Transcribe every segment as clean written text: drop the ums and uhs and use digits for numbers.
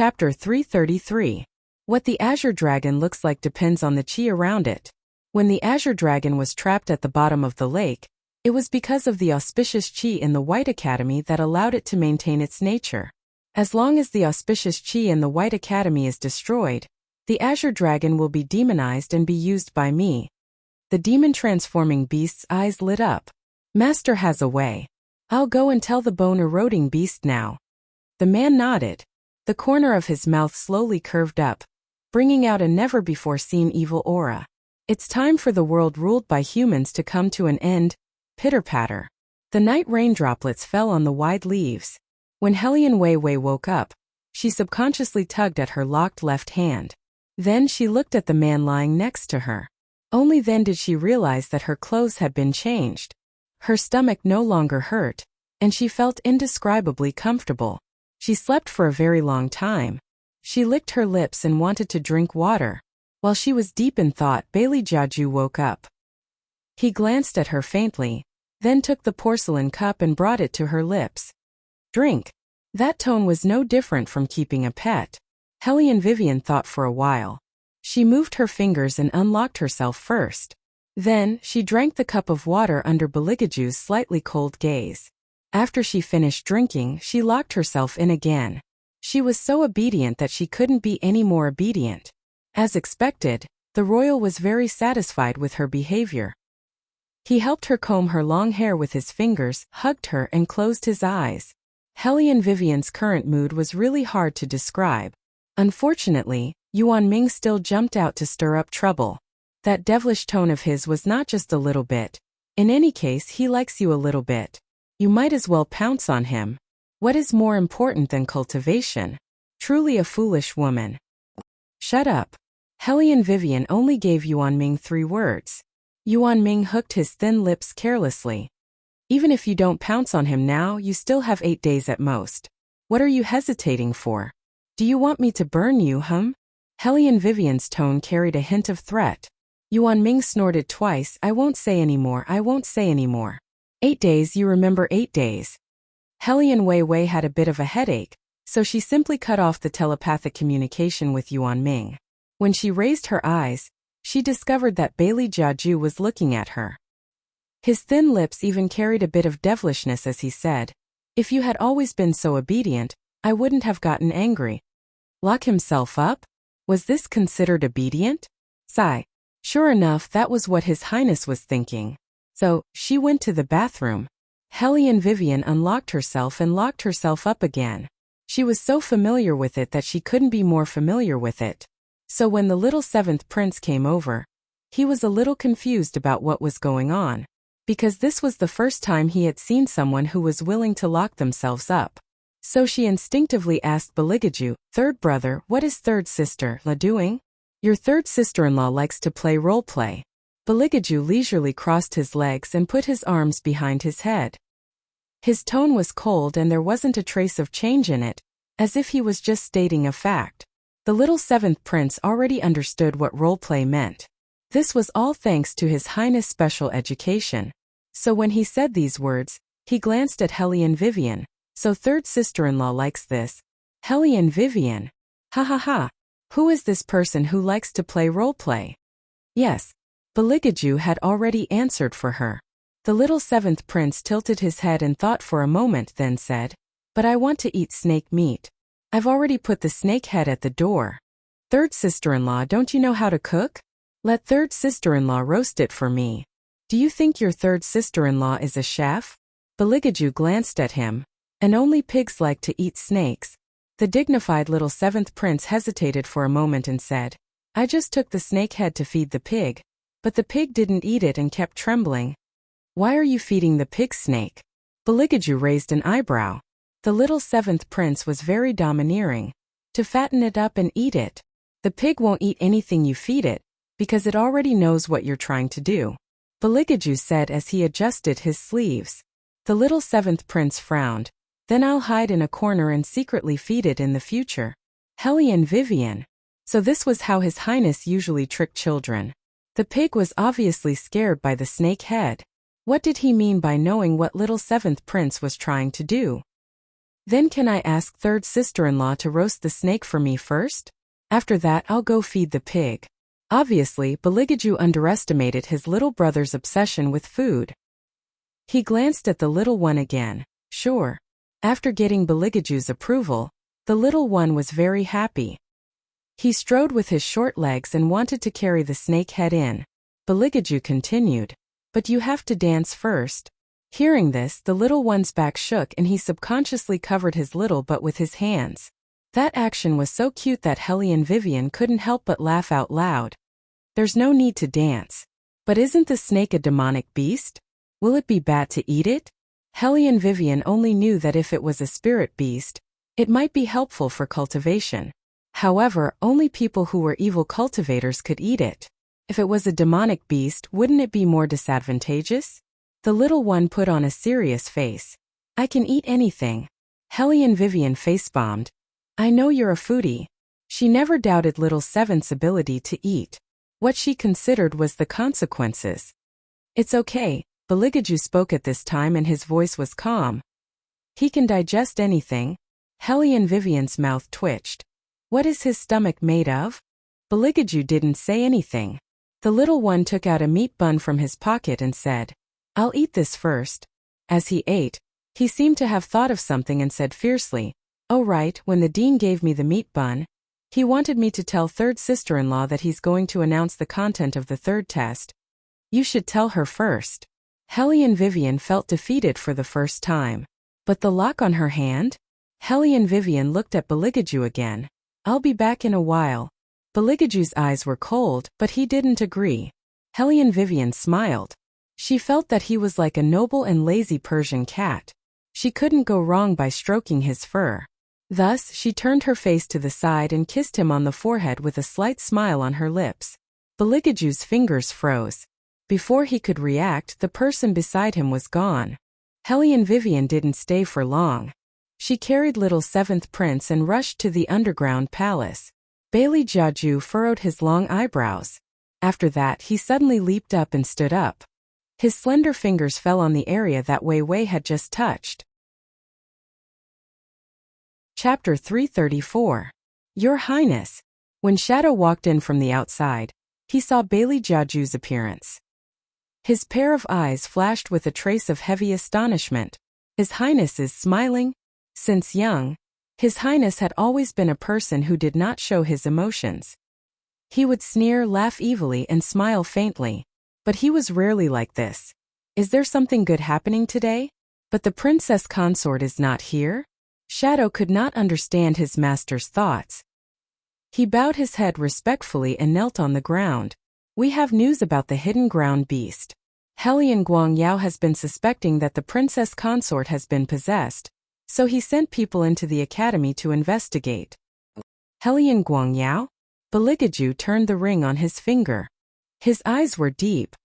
Chapter 333. What the Azure Dragon looks like depends on the chi around it. When the Azure Dragon was trapped at the bottom of the lake, it was because of the auspicious chi in the White Academy that allowed it to maintain its nature. As long as the auspicious chi in the White Academy is destroyed, the Azure Dragon will be demonized and be used by me. The demon-transforming beast's eyes lit up. Master has a way. I'll go and tell the bone-eroding beast now. The man nodded. The corner of his mouth slowly curved up, bringing out a never-before-seen evil aura. It's time for the world ruled by humans to come to an end. Pitter-patter. The night raindroplets fell on the wide leaves. When Hellion Wei Wei woke up, she subconsciously tugged at her locked left hand. Then she looked at the man lying next to her. Only then did she realize that her clothes had been changed. Her stomach no longer hurt, and she felt indescribably comfortable. She slept for a very long time. She licked her lips and wanted to drink water. While she was deep in thought, Bailey Jiaju woke up. He glanced at her faintly, then took the porcelain cup and brought it to her lips. Drink. That tone was no different from keeping a pet. Hellion Vivian thought for a while. She moved her fingers and unlocked herself first. Then, she drank the cup of water under Beligaju's slightly cold gaze. After she finished drinking, she locked herself in again. She was so obedient that she couldn't be any more obedient. As expected, the royal was very satisfied with her behavior. He helped her comb her long hair with his fingers, hugged her and closed his eyes. Hellion Vivian's current mood was really hard to describe. Unfortunately, Yuan Ming still jumped out to stir up trouble. That devilish tone of his was not just a little bit. In any case, he likes you a little bit. You might as well pounce on him. What is more important than cultivation? Truly a foolish woman. Shut up. Hellion Vivian only gave Yuan Ming 3 words. Yuan Ming hooked his thin lips carelessly. Even if you don't pounce on him now, you still have 8 days at most. What are you hesitating for? Do you want me to burn you, Hellion Vivian's tone carried a hint of threat. Yuan Ming snorted twice. I won't say anymore, I won't say anymore. 8 days, you remember 8 days. Hellion Wei Wei had a bit of a headache, so she simply cut off the telepathic communication with Yuan Ming. When she raised her eyes, she discovered that Bailey Jiaju was looking at her. His thin lips even carried a bit of devilishness as he said, "If you had always been so obedient, I wouldn't have gotten angry." Lock himself up? Was this considered obedient? Sigh. Sure enough, that was what His Highness was thinking. So, she went to the bathroom. Hellion Vivian unlocked herself and locked herself up again. She was so familiar with it that she couldn't be more familiar with it. So when the little 7th prince came over, he was a little confused about what was going on, because this was the first time he had seen someone who was willing to lock themselves up. So she instinctively asked Beligaju, "Third brother, what is third sister-in-law doing?" "Your third sister-in-law likes to play role-play." Beligaju leisurely crossed his legs and put his arms behind his head. His tone was cold and there wasn't a trace of change in it, as if he was just stating a fact. The little 7th prince already understood what role-play meant. This was all thanks to His Highness' special education. So when he said these words, he glanced at Hellion Vivian. "So third sister-in-law likes this." Hellion Vivian. Ha ha ha. Who is this person who likes to play role-play? Yes. Beligaju had already answered for her. The little 7th prince tilted his head and thought for a moment, then said, "But I want to eat snake meat. I've already put the snake head at the door." "Third sister-in-law, don't you know how to cook? Let third sister-in-law roast it for me." "Do you think your third sister-in-law is a chef?" Beligaju glanced at him. "And only pigs like to eat snakes." The dignified little 7th prince hesitated for a moment and said, "I just took the snake head to feed the pig. But the pig didn't eat it and kept trembling." "Why are you feeding the pig snake?" Beligaju raised an eyebrow. The little 7th prince was very domineering. "To fatten it up and eat it. The pig won't eat anything you feed it, because it already knows what you're trying to do," Beligaju said as he adjusted his sleeves. The little 7th prince frowned. "Then I'll hide in a corner and secretly feed it in the future." Hellion Vivian. So this was how His Highness usually tricked children. The pig was obviously scared by the snake head. What did he mean by knowing what little 7th prince was trying to do? Then can I ask third sister-in-law to roast the snake for me first? After that I'll go feed the pig. Obviously, Beligaju underestimated his little brother's obsession with food. He glanced at the little one again. Sure. After getting Beligaju's approval, the little one was very happy. He strode with his short legs and wanted to carry the snake head in. Beligaju continued, "But you have to dance first." Hearing this, the little one's back shook and he subconsciously covered his little butt with his hands. That action was so cute that Helly and Vivian couldn't help but laugh out loud. There's no need to dance. But isn't the snake a demonic beast? Will it be bad to eat it? Helly and Vivian only knew that if it was a spirit beast, it might be helpful for cultivation. However, only people who were evil cultivators could eat it. If it was a demonic beast, wouldn't it be more disadvantageous? The little one put on a serious face. "I can eat anything." Helly and Vivian face-bombed. "I know you're a foodie." She never doubted little Seventh's ability to eat. What she considered was the consequences. "It's okay," Beligaju spoke at this time and his voice was calm. "He can digest anything." Helly and Vivian's mouth twitched. "What is his stomach made of?" Beligaju didn't say anything. The little one took out a meat bun from his pocket and said, "I'll eat this first." As he ate, he seemed to have thought of something and said fiercely, "Oh right, when the dean gave me the meat bun, he wanted me to tell third sister-in-law that he's going to announce the content of the third test. You should tell her first." Helly and Vivian felt defeated for the first time. But the lock on her hand? Helly and Vivian looked at Beligaju again. "I'll be back in a while." Beligaju's eyes were cold, but he didn't agree. Helly and Vivian smiled. She felt that he was like a noble and lazy Persian cat. She couldn't go wrong by stroking his fur. Thus, she turned her face to the side and kissed him on the forehead with a slight smile on her lips. Beligaju's fingers froze. Before he could react, the person beside him was gone. Helly and Vivian didn't stay for long. She carried little Seventh Prince and rushed to the underground palace. Bailey Jiaju furrowed his long eyebrows. After that, he suddenly leaped up and stood up. His slender fingers fell on the area that Wei Wei had just touched. Chapter 334. Your Highness. When Shadow walked in from the outside, he saw Bailey Jiaju's appearance. His pair of eyes flashed with a trace of heavy astonishment. His Highness is smiling? Since young, His Highness had always been a person who did not show his emotions. He would sneer, laugh evilly, and smile faintly. But he was rarely like this. "Is there something good happening today? But the Princess Consort is not here?" Shadow could not understand his master's thoughts. He bowed his head respectfully and knelt on the ground. "We have news about the hidden ground beast. Hellion Guangyao has been suspecting that the Princess Consort has been possessed, so he sent people into the academy to investigate." Hellion Guangyao? Beligaju turned the ring on his finger. His eyes were deep.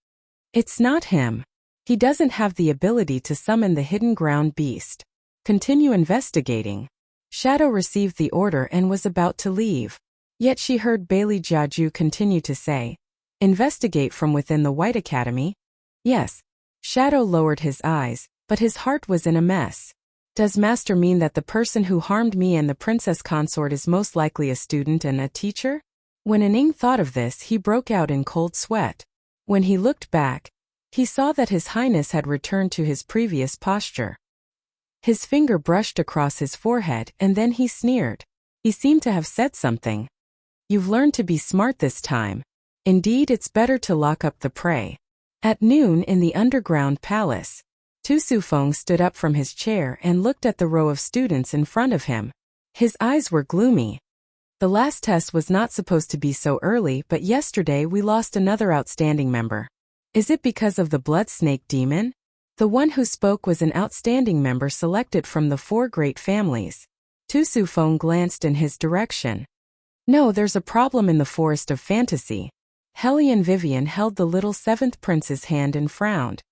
"It's not him. He doesn't have the ability to summon the hidden ground beast. Continue investigating." Shadow received the order and was about to leave. Yet she heard Bailey Jiaju continue to say, "Investigate from within the White Academy?" "Yes." Shadow lowered his eyes, but his heart was in a mess. "Does Master mean that the person who harmed me and the Princess Consort is most likely a student and a teacher?" When Aning thought of this, he broke out in cold sweat. When he looked back, he saw that His Highness had returned to his previous posture. His finger brushed across his forehead and then he sneered. He seemed to have said something. "You've learned to be smart this time. Indeed, it's better to lock up the prey." At noon in the underground palace, Tu Sufeng stood up from his chair and looked at the row of students in front of him. His eyes were gloomy. "The last test was not supposed to be so early, but yesterday we lost another outstanding member. Is it because of the blood snake demon?" The one who spoke was an outstanding member selected from the 4 great families. Tu Sufeng glanced in his direction. "No, there's a problem in the Forest of Fantasy." Helly and Vivian held the little 7th Prince's hand and frowned.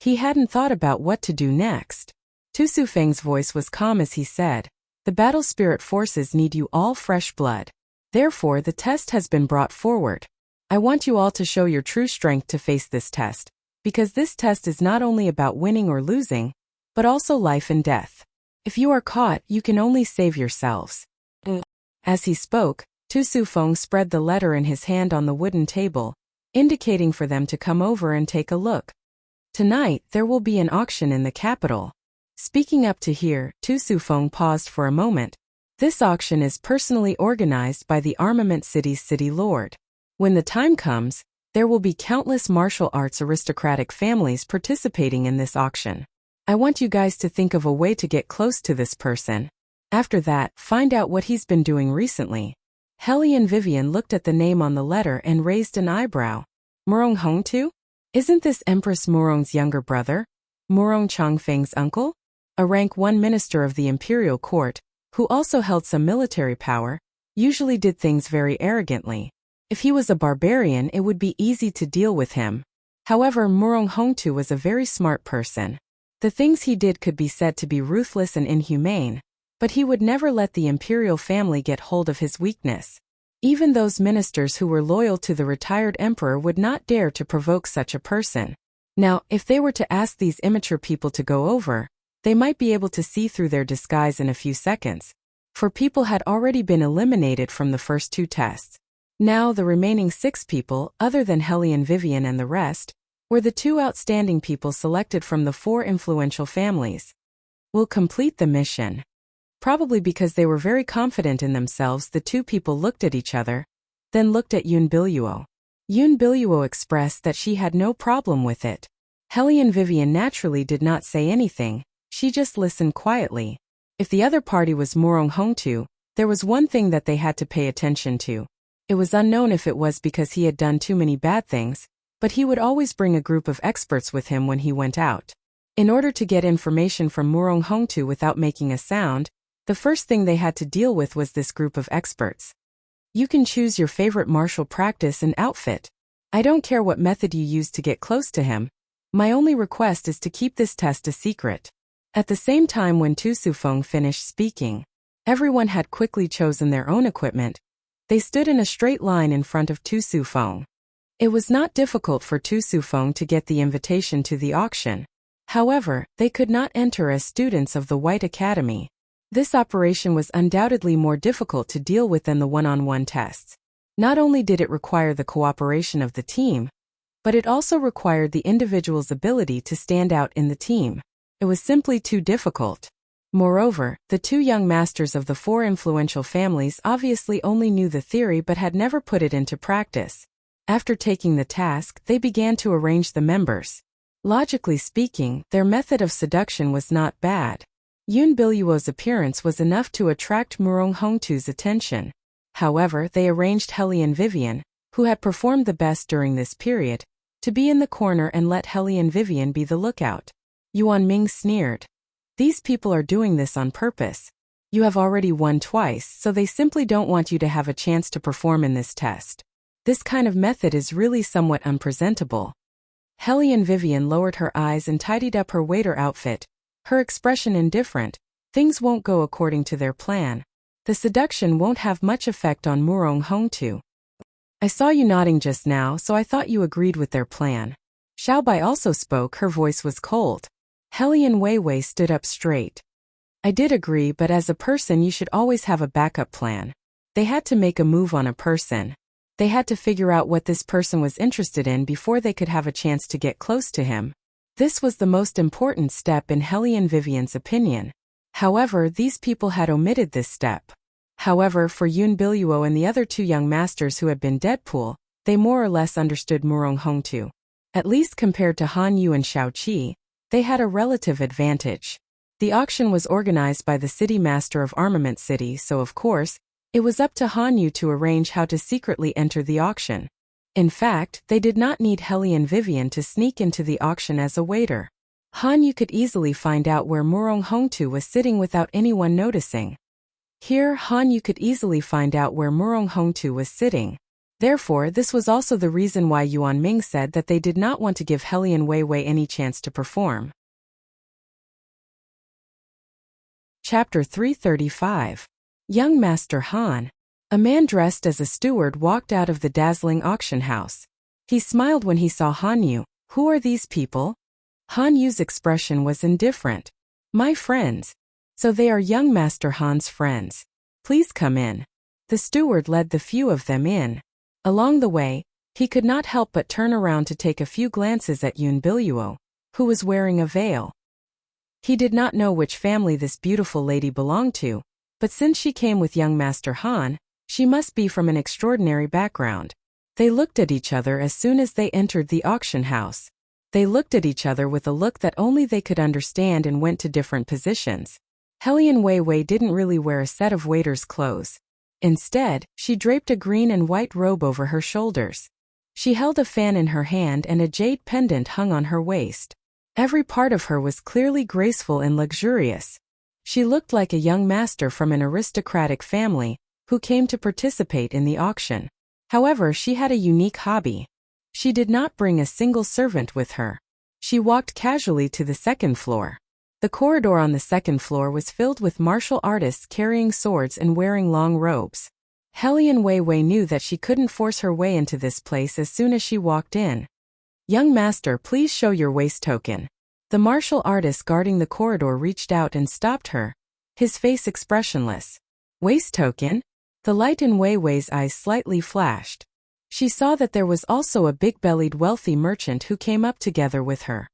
He hadn't thought about what to do next. Tu Sufeng's voice was calm as he said, "The battle spirit forces need you all fresh blood. Therefore, the test has been brought forward. I want you all to show your true strength to face this test, because this test is not only about winning or losing, but also life and death. If you are caught, you can only save yourselves. As he spoke, Tu Sufeng spread the letter in his hand on the wooden table, indicating for them to come over and take a look. Tonight, there will be an auction in the capital. Speaking up to here, Tu Sufeng paused for a moment. This auction is personally organized by the Armament City's city lord. When the time comes, there will be countless martial arts aristocratic families participating in this auction. I want you guys to think of a way to get close to this person. After that, find out what he's been doing recently. Hellion Vivian looked at the name on the letter and raised an eyebrow. Murong Hongtu? Isn't this Empress Murong's younger brother? Murong Changfeng's uncle? A rank 1 minister of the imperial court, who also held some military power, usually did things very arrogantly. If he was a barbarian, it would be easy to deal with him. However, Murong Hongtu was a very smart person. The things he did could be said to be ruthless and inhumane, but he would never let the imperial family get hold of his weakness. Even those ministers who were loyal to the retired emperor would not dare to provoke such a person. Now, if they were to ask these immature people to go over, they might be able to see through their disguise in a few seconds, for people had already been eliminated from the first 2 tests. Now the remaining 6 people, other than Hellion Vivian and the rest, were the 2 outstanding people selected from the 4 influential families. Will complete the mission. Probably because they were very confident in themselves, the 2 people looked at each other, then looked at Yun Biluo. Yun Biluo expressed that she had no problem with it. Hellion Vivian naturally did not say anything, she just listened quietly. If the other party was Murong Hongtu, there was one thing that they had to pay attention to. It was unknown if it was because he had done too many bad things, but he would always bring a group of experts with him when he went out. In order to get information from Murong Hongtu without making a sound, the first thing they had to deal with was this group of experts. You can choose your favorite martial practice and outfit. I don't care what method you use to get close to him. My only request is to keep this test a secret. At the same time when Tu Sufeng finished speaking, everyone had quickly chosen their own equipment. They stood in a straight line in front of Tu Sufeng. It was not difficult for Tu Sufeng to get the invitation to the auction. However, they could not enter as students of the White Academy. This operation was undoubtedly more difficult to deal with than the one-on-one tests. Not only did it require the cooperation of the team, but it also required the individual's ability to stand out in the team. It was simply too difficult. Moreover, the 2 young masters of the 4 influential families obviously only knew the theory but had never put it into practice. After taking the task, they began to arrange the members. Logically speaking, their method of seduction was not bad. Yun Biluo's appearance was enough to attract Murong Hongtu's attention. However, they arranged Hellion Vivian, who had performed the best during this period, to be in the corner and let Hellion Vivian be the lookout. Yuan Ming sneered. These people are doing this on purpose. You have already won twice, so they simply don't want you to have a chance to perform in this test. This kind of method is really somewhat unpresentable. Hellion Vivian lowered her eyes and tidied up her waiter outfit, her expression indifferent. Things won't go according to their plan. The seduction won't have much effect on Murong Hongtu. I saw you nodding just now, so I thought you agreed with their plan. Xiaobai also spoke, her voice was cold. Hellion Weiwei stood up straight. I did agree, but as a person you should always have a backup plan. They had to make a move on a person. They had to figure out what this person was interested in before they could have a chance to get close to him. This was the most important step in Hellion Vivian's opinion. However, these people had omitted this step. However, for Yun Biluo and the other 2 young masters who had been Deadpool, they more or less understood Murong Hongtu. At least compared to Han Yu and Xiao Qi, they had a relative advantage. The auction was organized by the city master of Armament City, so of course, it was up to Han Yu to arrange how to secretly enter the auction. In fact, they did not need Hellion Vivian to sneak into the auction as a waiter. Han Yu could easily find out where Murong Hongtu was sitting without anyone noticing. Here, Han Yu could easily find out where Murong Hongtu was sitting. Therefore, this was also the reason why Yuan Ming said that they did not want to give Hellion Weiwei any chance to perform. Chapter 335. Young Master Han. A man dressed as a steward walked out of the dazzling auction house. He smiled when he saw Han Yu. Who are these people? Han Yu's expression was indifferent. My friends. So they are young Master Han's friends. Please come in. The steward led the few of them in. Along the way, he could not help but turn around to take a few glances at Yun Biluo, who was wearing a veil. He did not know which family this beautiful lady belonged to, but since she came with young Master Han, she must be from an extraordinary background. They looked at each other as soon as they entered the auction house. They looked at each other with a look that only they could understand and went to different positions. Helian Weiwei didn't really wear a set of waiter's clothes. Instead, she draped a green and white robe over her shoulders. She held a fan in her hand and a jade pendant hung on her waist. Every part of her was clearly graceful and luxurious. She looked like a young master from an aristocratic family, who came to participate in the auction. However, she had a unique hobby. She did not bring a single servant with her. She walked casually to the second floor. The corridor on the second floor was filled with martial artists carrying swords and wearing long robes. Helian Weiwei knew that she couldn't force her way into this place as soon as she walked in. Young master, please show your waist token. The martial artist guarding the corridor reached out and stopped her, his face expressionless. Waist token? The light in Weiwei's eyes slightly flashed. She saw that there was also a big-bellied wealthy merchant who came up together with her.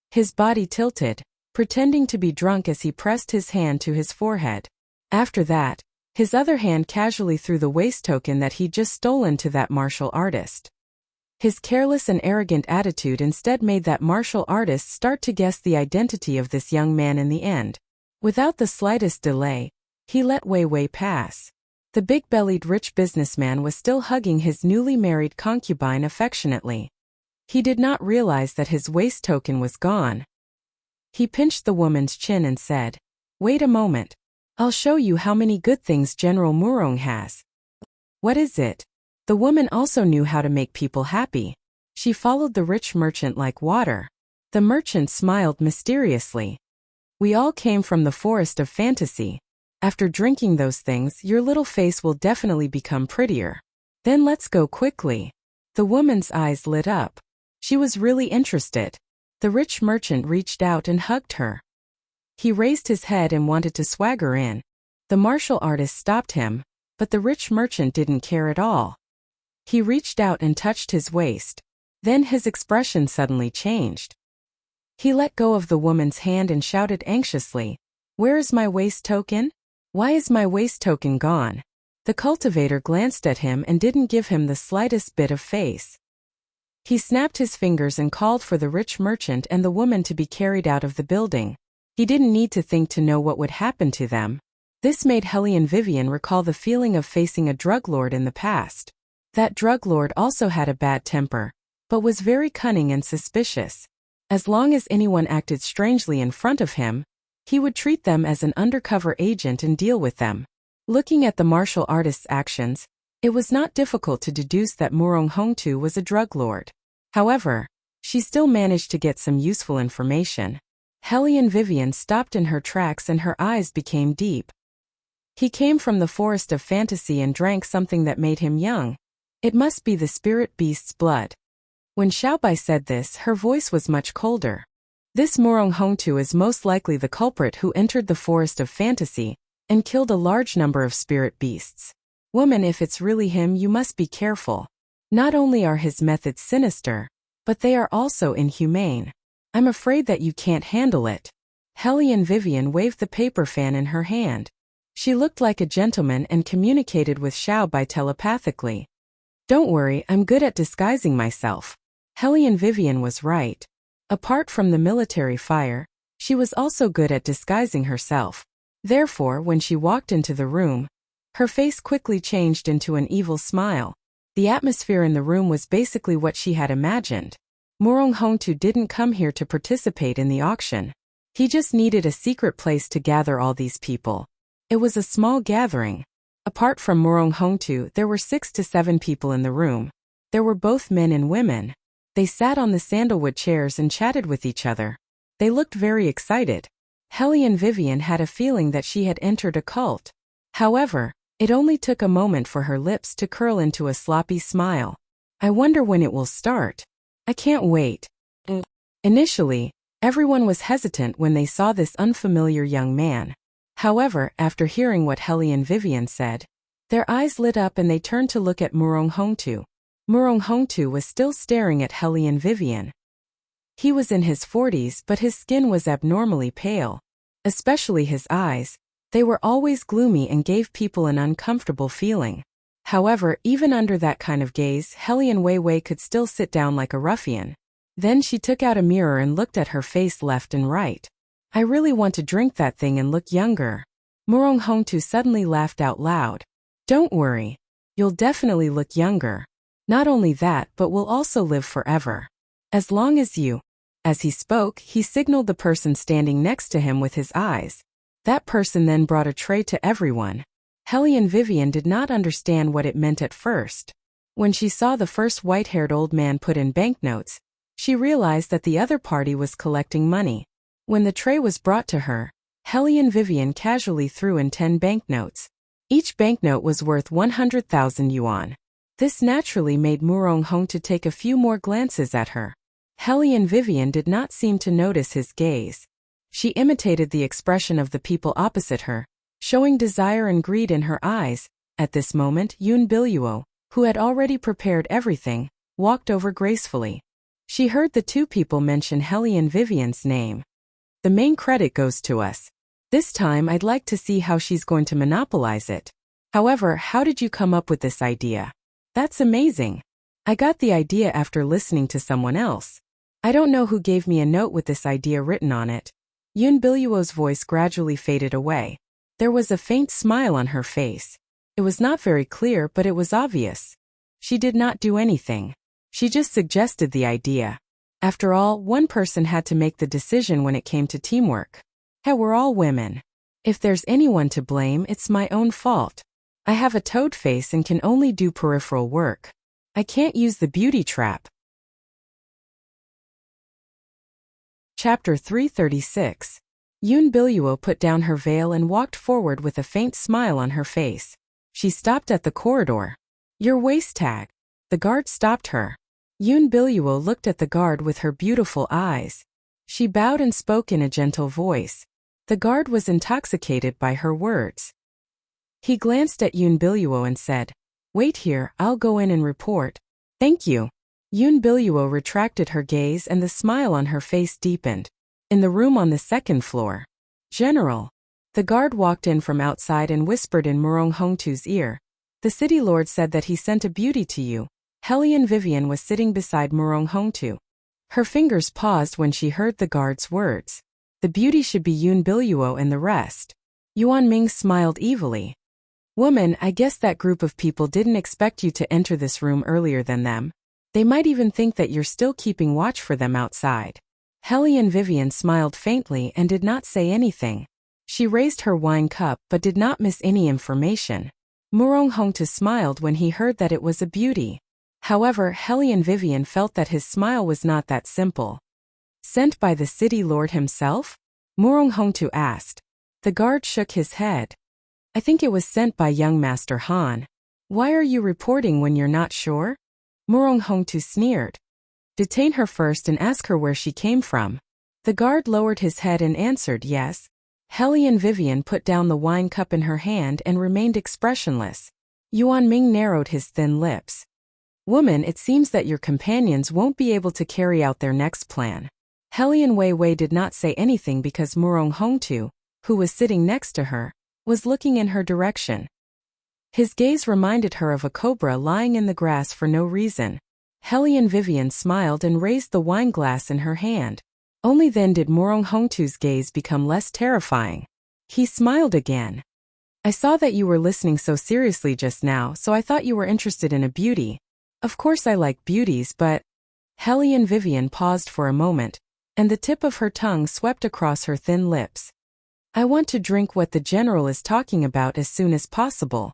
His body tilted, pretending to be drunk as he pressed his hand to his forehead. After that, his other hand casually threw the waist token that he'd just stolen to that martial artist. His careless and arrogant attitude instead made that martial artist start to guess the identity of this young man in the end. Without the slightest delay, he let Weiwei pass. The big-bellied rich businessman was still hugging his newly married concubine affectionately. He did not realize that his waist token was gone. He pinched the woman's chin and said, "Wait a moment. I'll show you how many good things General Murong has." "What is it?" The woman also knew how to make people happy. She followed the rich merchant like water. The merchant smiled mysteriously. "We all came from the forest of fantasy. After drinking those things, your little face will definitely become prettier. Then let's go quickly." The woman's eyes lit up. She was really interested. The rich merchant reached out and hugged her. He raised his head and wanted to swagger in. The martial artist stopped him, but the rich merchant didn't care at all. He reached out and touched his waist. Then his expression suddenly changed. He let go of the woman's hand and shouted anxiously, "Where is my waist token? Why is my waist token gone?" The cultivator glanced at him and didn't give him the slightest bit of face. He snapped his fingers and called for the rich merchant and the woman to be carried out of the building. He didn't need to think to know what would happen to them. This made Helian Vivian recall the feeling of facing a drug lord in the past. That drug lord also had a bad temper, but was very cunning and suspicious. As long as anyone acted strangely in front of him, he would treat them as an undercover agent and deal with them. Looking at the martial artist's actions, it was not difficult to deduce that Murong Hongtu was a drug lord. However, she still managed to get some useful information. Helian Vivian stopped in her tracks and her eyes became deep. He came from the forest of fantasy and drank something that made him young. It must be the spirit beast's blood. When Xiaobai said this, her voice was much colder. This Murong Hongtu is most likely the culprit who entered the forest of fantasy and killed a large number of spirit beasts. Woman, if it's really him, you must be careful. Not only are his methods sinister, but they are also inhumane. I'm afraid that you can't handle it. Helian Vivian waved the paper fan in her hand. She looked like a gentleman and communicated with Xiaobai telepathically. Don't worry, I'm good at disguising myself. Helian Vivian was right. Apart from the military fire, she was also good at disguising herself. Therefore, when she walked into the room, her face quickly changed into an evil smile. The atmosphere in the room was basically what she had imagined. Murong Hongtu didn't come here to participate in the auction. He just needed a secret place to gather all these people. It was a small gathering. Apart from Murong Hongtu, there were 6 to 7 people in the room. There were both men and women. They sat on the sandalwood chairs and chatted with each other. They looked very excited. Helian Vivian had a feeling that she had entered a cult. However, it only took a moment for her lips to curl into a sloppy smile. I wonder when it will start. I can't wait. Initially, everyone was hesitant when they saw this unfamiliar young man. However, after hearing what Helly and Vivian said, their eyes lit up and they turned to look at Murong Hongtu. Murong Hongtu was still staring at Helly and Vivian. He was in his 40s, but his skin was abnormally pale. Especially his eyes. They were always gloomy and gave people an uncomfortable feeling. However, even under that kind of gaze, Hellion Wei Wei could still sit down like a ruffian. Then she took out a mirror and looked at her face left and right. I really want to drink that thing and look younger. Murong Hongtu suddenly laughed out loud. Don't worry. You'll definitely look younger. Not only that, but will also live forever. As long as you. As he spoke, he signaled the person standing next to him with his eyes. That person then brought a tray to everyone. Helly and Vivian did not understand what it meant at first. When she saw the first white-haired old man put in banknotes, she realized that the other party was collecting money. When the tray was brought to her, Helly and Vivian casually threw in 10 banknotes. Each banknote was worth 100,000 yuan. This naturally made Murong Hong to take a few more glances at her. Helly and Vivian did not seem to notice his gaze. She imitated the expression of the people opposite her, showing desire and greed in her eyes. At this moment, Yun Biluo, who had already prepared everything, walked over gracefully. She heard the two people mention Helly and Vivian's name. The main credit goes to us. This time I'd like to see how she's going to monopolize it. However, how did you come up with this idea? That's amazing. I got the idea after listening to someone else. I don't know who gave me a note with this idea written on it. Yun Biluo's voice gradually faded away. There was a faint smile on her face. It was not very clear, but it was obvious. She did not do anything. She just suggested the idea. After all, one person had to make the decision when it came to teamwork. Hey, we're all women. If there's anyone to blame, it's my own fault. I have a toad face and can only do peripheral work. I can't use the beauty trap. Chapter 336. Yun Biluo put down her veil and walked forward with a faint smile on her face. She stopped at the corridor. Your waist tag. The guard stopped her. Yun Biluo looked at the guard with her beautiful eyes. She bowed and spoke in a gentle voice. The guard was intoxicated by her words. He glanced at Yun Biluo and said, "Wait here, I'll go in and report." "Thank you." Yun Biluo retracted her gaze and the smile on her face deepened. In the room on the second floor. General. The guard walked in from outside and whispered in Murong Hongtu's ear. The city lord said that he sent a beauty to you. Helly and Vivian was sitting beside Murong Hongtu. Her fingers paused when she heard the guard's words. The beauty should be Yun Biluo and the rest. Yuan Ming smiled evilly. Woman, I guess that group of people didn't expect you to enter this room earlier than them. They might even think that you're still keeping watch for them outside. Helly and Vivian smiled faintly and did not say anything. She raised her wine cup but did not miss any information. Murong Hongtu smiled when he heard that it was a beauty. However, Helly and Vivian felt that his smile was not that simple. Sent by the city lord himself? Murong Hongtu asked. The guard shook his head. I think it was sent by young Master Han. Why are you reporting when you're not sure? Murong Hongtu sneered. Detain her first and ask her where she came from. The guard lowered his head and answered yes. Helly and Vivian put down the wine cup in her hand and remained expressionless. Yuan Ming narrowed his thin lips. Woman, it seems that your companions won't be able to carry out their next plan. Helly and Wei Wei did not say anything because Murong Hongtu, who was sitting next to her, was looking in her direction. His gaze reminded her of a cobra lying in the grass for no reason. Helly and Vivian smiled and raised the wine glass in her hand. Only then did Murong Hongtu's gaze become less terrifying. He smiled again. I saw that you were listening so seriously just now, so I thought you were interested in a beauty. Of course I like beauties, but... Helly and Vivian paused for a moment, and the tip of her tongue swept across her thin lips. I want to drink what the general is talking about as soon as possible.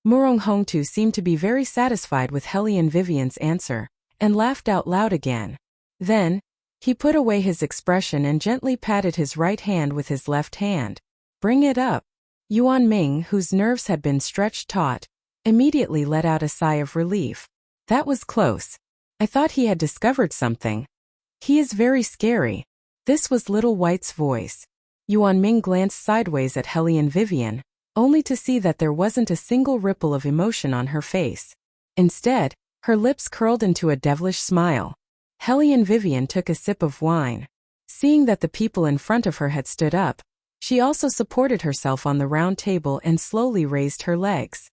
Murong Hongtu seemed to be very satisfied with Helly and Vivian's answer, and laughed out loud again. Then, he put away his expression and gently patted his right hand with his left hand. Bring it up. Yuan Ming, whose nerves had been stretched taut, immediately let out a sigh of relief. That was close. I thought he had discovered something. He is very scary. This was Little White's voice. Yuan Ming glanced sideways at Hellion Vivian, only to see that there wasn't a single ripple of emotion on her face. Instead, her lips curled into a devilish smile. Hellion Vivian took a sip of wine. Seeing that the people in front of her had stood up, she also supported herself on the round table and slowly raised her legs.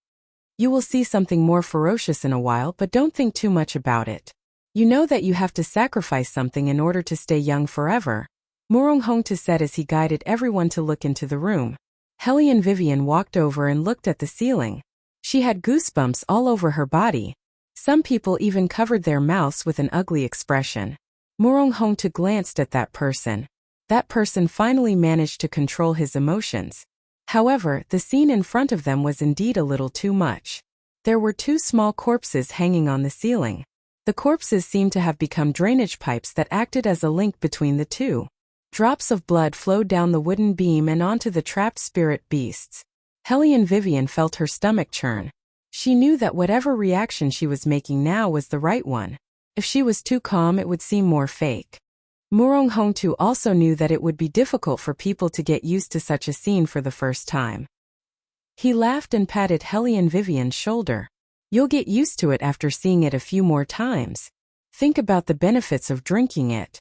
You will see something more ferocious in a while, but don't think too much about it. You know that you have to sacrifice something in order to stay young forever, Murong Hongtu said as he guided everyone to look into the room. Hellion Vivian walked over and looked at the ceiling. She had goosebumps all over her body. Some people even covered their mouths with an ugly expression. Murong Hongtu glanced at that person. That person finally managed to control his emotions. However, the scene in front of them was indeed a little too much. There were two small corpses hanging on the ceiling. The corpses seemed to have become drainage pipes that acted as a link between the two. Drops of blood flowed down the wooden beam and onto the trapped spirit beasts. Hellion Vivian felt her stomach churn. She knew that whatever reaction she was making now was the right one. If she was too calm, it would seem more fake. Murong Hongtu also knew that it would be difficult for people to get used to such a scene for the first time. He laughed and patted Hellion Vivian's shoulder. You'll get used to it after seeing it a few more times. Think about the benefits of drinking it.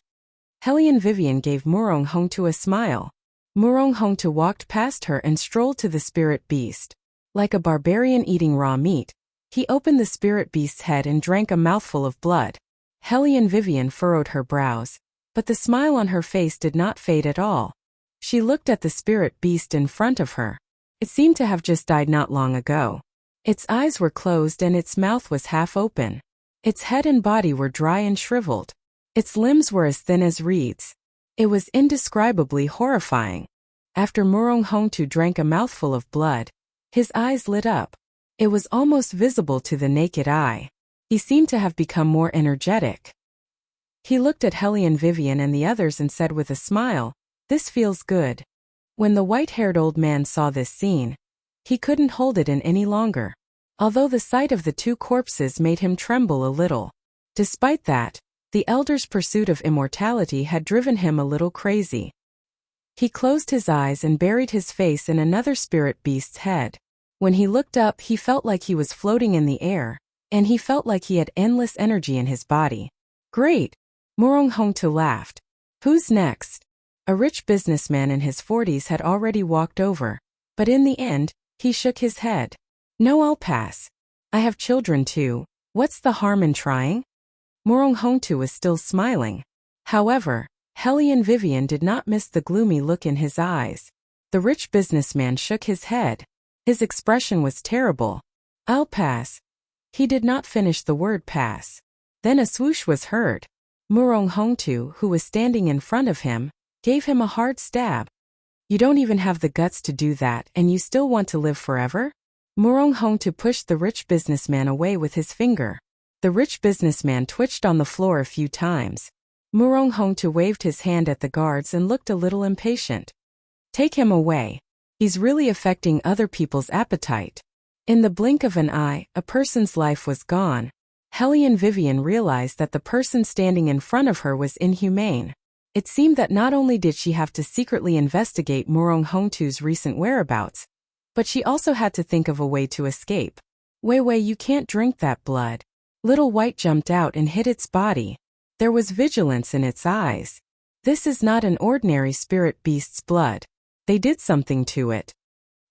Hellion Vivian gave Murong Hongtu a smile. Murong Hongtu walked past her and strolled to the spirit beast. Like a barbarian eating raw meat, he opened the spirit beast's head and drank a mouthful of blood. Hellion Vivian furrowed her brows, but the smile on her face did not fade at all. She looked at the spirit beast in front of her. It seemed to have just died not long ago. Its eyes were closed and its mouth was half open. Its head and body were dry and shriveled. Its limbs were as thin as reeds. It was indescribably horrifying. After Murong Hongtu drank a mouthful of blood, his eyes lit up. It was almost visible to the naked eye. He seemed to have become more energetic. He looked at Hellion Vivian and the others and said with a smile, "This feels good." When the white-haired old man saw this scene, he couldn't hold it in any longer. Although the sight of the two corpses made him tremble a little. Despite that, the elder's pursuit of immortality had driven him a little crazy. He closed his eyes and buried his face in another spirit beast's head. When he looked up, he felt like he was floating in the air, and he felt like he had endless energy in his body. Great! Murong Hongtu laughed. Who's next? A rich businessman in his 40s had already walked over, but in the end, he shook his head. No, I'll pass. I have children too. What's the harm in trying? Murong Hongtu was still smiling. However, Hellion Vivian did not miss the gloomy look in his eyes. The rich businessman shook his head. His expression was terrible. I'll pass. He did not finish the word pass. Then a swoosh was heard. Murong Hongtu, who was standing in front of him, gave him a hard stab. You don't even have the guts to do that, and you still want to live forever? Murong Hongtu pushed the rich businessman away with his finger. The rich businessman twitched on the floor a few times. Murong Hongtu waved his hand at the guards and looked a little impatient. Take him away. He's really affecting other people's appetite. In the blink of an eye, a person's life was gone. Hellion Vivian realized that the person standing in front of her was inhumane. It seemed that not only did she have to secretly investigate Murong Hongtu's recent whereabouts, but she also had to think of a way to escape. Wei Wei, you can't drink that blood. Little White jumped out and hit its body. There was vigilance in its eyes. This is not an ordinary spirit beast's blood. They did something to it.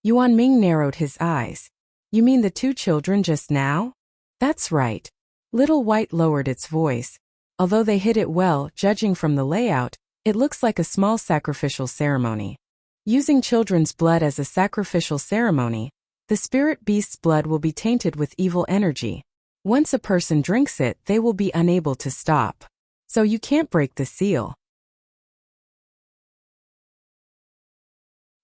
Yuan Ming narrowed his eyes. You mean the two children just now? That's right. Little White lowered its voice. Although they hid it well, judging from the layout, it looks like a small sacrificial ceremony. Using children's blood as a sacrificial ceremony, the spirit beast's blood will be tainted with evil energy. Once a person drinks it, they will be unable to stop. So you can't break the seal.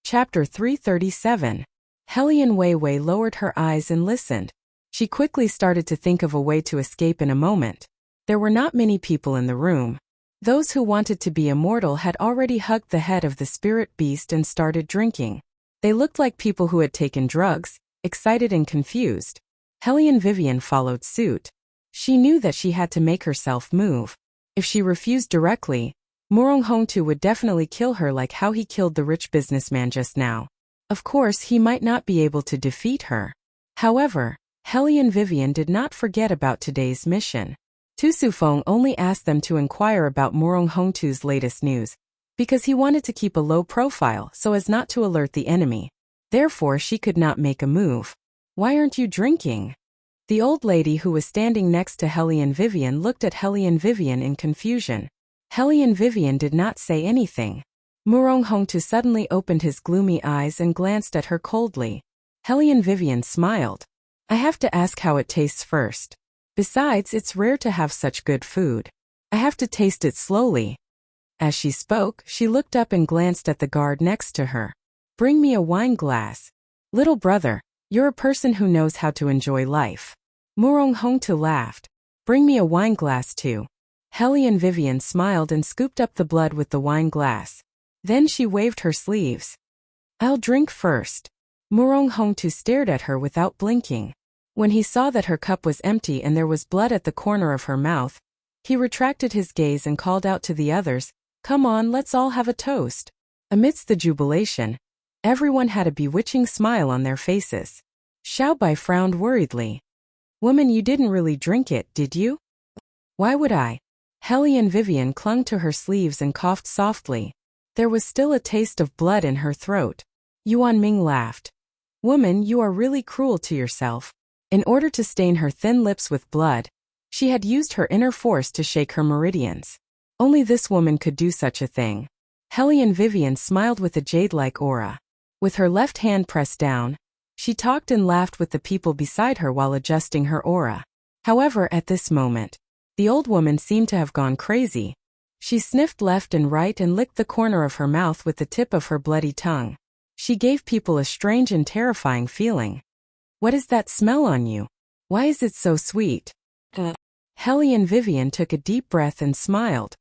Chapter 337. Hellion Wei Wei lowered her eyes and listened. She quickly started to think of a way to escape in a moment. There were not many people in the room. Those who wanted to be immortal had already hugged the head of the spirit beast and started drinking. They looked like people who had taken drugs, excited and confused. Hellion Vivian followed suit. She knew that she had to make herself move. If she refused directly, Murong Hongtu would definitely kill her like how he killed the rich businessman just now. Of course, he might not be able to defeat her. However, Hellion Vivian did not forget about today's mission. Tu Sufeng only asked them to inquire about Murong Hongtu's latest news, because he wanted to keep a low profile so as not to alert the enemy. Therefore, she could not make a move. Why aren't you drinking? The old lady who was standing next to Hellion Vivian looked at Hellion Vivian in confusion. Hellion Vivian did not say anything. Murong Hongtu suddenly opened his gloomy eyes and glanced at her coldly. Hellion Vivian smiled. I have to ask how it tastes first. Besides, it's rare to have such good food. I have to taste it slowly. As she spoke, she looked up and glanced at the guard next to her. Bring me a wine glass. Little brother, you're a person who knows how to enjoy life. Murong Hongtu laughed. Bring me a wine glass too. Hellion Vivian smiled and scooped up the blood with the wine glass. Then she waved her sleeves. I'll drink first. Murong Hongtu stared at her without blinking. When he saw that her cup was empty and there was blood at the corner of her mouth, he retracted his gaze and called out to the others, Come on, let's all have a toast. Amidst the jubilation, everyone had a bewitching smile on their faces. Xiaobai frowned worriedly. Woman, you didn't really drink it, did you? Why would I? Hellion Vivian clung to her sleeves and coughed softly. There was still a taste of blood in her throat. Yuan Ming laughed. Woman, you are really cruel to yourself. In order to stain her thin lips with blood, she had used her inner force to shake her meridians. Only this woman could do such a thing. Hellion Vivian smiled with a jade-like aura. With her left hand pressed down, she talked and laughed with the people beside her while adjusting her aura. However, at this moment, the old woman seemed to have gone crazy. She sniffed left and right and licked the corner of her mouth with the tip of her bloody tongue. She gave people a strange and terrifying feeling. What is that smell on you? Why is it so sweet? Hellion Vivian took a deep breath and smiled.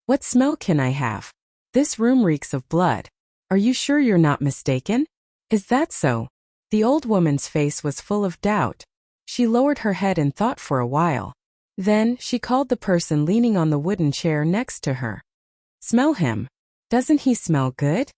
What smell can I have? This room reeks of blood. Are you sure you're not mistaken? Is that so? The old woman's face was full of doubt. She lowered her head and thought for a while. Then, she called the person leaning on the wooden chair next to her. Smell him. Doesn't he smell good?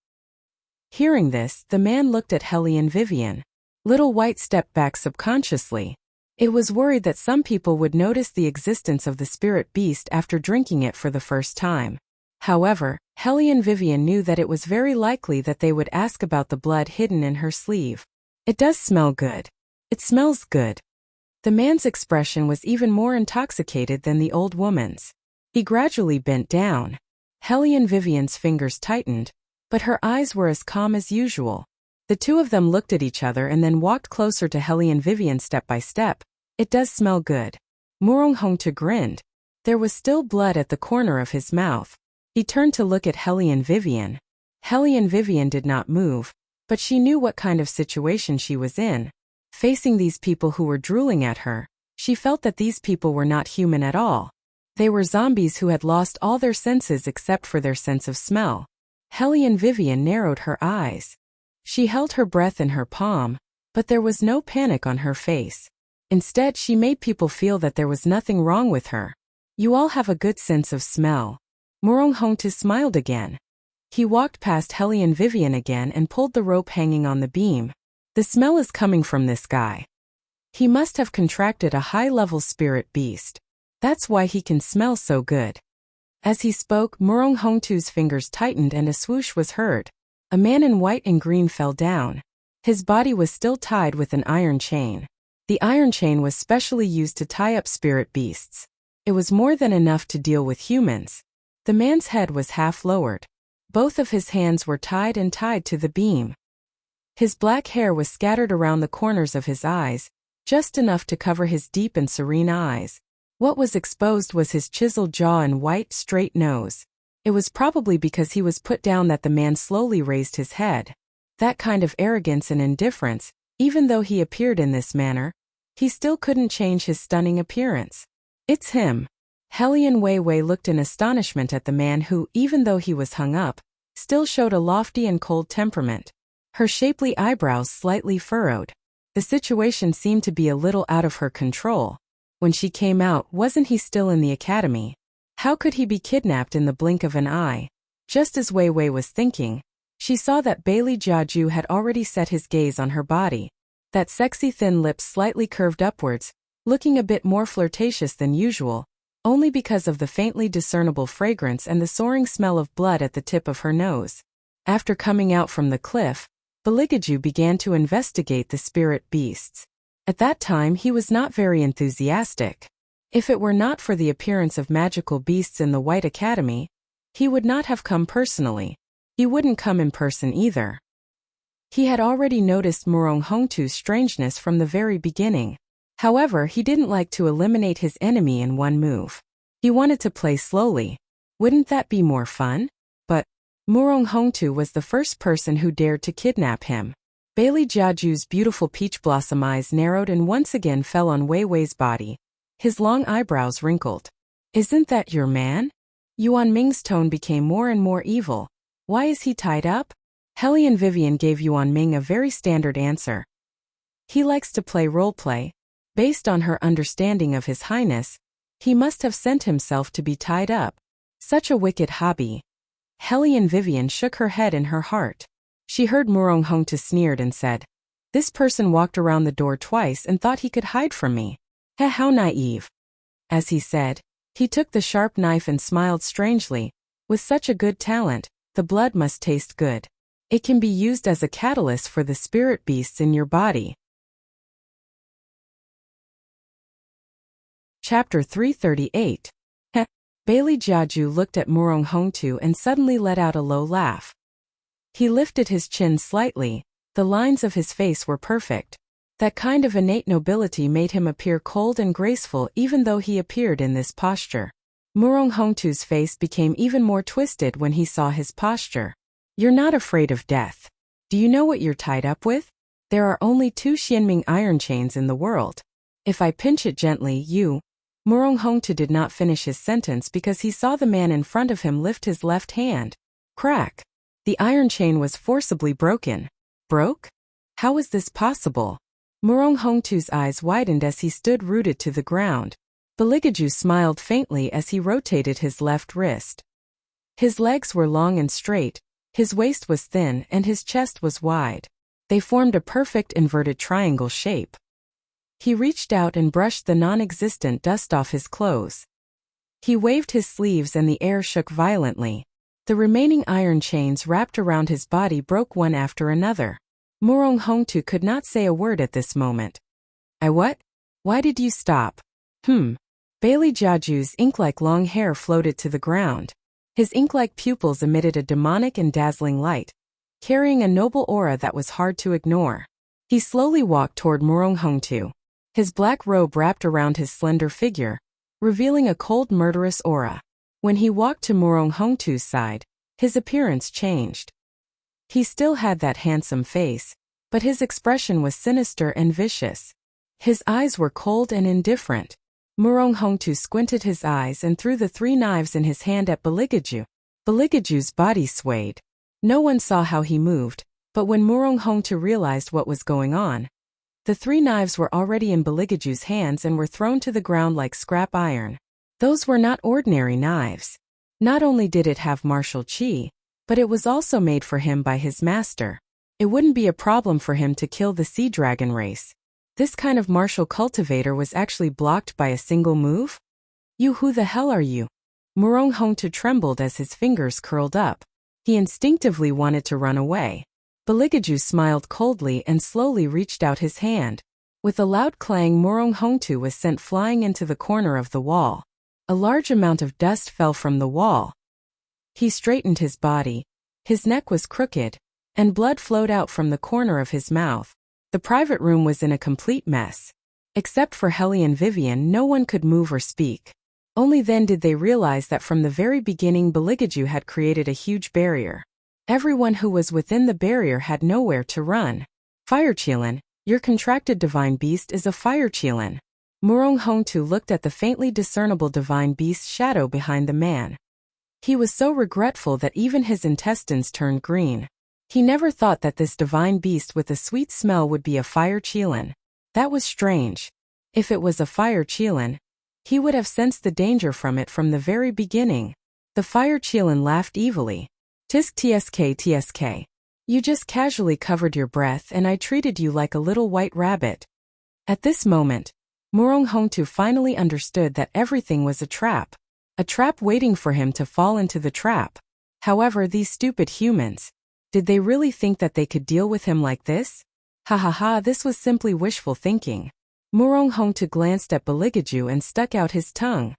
Hearing this, the man looked at Hellion Vivian. Little White stepped back subconsciously. It was worried that some people would notice the existence of the spirit beast after drinking it for the first time. However, Hellion Vivian knew that it was very likely that they would ask about the blood hidden in her sleeve. It does smell good. It smells good. The man's expression was even more intoxicated than the old woman's. He gradually bent down. Hellion Vivian's fingers tightened, but her eyes were as calm as usual. The two of them looked at each other and then walked closer to Hellion Vivian step by step. It does smell good. Murong Hongtu grinned. There was still blood at the corner of his mouth. He turned to look at Hellion Vivian. Hellion Vivian did not move, but she knew what kind of situation she was in. Facing these people who were drooling at her, she felt that these people were not human at all. They were zombies who had lost all their senses except for their sense of smell. Hellion Vivian narrowed her eyes. She held her breath in her palm, but there was no panic on her face. Instead, she made people feel that there was nothing wrong with her. You all have a good sense of smell. Murong Hongtu smiled again. He walked past Hellion Vivian again and pulled the rope hanging on the beam. The smell is coming from this guy. He must have contracted a high-level spirit beast. That's why he can smell so good. As he spoke, Murong Hongtu's fingers tightened and a swoosh was heard. A man in white and green fell down. His body was still tied with an iron chain. The iron chain was specially used to tie up spirit beasts. It was more than enough to deal with humans. The man's head was half lowered. Both of his hands were tied to the beam. His black hair was scattered around the corners of his eyes, just enough to cover his deep and serene eyes. What was exposed was his chiseled jaw and white, straight nose. It was probably because he was put down that the man slowly raised his head. That kind of arrogance and indifference, even though he appeared in this manner, he still couldn't change his stunning appearance. It's him. Hellion Weiwei looked in astonishment at the man who, even though he was hung up, still showed a lofty and cold temperament. Her shapely eyebrows slightly furrowed. The situation seemed to be a little out of her control. When she came out, wasn't he still in the academy? How could he be kidnapped in the blink of an eye? Just as Wei Wei was thinking, she saw that Bailey Jiaju had already set his gaze on her body. That sexy thin lips slightly curved upwards, looking a bit more flirtatious than usual, only because of the faintly discernible fragrance and the soaring smell of blood at the tip of her nose. After coming out from the cliff, Baligaju began to investigate the spirit beasts. At that time he was not very enthusiastic. If it were not for the appearance of magical beasts in the White Academy, he would not have come personally. He wouldn't come in person either. He had already noticed Murong Hongtu's strangeness from the very beginning. However, he didn't like to eliminate his enemy in one move. He wanted to play slowly. Wouldn't that be more fun? But Murong Hongtu was the first person who dared to kidnap him. Bailey Jiaju's beautiful peach blossom eyes narrowed and once again fell on Wei Wei's body. His long eyebrows wrinkled. Isn't that your man? Yuan Ming's tone became more and more evil. Why is he tied up? Hellion Vivian gave Yuan Ming a very standard answer. He likes to play role-play. Based on her understanding of His Highness, he must have sent himself to be tied up. Such a wicked hobby. Hellion Vivian shook her head in her heart. She heard Murong Hongtu sneered and said, "This person walked around the door twice and thought he could hide from me. How naive." As he said, he took the sharp knife and smiled strangely. With such a good talent, the blood must taste good. It can be used as a catalyst for the spirit beasts in your body. Chapter 338. Bailey Jiaju looked at Murong Hongtu and suddenly let out a low laugh. He lifted his chin slightly. The lines of his face were perfect. That kind of innate nobility made him appear cold and graceful even though he appeared in this posture. Murong Hongtu's face became even more twisted when he saw his posture. You're not afraid of death. Do you know what you're tied up with? There are only 2 Xianming iron chains in the world. If I pinch it gently, you... Murong Hongtu did not finish his sentence because he saw the man in front of him lift his left hand. Crack! The iron chain was forcibly broken. Broke? How was this possible? Murong Hongtu's eyes widened as he stood rooted to the ground. Baligaju smiled faintly as he rotated his left wrist. His legs were long and straight, his waist was thin and his chest was wide. They formed a perfect inverted triangle shape. He reached out and brushed the non-existent dust off his clothes. He waved his sleeves and the air shook violently. The remaining iron chains wrapped around his body broke one after another. Murong Hongtu could not say a word at this moment. What? Why did you stop? Bailey Jiaju's ink-like long hair floated to the ground. His ink-like pupils emitted a demonic and dazzling light, carrying a noble aura that was hard to ignore. He slowly walked toward Murong Hongtu. His black robe wrapped around his slender figure, revealing a cold murderous aura. When he walked to Murong Hongtu's side, his appearance changed. He still had that handsome face, but his expression was sinister and vicious. His eyes were cold and indifferent. Murong Hongtu squinted his eyes and threw the 3 knives in his hand at Baligaju. Baligaju's body swayed. No one saw how he moved, but when Murong Hongtu realized what was going on, the 3 knives were already in Baligaju's hands and were thrown to the ground like scrap iron. Those were not ordinary knives. Not only did it have martial qi, but it was also made for him by his master. It wouldn't be a problem for him to kill the sea dragon race. This kind of martial cultivator was actually blocked by a single move? You, who the hell are you? Murong Hongtu trembled as his fingers curled up. He instinctively wanted to run away. Baligaju smiled coldly and slowly reached out his hand. With a loud clang, Murong Hongtu was sent flying into the corner of the wall. A large amount of dust fell from the wall. He straightened his body. His neck was crooked, and blood flowed out from the corner of his mouth. The private room was in a complete mess. Except for Hellion Vivian, no one could move or speak. Only then did they realize that from the very beginning Baligaju had created a huge barrier. Everyone who was within the barrier had nowhere to run. Fire Qilin, your contracted divine beast is a fire Qilin. Murong Hongtu looked at the faintly discernible divine beast's shadow behind the man. He was so regretful that even his intestines turned green. He never thought that this divine beast with a sweet smell would be a fire Qilin. That was strange. If it was a fire Qilin, He would have sensed the danger from it from the very beginning. The fire Qilin laughed evilly. Tisk tsk. You just casually covered your breath and I treated you like a little white rabbit. At this moment, Murong Hongtu finally understood that everything was a trap waiting for him to fall into the trap. However, these stupid humans, did they really think that they could deal with him like this? Ha ha ha, this was simply wishful thinking. Murong Hongtu glanced at Beligaju and stuck out his tongue.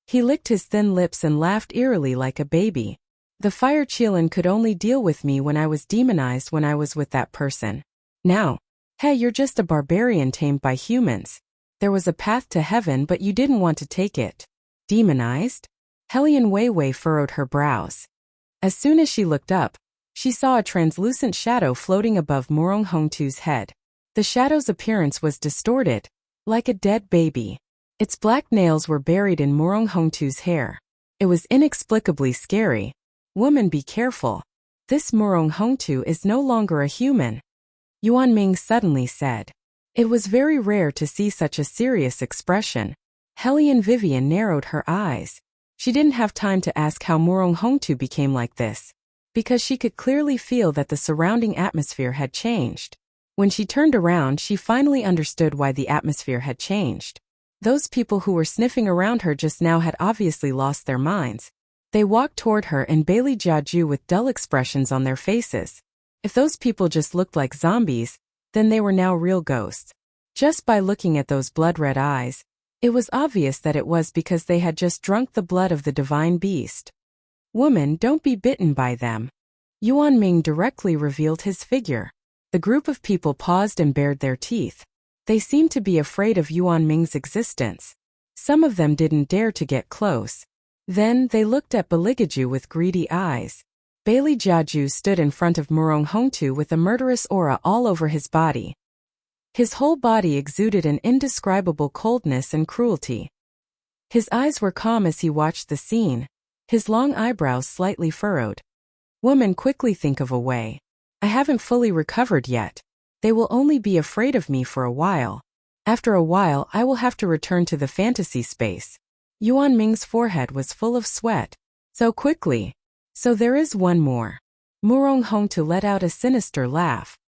He licked his thin lips and laughed eerily like a baby. The fire Qilin could only deal with me when I was demonized when I was with that person. Now, hey, you're just a barbarian tamed by humans. There was a path to heaven but you didn't want to take it. Demonized? Helian Weiwei furrowed her brows. As soon as she looked up, she saw a translucent shadow floating above Murong Hongtu's head. The shadow's appearance was distorted, like a dead baby. Its black nails were buried in Murong Hongtu's hair. It was inexplicably scary. Woman, be careful. This Murong Hongtu is no longer a human. Yuan Ming suddenly said. It was very rare to see such a serious expression. Helian Vivian narrowed her eyes. She didn't have time to ask how Murong Hongtu became like this, because she could clearly feel that the surrounding atmosphere had changed. When she turned around, she finally understood why the atmosphere had changed. Those people who were sniffing around her just now had obviously lost their minds. They walked toward her and Bailey Jiaju with dull expressions on their faces. If those people just looked like zombies, then they were now real ghosts. Just by looking at those blood-red eyes, it was obvious that it was because they had just drunk the blood of the divine beast. Woman, don't be bitten by them. Yuan Ming directly revealed his figure. The group of people paused and bared their teeth. They seemed to be afraid of Yuan Ming's existence. Some of them didn't dare to get close. Then they looked at Beligaju with greedy eyes. Bailey Jiaju stood in front of Murong Hongtu with a murderous aura all over his body. His whole body exuded an indescribable coldness and cruelty. His eyes were calm as he watched the scene, his long eyebrows slightly furrowed. Woman, quickly think of a way. I haven't fully recovered yet. They will only be afraid of me for a while. After a while, I will have to return to the fantasy space. Yuan Ming's forehead was full of sweat. So quickly. So there is one more. Murong Hongtu let out a sinister laugh.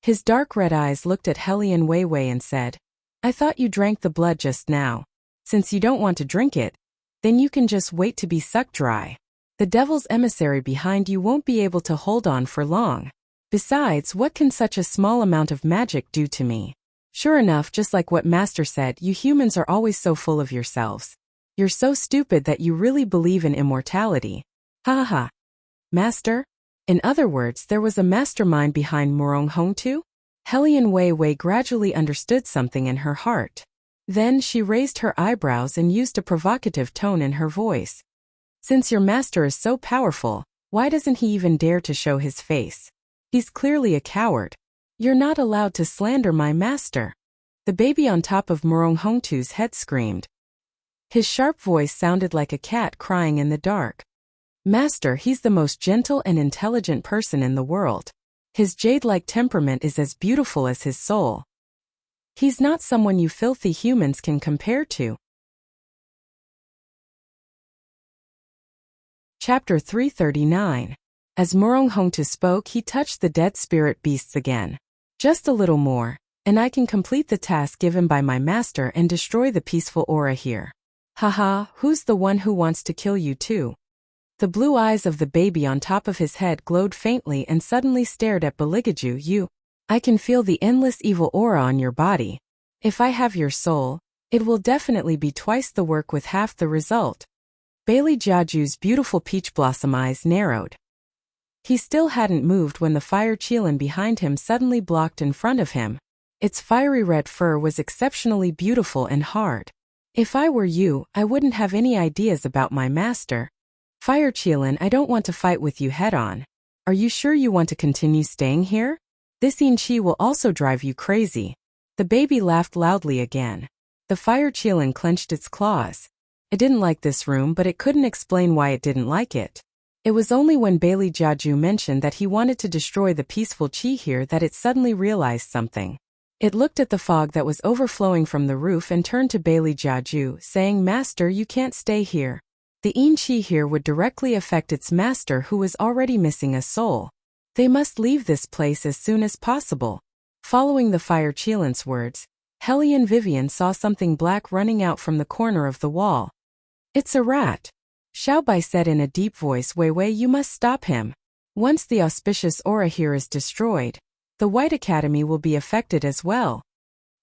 His dark red eyes looked at Helian Weiwei and said, I thought you drank the blood just now. Since you don't want to drink it, then you can just wait to be sucked dry. The devil's emissary behind you won't be able to hold on for long. Besides, what can such a small amount of magic do to me? Sure enough, just like what Master said, you humans are always so full of yourselves. You're so stupid that you really believe in immortality. Ha ha ha. Master? In other words, there was a mastermind behind Murong Hongtu? Helian Weiwei gradually understood something in her heart. Then she raised her eyebrows and used a provocative tone in her voice. Since your master is so powerful, why doesn't he even dare to show his face? He's clearly a coward. You're not allowed to slander my master. The baby on top of Murong Hongtu's head screamed. His sharp voice sounded like a cat crying in the dark. Master, he's the most gentle and intelligent person in the world. His jade-like temperament is as beautiful as his soul. He's not someone you filthy humans can compare to. Chapter 339. As Murong Hongtu spoke, he touched the dead spirit beasts again. Just a little more, and I can complete the task given by my master and destroy the peaceful aura here. Haha, who's the one who wants to kill you too? The blue eyes of the baby on top of his head glowed faintly and suddenly stared at Beligaju. I can feel the endless evil aura on your body. If I have your soul, it will definitely be twice the work with half the result. Bailey Jiaju's beautiful peach blossom eyes narrowed. He still hadn't moved when the fire Qilin behind him suddenly blocked in front of him. Its fiery red fur was exceptionally beautiful and hard. If I were you, I wouldn't have any ideas about my master. Fire Qilin, I don't want to fight with you head-on. Are you sure you want to continue staying here? This Inchi will also drive you crazy. The baby laughed loudly again. The fire Qilin clenched its claws. It didn't like this room, but it couldn't explain why it didn't like it. It was only when Bailey Jiaju mentioned that he wanted to destroy the peaceful chi here that it suddenly realized something. It looked at the fog that was overflowing from the roof and turned to Bailey Jiaju, saying, "Master, you can't stay here. The Yin Qi here would directly affect its master, who is already missing a soul. They must leave this place as soon as possible." Following the fire Qilin's words, Hellion Vivian saw something black running out from the corner of the wall. "It's a rat," Xiaobai said in a deep voice. "Wei Wei, you must stop him. Once the auspicious aura here is destroyed, the White Academy will be affected as well."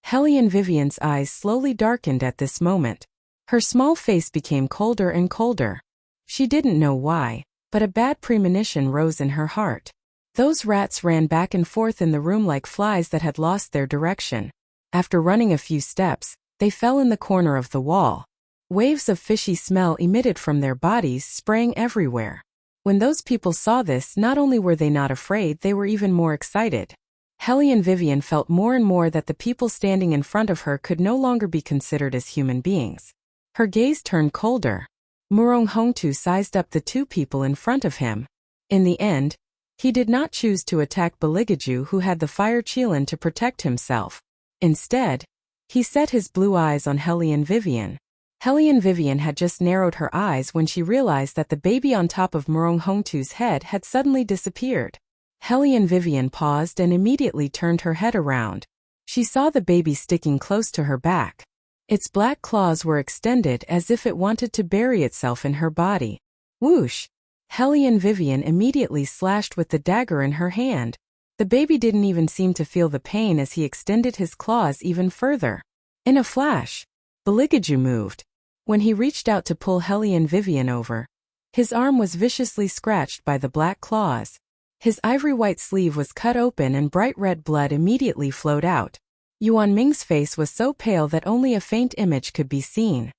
Hellion Vivian's eyes slowly darkened at this moment. Her small face became colder and colder. She didn't know why, but a bad premonition rose in her heart. Those rats ran back and forth in the room like flies that had lost their direction. After running a few steps, they fell in the corner of the wall. Waves of fishy smell emitted from their bodies, spraying everywhere. When those people saw this, not only were they not afraid, they were even more excited. Hellion Vivian felt more and more that the people standing in front of her could no longer be considered as human beings. Her gaze turned colder. Murong Hongtu sized up the two people in front of him. In the end, he did not choose to attack Baligaju, who had the fire Qilin to protect himself. Instead, he set his blue eyes on Hellion Vivian. Hellion Vivian had just narrowed her eyes when she realized that the baby on top of Murong Hongtu's head had suddenly disappeared. Hellion Vivian paused and immediately turned her head around. She saw the baby sticking close to her back. Its black claws were extended as if it wanted to bury itself in her body. Whoosh! Hellion Vivian immediately slashed with the dagger in her hand. The baby didn't even seem to feel the pain as he extended his claws even further. In a flash, Baligaju moved. When he reached out to pull Hellion Vivian over, his arm was viciously scratched by the black claws. His ivory-white sleeve was cut open and bright red blood immediately flowed out. Yuan Ming's face was so pale that only a faint image could be seen.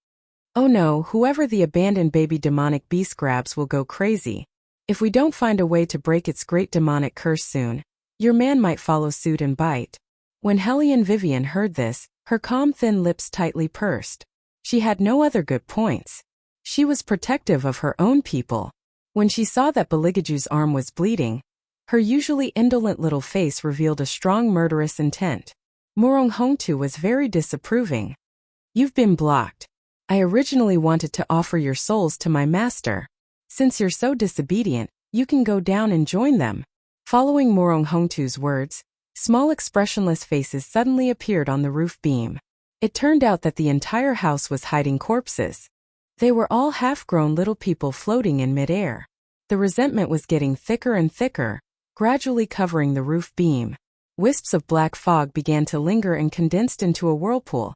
"Oh no, whoever the abandoned baby demonic beast grabs will go crazy. If we don't find a way to break its great demonic curse soon, your man might follow suit and bite." When Hellion Vivian heard this, her calm thin lips tightly pursed. She had no other good points. She was protective of her own people. When she saw that Baligaju's arm was bleeding, her usually indolent little face revealed a strong murderous intent. Murong Hongtu was very disapproving. "You've been blocked. I originally wanted to offer your souls to my master. Since you're so disobedient, you can go down and join them." Following Murong Hongtu's words, small expressionless faces suddenly appeared on the roof beam. It turned out that the entire house was hiding corpses. They were all half-grown little people floating in midair. The resentment was getting thicker and thicker, gradually covering the roof beam. Wisps of black fog began to linger and condensed into a whirlpool,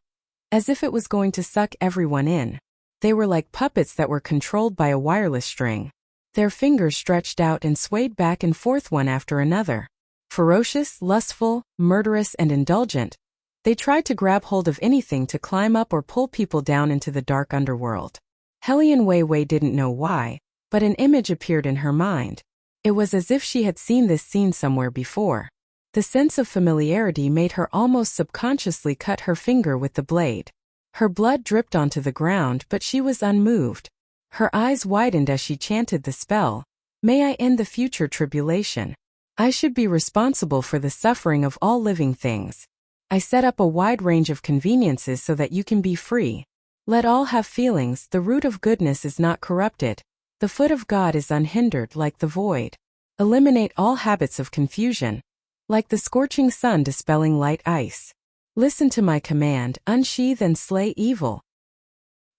as if it was going to suck everyone in. They were like puppets that were controlled by a wireless string. Their fingers stretched out and swayed back and forth one after another. Ferocious, lustful, murderous, and indulgent, they tried to grab hold of anything to climb up or pull people down into the dark underworld. Hellion Wei Wei didn't know why, but an image appeared in her mind. It was as if she had seen this scene somewhere before. The sense of familiarity made her almost subconsciously cut her finger with the blade. Her blood dripped onto the ground, but she was unmoved. Her eyes widened as she chanted the spell, "May I end the future tribulation. I should be responsible for the suffering of all living things. I set up a wide range of conveniences so that you can be free. Let all have feelings, the root of goodness is not corrupted. The foot of God is unhindered like the void. Eliminate all habits of confusion, like the scorching sun dispelling light ice. Listen to my command, unsheathe and slay evil."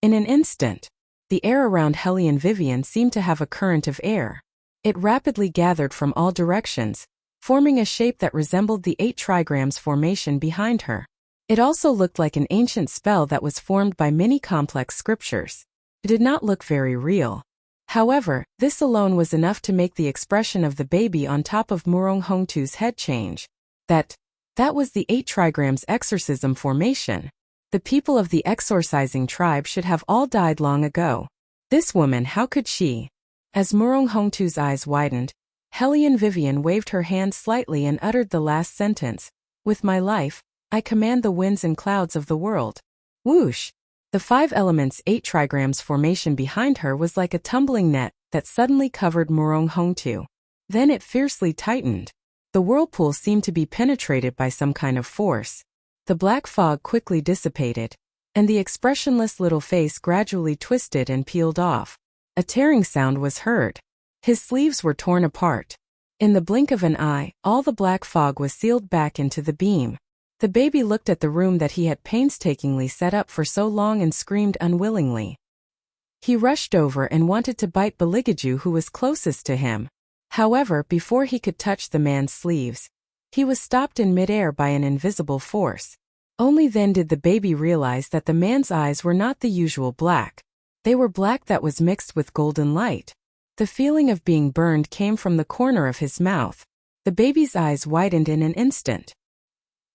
In an instant, the air around Hellion Vivian seemed to have a current of air. It rapidly gathered from all directions, forming a shape that resembled the 8 trigrams formation behind her. It also looked like an ancient spell that was formed by many complex scriptures. It did not look very real. However, this alone was enough to make the expression of the baby on top of Murong Hongtu's head change. That was the 8 trigrams exorcism formation. The people of the exorcising tribe should have all died long ago. This woman, how could she? As Murong Hongtu's eyes widened, Hellion Vivian waved her hand slightly and uttered the last sentence. "With my life, I command the winds and clouds of the world." Whoosh! The 5 elements 8 trigrams formation behind her was like a tumbling net that suddenly covered Murong Hongtu. Then it fiercely tightened. The whirlpool seemed to be penetrated by some kind of force. The black fog quickly dissipated, and the expressionless little face gradually twisted and peeled off. A tearing sound was heard. His sleeves were torn apart. In the blink of an eye, all the black fog was sealed back into the beam. The baby looked at the room that he had painstakingly set up for so long and screamed unwillingly. He rushed over and wanted to bite Beligaju, who was closest to him. However, before he could touch the man's sleeves, he was stopped in midair by an invisible force. Only then did the baby realize that the man's eyes were not the usual black. They were black that was mixed with golden light. The feeling of being burned came from the corner of his mouth. The baby's eyes widened in an instant.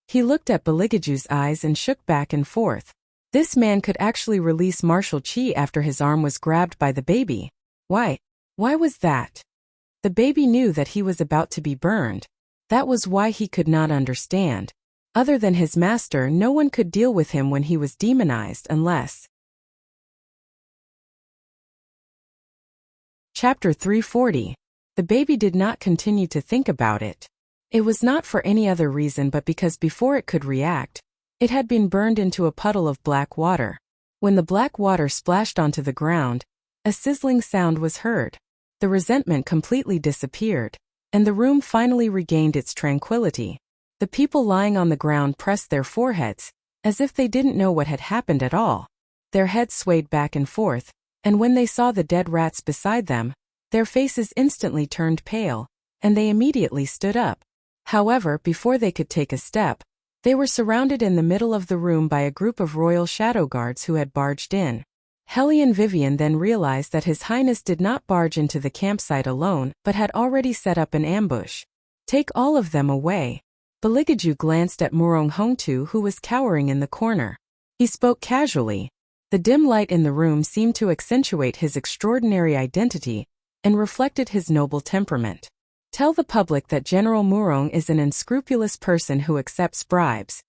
He looked at Beligaju's eyes and shook back and forth. This man could actually release martial chi after his arm was grabbed by the baby. Why? Why was that? The baby knew that he was about to be burned. That was why he could not understand. Other than his master, no one could deal with him when he was demonized unless... Chapter 340. The baby did not continue to think about it. It was not for any other reason but because before it could react, it had been burned into a puddle of black water. When the black water splashed onto the ground, a sizzling sound was heard. The resentment completely disappeared, and the room finally regained its tranquility. The people lying on the ground pressed their foreheads, as if they didn't know what had happened at all. Their heads swayed back and forth, and when they saw the dead rats beside them, their faces instantly turned pale, and they immediately stood up. However, before they could take a step, they were surrounded in the middle of the room by a group of royal shadow guards who had barged in. Hellion Vivian then realized that His Highness did not barge into the campsite alone but had already set up an ambush. Take all of them away. Beligaju glanced at Murong Hongtu, who was cowering in the corner. He spoke casually. The dim light in the room seemed to accentuate his extraordinary identity and reflected his noble temperament. Tell the public that General Murong is an unscrupulous person who accepts bribes.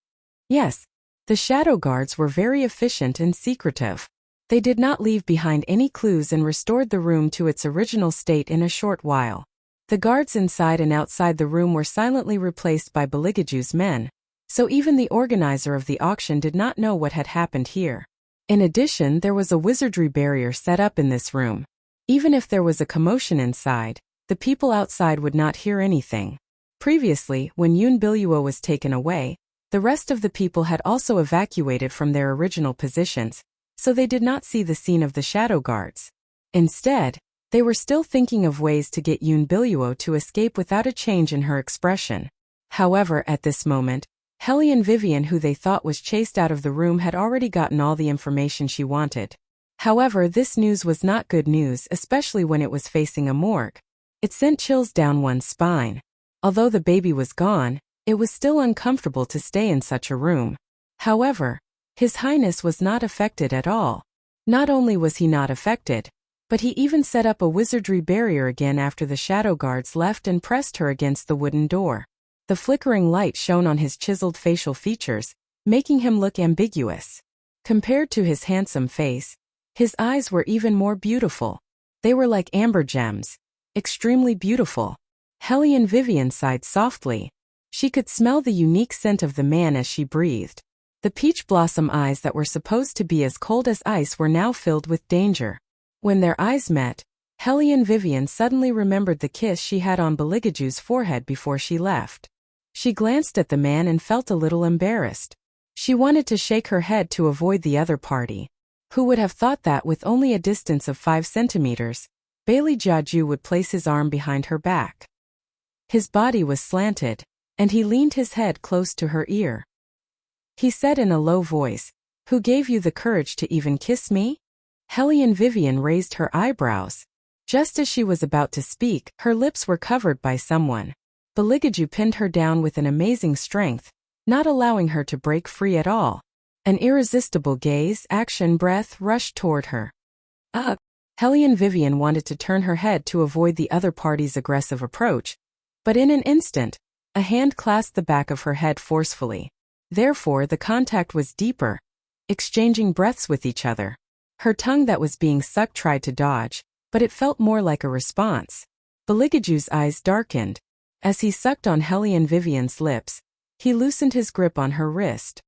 Yes, the shadow guards were very efficient and secretive. They did not leave behind any clues and restored the room to its original state in a short while. The guards inside and outside the room were silently replaced by Beligaju's men, so even the organizer of the auction did not know what had happened here. In addition, there was a wizardry barrier set up in this room. Even if there was a commotion inside, the people outside would not hear anything. Previously, when Yun Biluo was taken away, the rest of the people had also evacuated from their original positions, so they did not see the scene of the shadow guards. Instead, they were still thinking of ways to get Yun Biluo to escape without a change in her expression. However, at this moment, Hellion Vivian, who they thought was chased out of the room, had already gotten all the information she wanted. However, this news was not good news, especially when it was facing a morgue. It sent chills down one's spine. Although the baby was gone, it was still uncomfortable to stay in such a room. However, His Highness was not affected at all. Not only was he not affected, but he even set up a wizardry barrier again after the shadow guards left and pressed her against the wooden door. The flickering light shone on his chiseled facial features, making him look ambiguous. Compared to his handsome face, his eyes were even more beautiful. They were like amber gems. Extremely beautiful. Hellion Vivian sighed softly. She could smell the unique scent of the man as she breathed. The peach blossom eyes that were supposed to be as cold as ice were now filled with danger. When their eyes met, Hellion Vivian suddenly remembered the kiss she had on Beligaju's forehead before she left. She glanced at the man and felt a little embarrassed. She wanted to shake her head to avoid the other party. Who would have thought that with only a distance of 5 centimeters, Bailey Jiaju would place his arm behind her back. His body was slanted, and he leaned his head close to her ear. He said in a low voice, "Who gave you the courage to even kiss me?" Hellion Vivian raised her eyebrows. Just as she was about to speak, her lips were covered by someone. Beligaju pinned her down with an amazing strength, not allowing her to break free at all. An irresistible gaze, action, breath rushed toward her. Hellion Vivian wanted to turn her head to avoid the other party's aggressive approach, but in an instant, a hand clasped the back of her head forcefully. Therefore, the contact was deeper, exchanging breaths with each other. Her tongue that was being sucked tried to dodge, but it felt more like a response. Beligaju's eyes darkened. As he sucked on Hellion Vivian's lips, he loosened his grip on her wrist.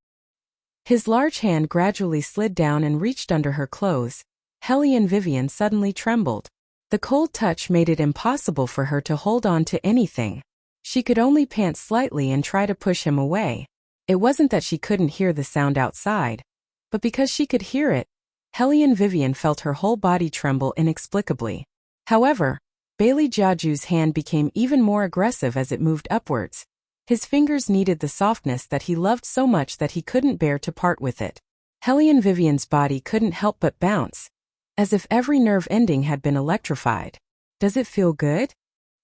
His large hand gradually slid down and reached under her clothes. Hellion Vivian suddenly trembled. The cold touch made it impossible for her to hold on to anything. She could only pant slightly and try to push him away. It wasn't that she couldn't hear the sound outside, but because she could hear it, Hellion Vivian felt her whole body tremble inexplicably. However, Bailey Jiaju's hand became even more aggressive as it moved upwards. His fingers needed the softness that he loved so much that he couldn't bear to part with it. Hellion Vivian's body couldn't help but bounce, as if every nerve ending had been electrified. Does it feel good?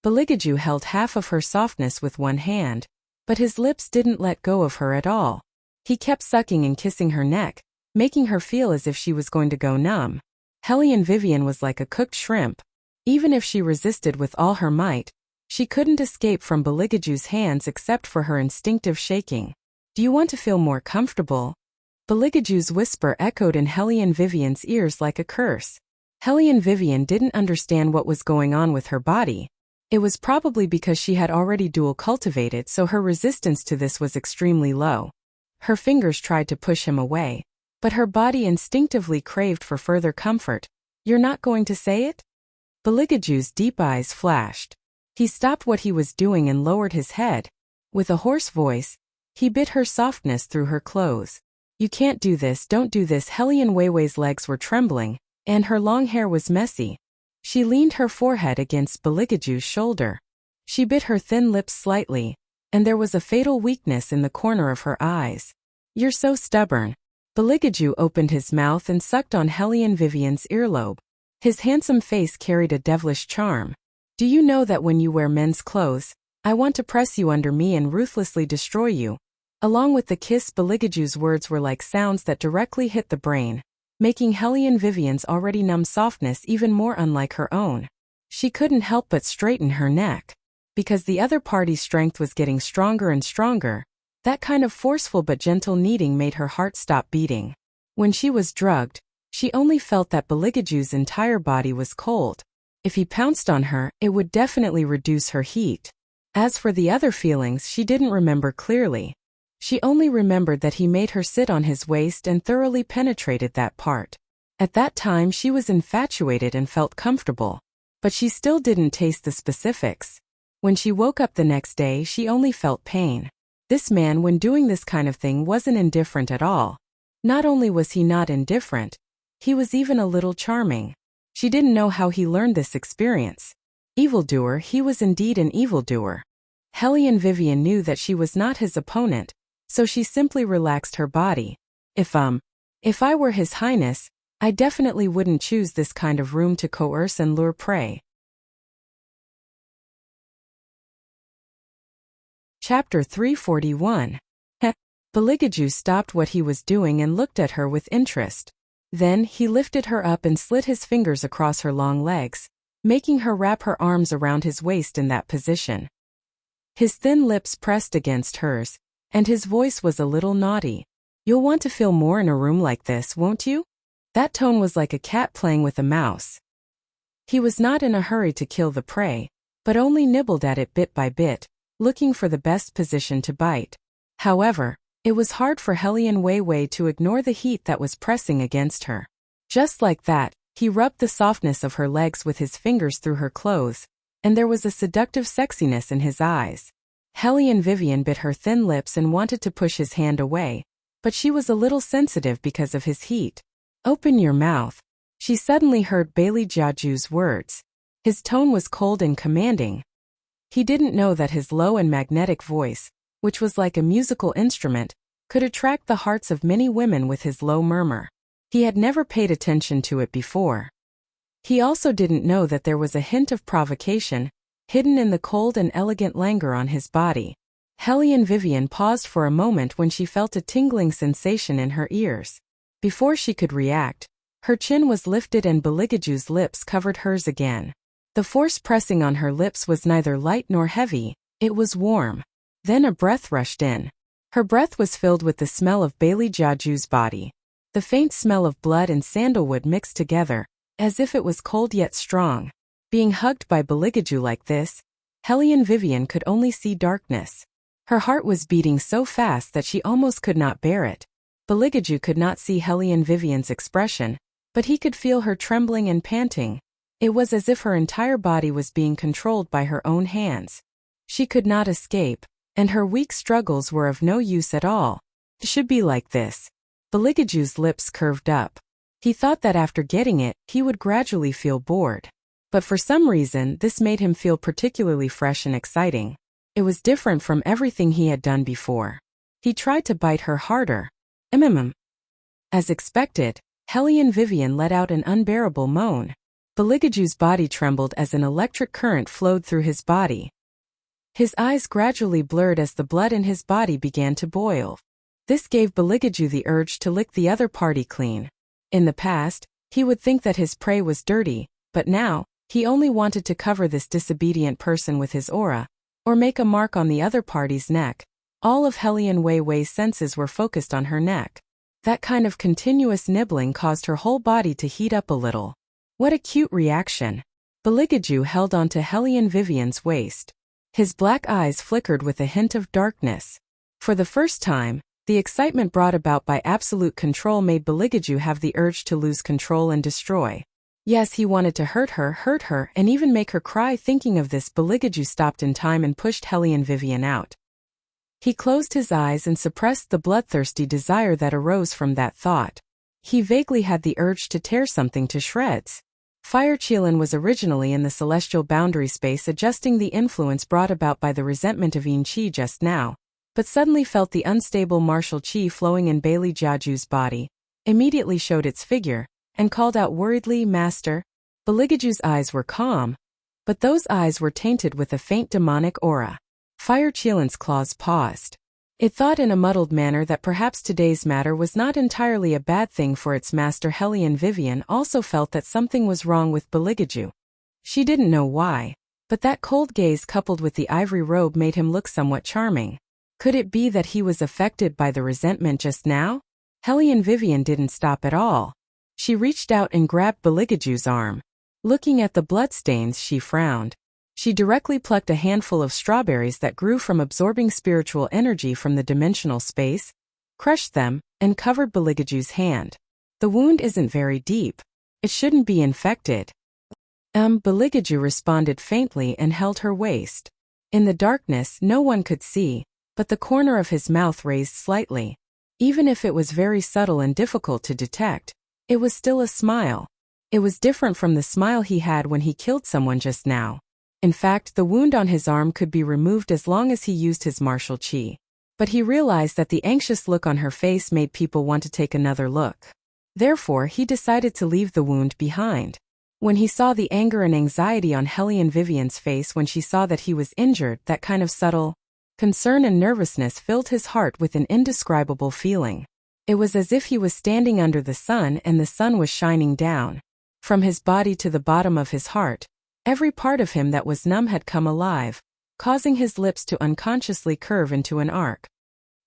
Baligaju held half of her softness with one hand, but his lips didn't let go of her at all. He kept sucking and kissing her neck, making her feel as if she was going to go numb. Hellion Vivian was like a cooked shrimp. Even if she resisted with all her might, she couldn't escape from Baligaju's hands except for her instinctive shaking. Do you want to feel more comfortable? Baligaju's whisper echoed in Hellion Vivian's ears like a curse. Hellion Vivian didn't understand what was going on with her body. It was probably because she had already dual cultivated, so her resistance to this was extremely low. Her fingers tried to push him away, but her body instinctively craved for further comfort. You're not going to say it? Baligaju's deep eyes flashed. He stopped what he was doing and lowered his head. With a hoarse voice, he bit her softness through her clothes. You can't do this, don't do this. Hellion Weiwei's legs were trembling, and her long hair was messy. She leaned her forehead against Baligaju's shoulder. She bit her thin lips slightly, and there was a fatal weakness in the corner of her eyes. You're so stubborn. Baligaju opened his mouth and sucked on Hellion Vivian's earlobe. His handsome face carried a devilish charm. Do you know that when you wear men's clothes, I want to press you under me and ruthlessly destroy you? Along with the kiss, Baligaju's words were like sounds that directly hit the brain, making Hellion Vivian's already numb softness even more unlike her own. She couldn't help but straighten her neck. Because the other party's strength was getting stronger and stronger, that kind of forceful but gentle kneading made her heart stop beating. When she was drugged, she only felt that Baligaju's entire body was cold. If he pounced on her, it would definitely reduce her heat. As for the other feelings, she didn't remember clearly. She only remembered that he made her sit on his waist and thoroughly penetrated that part. At that time she was infatuated and felt comfortable. But she still didn't taste the specifics. When she woke up the next day, she only felt pain. This man, when doing this kind of thing, wasn't indifferent at all. Not only was he not indifferent, he was even a little charming. She didn't know how he learned this experience. Evildoer, he was indeed an evildoer. Hellion Vivian knew that she was not his opponent, so she simply relaxed her body. If I were His Highness, I definitely wouldn't choose this kind of room to coerce and lure prey. Chapter 341. Baligaju stopped what he was doing and looked at her with interest. Then he lifted her up and slid his fingers across her long legs, making her wrap her arms around his waist in that position. His thin lips pressed against hers, and his voice was a little naughty. You'll want to feel more in a room like this, won't you? That tone was like a cat playing with a mouse. He was not in a hurry to kill the prey, but only nibbled at it bit by bit, looking for the best position to bite. However, it was hard for Hellion Weiwei to ignore the heat that was pressing against her. Just like that, he rubbed the softness of her legs with his fingers through her clothes, and there was a seductive sexiness in his eyes. Hellion Vivian bit her thin lips and wanted to push his hand away, but she was a little sensitive because of his heat. Open your mouth. She suddenly heard Bailey Jiaju's words. His tone was cold and commanding. He didn't know that his low and magnetic voice, which was like a musical instrument, could attract the hearts of many women with his low murmur. He had never paid attention to it before. He also didn't know that there was a hint of provocation, hidden in the cold and elegant languor on his body. Hellion Vivian paused for a moment when she felt a tingling sensation in her ears. Before she could react, her chin was lifted and Baligaju's lips covered hers again. The force pressing on her lips was neither light nor heavy, it was warm. Then a breath rushed in. Her breath was filled with the smell of Bailey Jiaju's body. The faint smell of blood and sandalwood mixed together, as if it was cold yet strong. Being hugged by Baligaju like this, Hellion Vivian could only see darkness. Her heart was beating so fast that she almost could not bear it. Beligaju could not see Hellion Vivian's expression, but he could feel her trembling and panting. It was as if her entire body was being controlled by her own hands. She could not escape, and her weak struggles were of no use at all. It should be like this. Beligaju's lips curved up. He thought that after getting it, he would gradually feel bored. But for some reason, this made him feel particularly fresh and exciting. It was different from everything he had done before. He tried to bite her harder. As expected, Hellion Vivian let out an unbearable moan. Beligaju's body trembled as an electric current flowed through his body. His eyes gradually blurred as the blood in his body began to boil. This gave Beligaju the urge to lick the other party clean. In the past, he would think that his prey was dirty, but now, he only wanted to cover this disobedient person with his aura, or make a mark on the other party's neck. All of Hellion Weiwei's senses were focused on her neck. That kind of continuous nibbling caused her whole body to heat up a little. What a cute reaction. Beligaju held onto Hellion Vivian's waist. His black eyes flickered with a hint of darkness. For the first time, the excitement brought about by absolute control made Beligaju have the urge to lose control and destroy. Yes, he wanted to hurt her, and even make her cry. Thinking of this, Beligaju stopped in time and pushed Hellion Vivian out. He closed his eyes and suppressed the bloodthirsty desire that arose from that thought. He vaguely had the urge to tear something to shreds. Fire Qilin was originally in the celestial boundary space, adjusting the influence brought about by the resentment of Yin Qi just now, but suddenly felt the unstable martial qi flowing in Bailey Jiaju's body, immediately showed its figure, and called out worriedly, "Master." Beligaju's eyes were calm, but those eyes were tainted with a faint demonic aura. Fire Qilin's claws paused. It thought in a muddled manner that perhaps today's matter was not entirely a bad thing for its master. Hellion Vivian also felt that something was wrong with Beligaju. She didn't know why, but that cold gaze coupled with the ivory robe made him look somewhat charming. Could it be that he was affected by the resentment just now? Hellion Vivian didn't stop at all. She reached out and grabbed Beligaju's arm. Looking at the bloodstains, she frowned. She directly plucked a handful of strawberries that grew from absorbing spiritual energy from the dimensional space, crushed them, and covered Beligaju's hand. The wound isn't very deep. It shouldn't be infected. Beligaju responded faintly and held her waist. In the darkness, no one could see, but the corner of his mouth raised slightly. Even if it was very subtle and difficult to detect, it was still a smile. It was different from the smile he had when he killed someone just now. In fact, the wound on his arm could be removed as long as he used his martial qi. But he realized that the anxious look on her face made people want to take another look. Therefore, he decided to leave the wound behind. When he saw the anger and anxiety on Hellion Vivian's face when she saw that he was injured, that kind of subtle concern and nervousness filled his heart with an indescribable feeling. It was as if he was standing under the sun and the sun was shining down. From his body to the bottom of his heart, every part of him that was numb had come alive, causing his lips to unconsciously curve into an arc,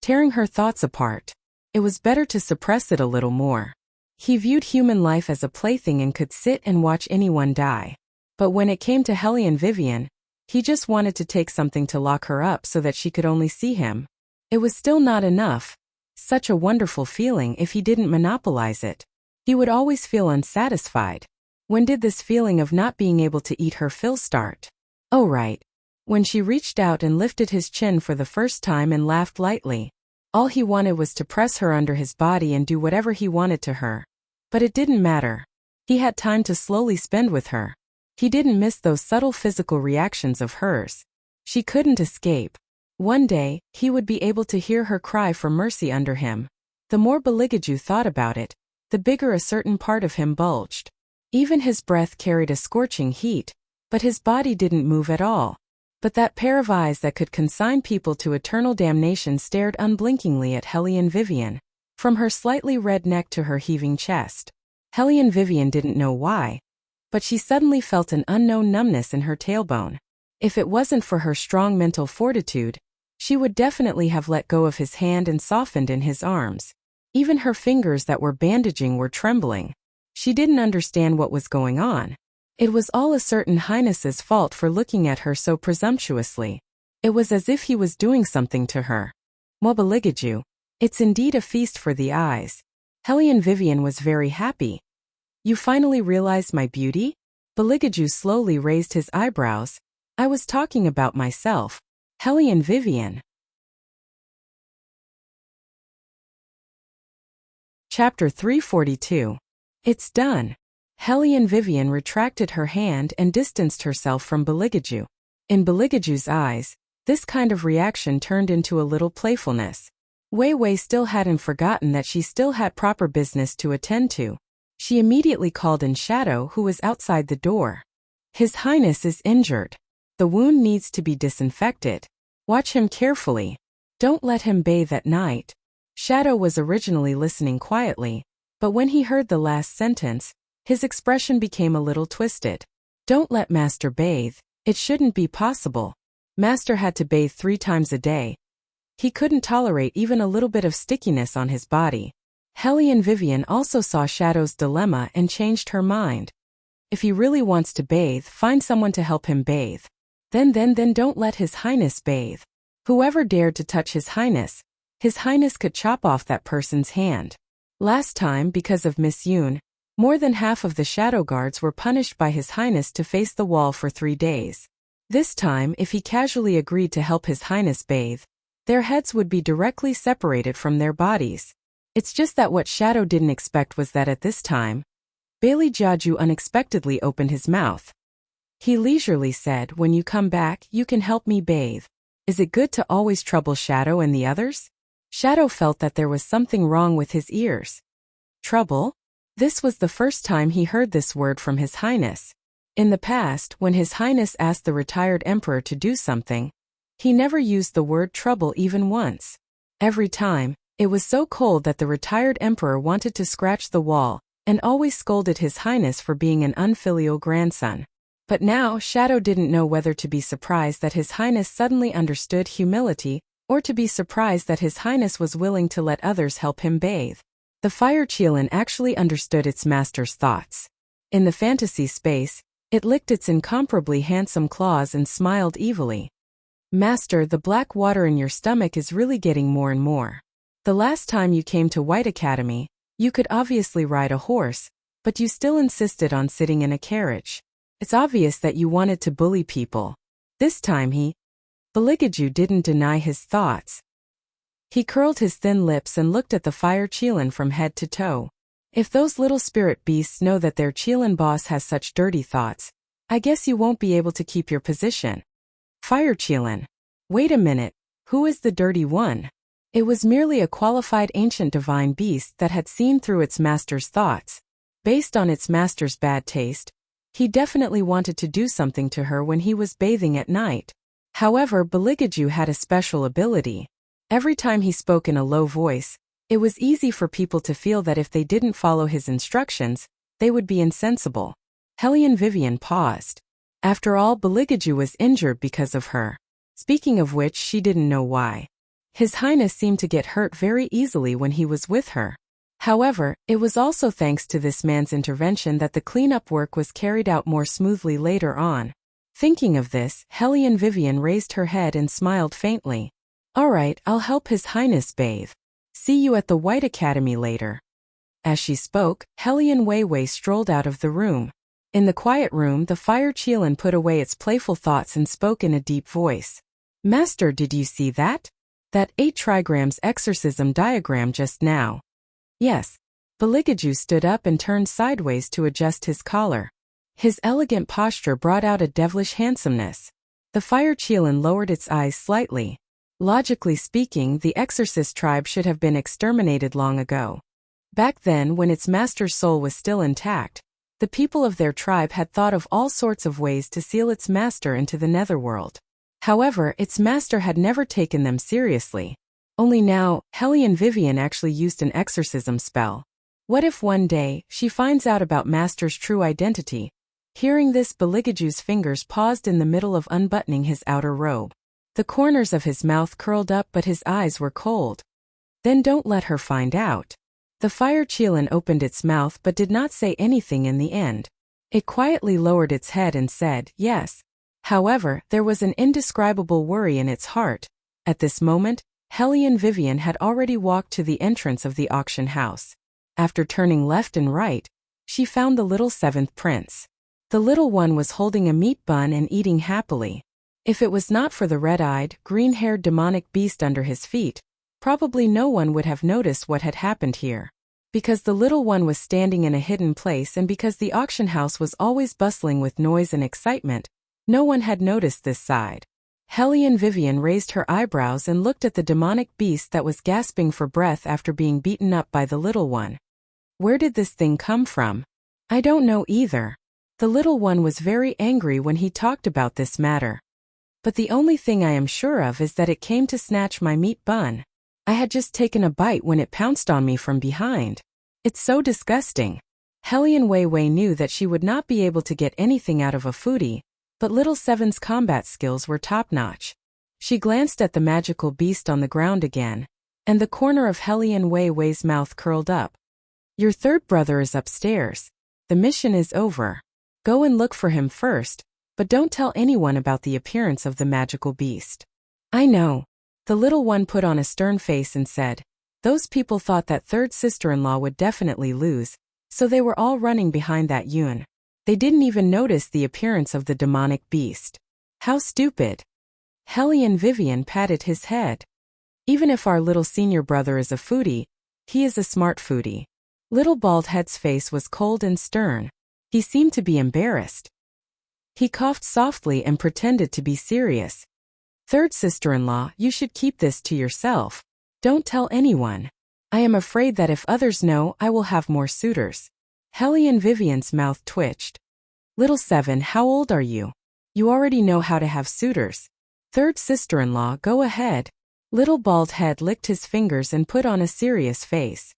tearing her thoughts apart. It was better to suppress it a little more. He viewed human life as a plaything and could sit and watch anyone die. But when it came to Hellion Vivian, he just wanted to take something to lock her up so that she could only see him. It was still not enough. Such a wonderful feeling. If he didn't monopolize it, he would always feel unsatisfied. When did this feeling of not being able to eat her fill start? Oh right. When she reached out and lifted his chin for the first time and laughed lightly. All he wanted was to press her under his body and do whatever he wanted to her. But it didn't matter. He had time to slowly spend with her. He didn't miss those subtle physical reactions of hers. She couldn't escape. One day, he would be able to hear her cry for mercy under him. The more Beligaju thought about it, the bigger a certain part of him bulged. Even his breath carried a scorching heat, but his body didn't move at all. But that pair of eyes that could consign people to eternal damnation stared unblinkingly at Hellion Vivian, from her slightly red neck to her heaving chest. Hellion Vivian didn't know why, but she suddenly felt an unknown numbness in her tailbone. If it wasn't for her strong mental fortitude, she would definitely have let go of his hand and softened in his arms. Even her fingers that were bandaging were trembling. She didn't understand what was going on. It was all a certain highness's fault for looking at her so presumptuously. It was as if he was doing something to her. Beligaju, It's indeed a feast for the eyes. Hellion Vivian was very happy. You finally realized my beauty? Beligaju slowly raised his eyebrows. I was talking about myself. Hellion Vivian. Chapter 342. It's done. Hellion Vivian retracted her hand and distanced herself from Beligaju. In Beligaju's eyes, this kind of reaction turned into a little playfulness. Wei Wei still hadn't forgotten that she still had proper business to attend to. She immediately called in Shadow, who was outside the door. His Highness is injured. The wound needs to be disinfected. Watch him carefully. Don't let him bathe at night. Shadow was originally listening quietly, but when he heard the last sentence, his expression became a little twisted. Don't let Master bathe. It shouldn't be possible. Master had to bathe 3 times a day. He couldn't tolerate even a little bit of stickiness on his body. Hellion Vivian also saw Shadow's dilemma and changed her mind. If he really wants to bathe, find someone to help him bathe. Then don't let His Highness bathe. Whoever dared to touch His Highness could chop off that person's hand. Last time, because of Miss Yoon, more than half of the Shadow Guards were punished by His Highness to face the wall for 3 days. This time, if he casually agreed to help His Highness bathe, their heads would be directly separated from their bodies. It's just that what Shadow didn't expect was that at this time, Bailey Jiaju unexpectedly opened his mouth. He leisurely said, when you come back, you can help me bathe. Is it good to always trouble Shadow and the others? Shadow felt that there was something wrong with his ears. Trouble? This was the first time he heard this word from His Highness. In the past, when His Highness asked the retired emperor to do something, he never used the word trouble even once. Every time, it was so cold that the retired emperor wanted to scratch the wall, and always scolded His Highness for being an unfilial grandson. But now, Shadow didn't know whether to be surprised that His Highness suddenly understood humility, or to be surprised that His Highness was willing to let others help him bathe. The fire Qilin actually understood its master's thoughts. In the fantasy space, it licked its incomparably handsome claws and smiled evilly. Master, the black water in your stomach is really getting more and more. The last time you came to White Academy, you could obviously ride a horse, but you still insisted on sitting in a carriage. It's obvious that you wanted to bully people. This time Beligaju didn't deny his thoughts. He curled his thin lips and looked at the fire Qilin from head to toe. If those little spirit beasts know that their Qilin boss has such dirty thoughts, I guess you won't be able to keep your position. Fire Qilin. Wait a minute, who is the dirty one? It was merely a qualified ancient divine beast that had seen through its master's thoughts. Based on its master's bad taste, he definitely wanted to do something to her when he was bathing at night. However, Beligaju had a special ability. Every time he spoke in a low voice, it was easy for people to feel that if they didn't follow his instructions, they would be insensible. Hellion Vivian paused. After all, Beligaju was injured because of her. Speaking of which, she didn't know why. His Highness seemed to get hurt very easily when he was with her. However, it was also thanks to this man's intervention that the cleanup work was carried out more smoothly later on. Thinking of this, Hellion Vivian raised her head and smiled faintly. All right, I'll help His Highness bathe. See you at the White Academy later. As she spoke, Hellion Wei Wei strolled out of the room. In the quiet room, the fire Qilin put away its playful thoughts and spoke in a deep voice. Master, did you see that? That 8 trigrams exorcism diagram just now. Yes. Beligaju stood up and turned sideways to adjust his collar. His elegant posture brought out a devilish handsomeness. The fire Qilin lowered its eyes slightly. Logically speaking, the exorcist tribe should have been exterminated long ago. Back then, when its master's soul was still intact, the people of their tribe had thought of all sorts of ways to seal its master into the netherworld. However, its master had never taken them seriously. Only now, Hellion Vivian actually used an exorcism spell. What if one day, she finds out about Master's true identity? Hearing this, Beligaju's fingers paused in the middle of unbuttoning his outer robe. The corners of his mouth curled up but his eyes were cold. Then don't let her find out. The fire Qilin opened its mouth but did not say anything in the end. It quietly lowered its head and said, yes. However, there was an indescribable worry in its heart. At this moment, Helly and Vivian had already walked to the entrance of the auction house. After turning left and right, she found the little seventh prince. The little one was holding a meat bun and eating happily. If it was not for the red-eyed, green-haired demonic beast under his feet, probably no one would have noticed what had happened here. Because the little one was standing in a hidden place and because the auction house was always bustling with noise and excitement, no one had noticed this side. Helly and Vivian raised her eyebrows and looked at the demonic beast that was gasping for breath after being beaten up by the little one. Where did this thing come from? I don't know either. The little one was very angry when he talked about this matter. But the only thing I am sure of is that it came to snatch my meat bun. I had just taken a bite when it pounced on me from behind. It's so disgusting. Helly and Wei Wei knew that she would not be able to get anything out of a foodie, but Little Seven's combat skills were top-notch. She glanced at the magical beast on the ground again, and the corner of Helly and Wei Wei's mouth curled up. Your third brother is upstairs. The mission is over. Go and look for him first, but don't tell anyone about the appearance of the magical beast. I know. The little one put on a stern face and said, those people thought that third sister-in-law would definitely lose, so they were all running behind that Yun. They didn't even notice the appearance of the demonic beast. How stupid. Helly and Vivian patted his head. Even if our little senior brother is a foodie, he is a smart foodie. Little Bald Head's face was cold and stern. He seemed to be embarrassed. He coughed softly and pretended to be serious. Third sister-in-law, you should keep this to yourself. Don't tell anyone. I am afraid that if others know, I will have more suitors. Helly and Vivian's mouth twitched. Little Seven, how old are you? You already know how to have suitors. Third sister-in-law, go ahead. Little Bald Head licked his fingers and put on a serious face.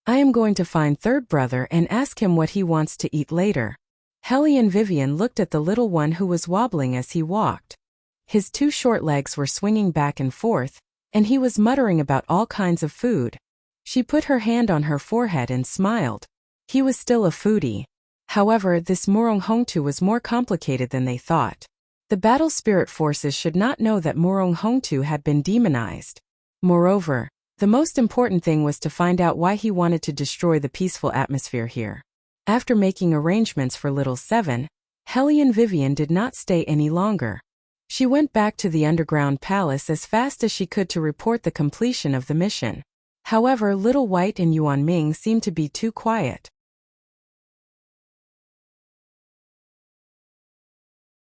I am going to find third brother and ask him what he wants to eat later. Helly and Vivian looked at the little one who was wobbling as he walked. His two short legs were swinging back and forth, and he was muttering about all kinds of food. She put her hand on her forehead and smiled. He was still a foodie. However, this Murong Hongtu was more complicated than they thought. The battle spirit forces should not know that Murong Hongtu had been demonized. Moreover, the most important thing was to find out why he wanted to destroy the peaceful atmosphere here. After making arrangements for Little Seven, Helly and Vivian did not stay any longer. She went back to the underground palace as fast as she could to report the completion of the mission. However, Little White and Yuan Ming seemed to be too quiet.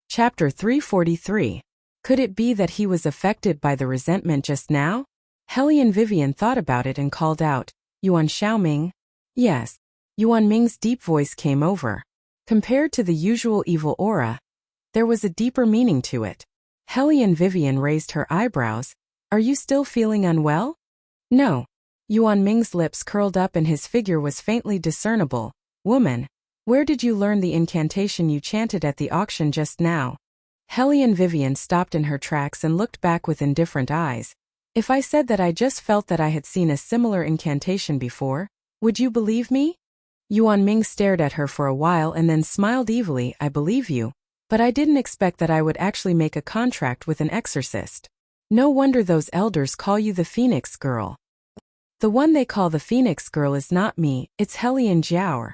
Chapter 343. Could it be that he was affected by the resentment just now? Helly and Vivian thought about it and called out, Yuan Xiaoming? Yes. Yuan Ming's deep voice came over. Compared to the usual evil aura, there was a deeper meaning to it. Helly and Vivian raised her eyebrows. Are you still feeling unwell? No. Yuan Ming's lips curled up and his figure was faintly discernible. Woman, where did you learn the incantation you chanted at the auction just now? Helly and Vivian stopped in her tracks and looked back with indifferent eyes. If I said that I just felt that I had seen a similar incantation before, would you believe me? Yuan Ming stared at her for a while and then smiled evilly. I believe you, but I didn't expect that I would actually make a contract with an exorcist. No wonder those elders call you the Phoenix Girl. The one they call the Phoenix Girl is not me, it's Helly and Jiao.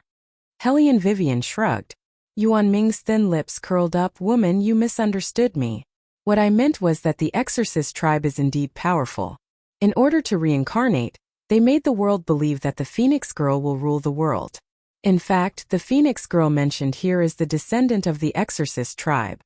Helly and Vivian shrugged. Yuan Ming's thin lips curled up. Woman, you misunderstood me. What I meant was that the exorcist tribe is indeed powerful. In order to reincarnate, they made the world believe that the Phoenix Girl will rule the world. In fact, the Phoenix Girl mentioned here is the descendant of the exorcist tribe.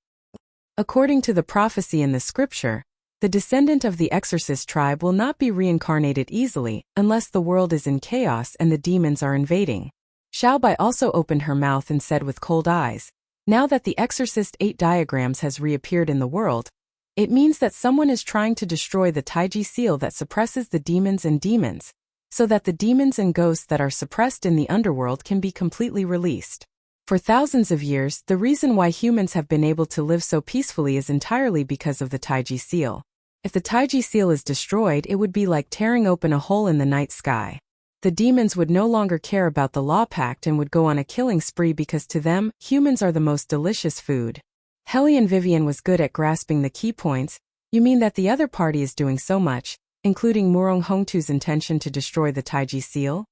According to the prophecy in the scripture, the descendant of the exorcist tribe will not be reincarnated easily unless the world is in chaos and the demons are invading. Xiao Bai also opened her mouth and said with cold eyes, now that the Exorcist 8 diagrams has reappeared in the world, it means that someone is trying to destroy the Taiji seal that suppresses the demons, so that the demons and ghosts that are suppressed in the underworld can be completely released. For thousands of years, the reason why humans have been able to live so peacefully is entirely because of the Taiji seal. If the Taiji seal is destroyed, it would be like tearing open a hole in the night sky. The demons would no longer care about the law pact and would go on a killing spree because to them, humans are the most delicious food. Helly and Vivian was good at grasping the key points. You mean that the other party is doing so much, including Murong Hongtu's intention to destroy the Taiji seal?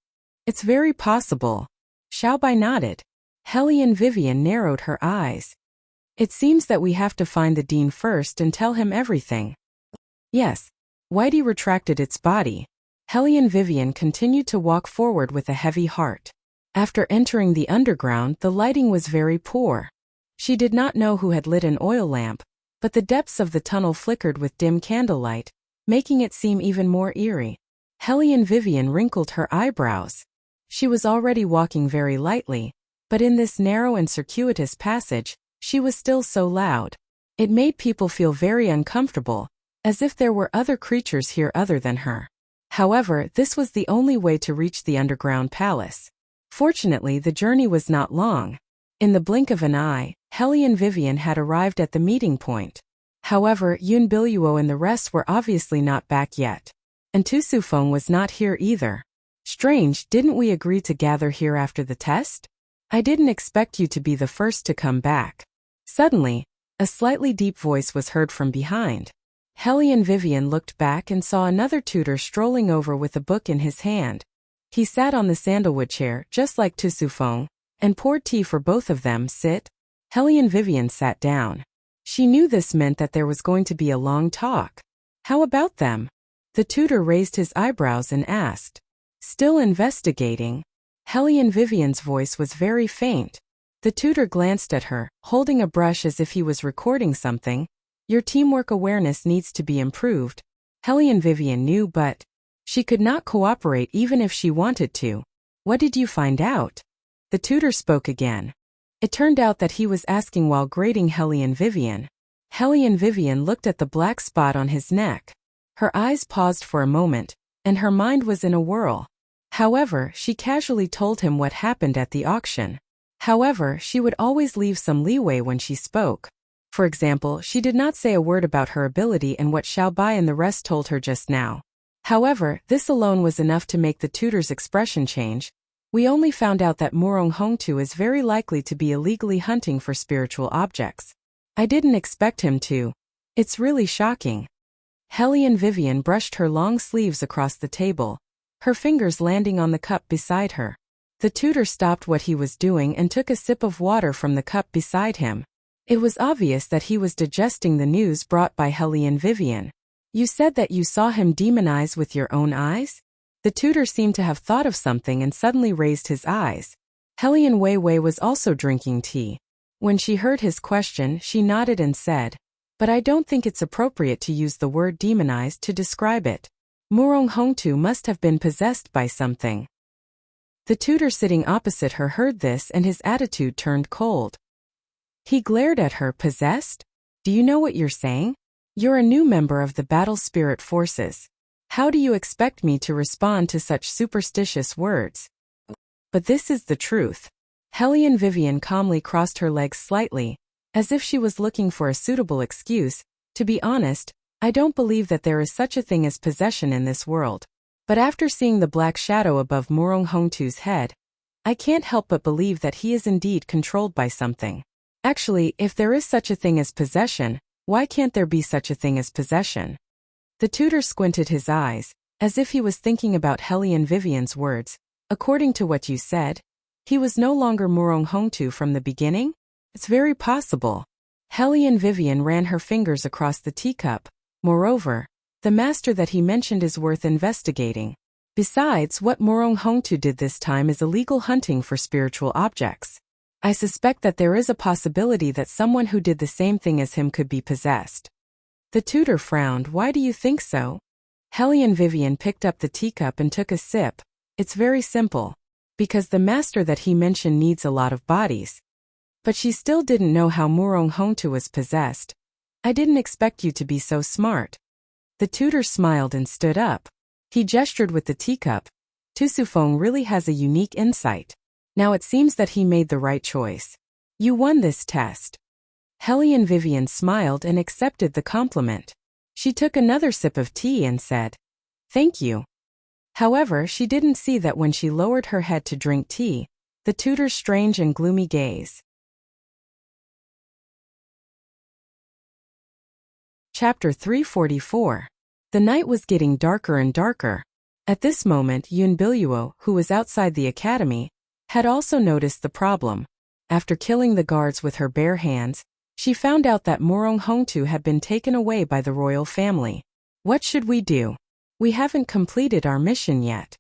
It's very possible. Xiaobai nodded. Hellion Vivian narrowed her eyes. It seems that we have to find the dean first and tell him everything. Yes. Whitey retracted its body. Hellion Vivian continued to walk forward with a heavy heart. After entering the underground, the lighting was very poor. She did not know who had lit an oil lamp, but the depths of the tunnel flickered with dim candlelight, making it seem even more eerie. Hellion Vivian wrinkled her eyebrows. She was already walking very lightly, but in this narrow and circuitous passage, she was still so loud. It made people feel very uncomfortable, as if there were other creatures here other than her. However, this was the only way to reach the underground palace. Fortunately, the journey was not long. In the blink of an eye, Hellion Vivian had arrived at the meeting point. However, Yun Biluo and the rest were obviously not back yet. And Tu Sufeng was not here either. Strange, didn't we agree to gather here after the test? I didn't expect you to be the first to come back. Suddenly, a slightly deep voice was heard from behind. Hellion Vivian looked back and saw another tutor strolling over with a book in his hand. He sat on the sandalwood chair, just like Tu Sufeng, and poured tea for both of them. Sit. Hellion Vivian sat down. She knew this meant that there was going to be a long talk. How about them? The tutor raised his eyebrows and asked. Still investigating? Hellion Vivian's voice was very faint. The tutor glanced at her, holding a brush as if he was recording something. Your teamwork awareness needs to be improved. Hellion Vivian knew, but she could not cooperate even if she wanted to. What did you find out? The tutor spoke again. It turned out that he was asking while grading Hellion Vivian. Hellion Vivian looked at the black spot on his neck. Her eyes paused for a moment, and her mind was in a whirl. However, she casually told him what happened at the auction. However, she would always leave some leeway when she spoke. For example, she did not say a word about her ability and what Xiaobai and the rest told her just now. However, this alone was enough to make the tutor's expression change. We only found out that Murong Hongtu is very likely to be illegally hunting for spiritual objects. I didn't expect him to. It's really shocking. Hellion Vivian brushed her long sleeves across the table, her fingers landing on the cup beside her. The tutor stopped what he was doing and took a sip of water from the cup beside him. It was obvious that he was digesting the news brought by Hellion Vivian. You said that you saw him demonize with your own eyes? The tutor seemed to have thought of something and suddenly raised his eyes. Hellion Weiwei was also drinking tea. When she heard his question, she nodded and said, but I don't think it's appropriate to use the word demonized to describe it. Murong Hongtu must have been possessed by something. The tutor sitting opposite her heard this and his attitude turned cold. He glared at her. Possessed? Do you know what you're saying? You're a new member of the Battle Spirit Forces. How do you expect me to respond to such superstitious words? But this is the truth. Hellion Vivian calmly crossed her legs slightly, as if she was looking for a suitable excuse. To be honest, I don't believe that there is such a thing as possession in this world. But after seeing the black shadow above Murong Hongtu's head, I can't help but believe that he is indeed controlled by something. Actually, if there is such a thing as possession, why can't there be such a thing as possession? The tutor squinted his eyes, as if he was thinking about Hellion Vivian's words. According to what you said, he was no longer Murong Hongtu from the beginning? It's very possible. Hellion Vivian ran her fingers across the teacup. Moreover, the master that he mentioned is worth investigating. Besides, what Murong Hongtu did this time is illegal hunting for spiritual objects. I suspect that there is a possibility that someone who did the same thing as him could be possessed. The tutor frowned. Why do you think so? Hellion Vivian picked up the teacup and took a sip. It's very simple. Because the master that he mentioned needs a lot of bodies. But she still didn't know how Murong Hongtu was possessed. I didn't expect you to be so smart. The tutor smiled and stood up. He gestured with the teacup. Tu Sufeng really has a unique insight. Now it seems that he made the right choice. You won this test. Hellion Vivian smiled and accepted the compliment. She took another sip of tea and said, thank you. However, she didn't see that when she lowered her head to drink tea, the tutor's strange and gloomy gaze. Chapter 344. The night was getting darker and darker. At this moment Yun Biluo, who was outside the academy, had also noticed the problem. After killing the guards with her bare hands, she found out that Morong Hongtu had been taken away by the royal family. What should we do? We haven't completed our mission yet.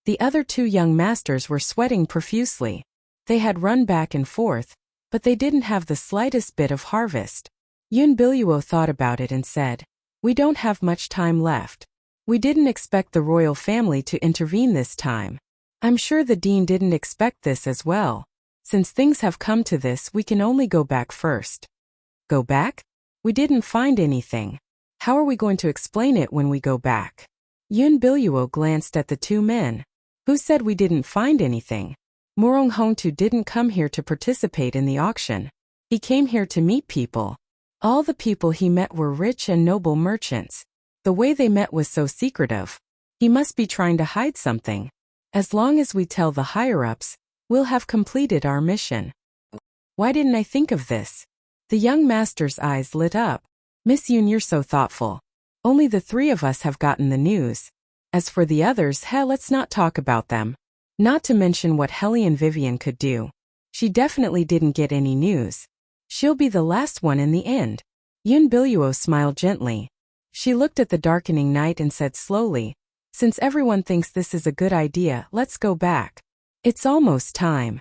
The other two young masters were sweating profusely. They had run back and forth, but they didn't have the slightest bit of harvest. Yun Biluo thought about it and said, "We don't have much time left. We didn't expect the royal family to intervene this time. I'm sure the dean didn't expect this as well. Since things have come to this, we can only go back first." Go back? We didn't find anything. How are we going to explain it when we go back? Yun Biluo glanced at the two men. Who said we didn't find anything? Morong Hongtu didn't come here to participate in the auction. He came here to meet people. All the people he met were rich and noble merchants. The way they met was so secretive. He must be trying to hide something. As long as we tell the higher-ups, we'll have completed our mission. Why didn't I think of this? The young master's eyes lit up. Miss Yun, you're so thoughtful. Only the three of us have gotten the news. As for the others, let's not talk about them. Not to mention what Hellion Vivian could do. She definitely didn't get any news. She'll be the last one in the end. Yun Biluo smiled gently. She looked at the darkening night and said slowly, "Since everyone thinks this is a good idea, let's go back. It's almost time."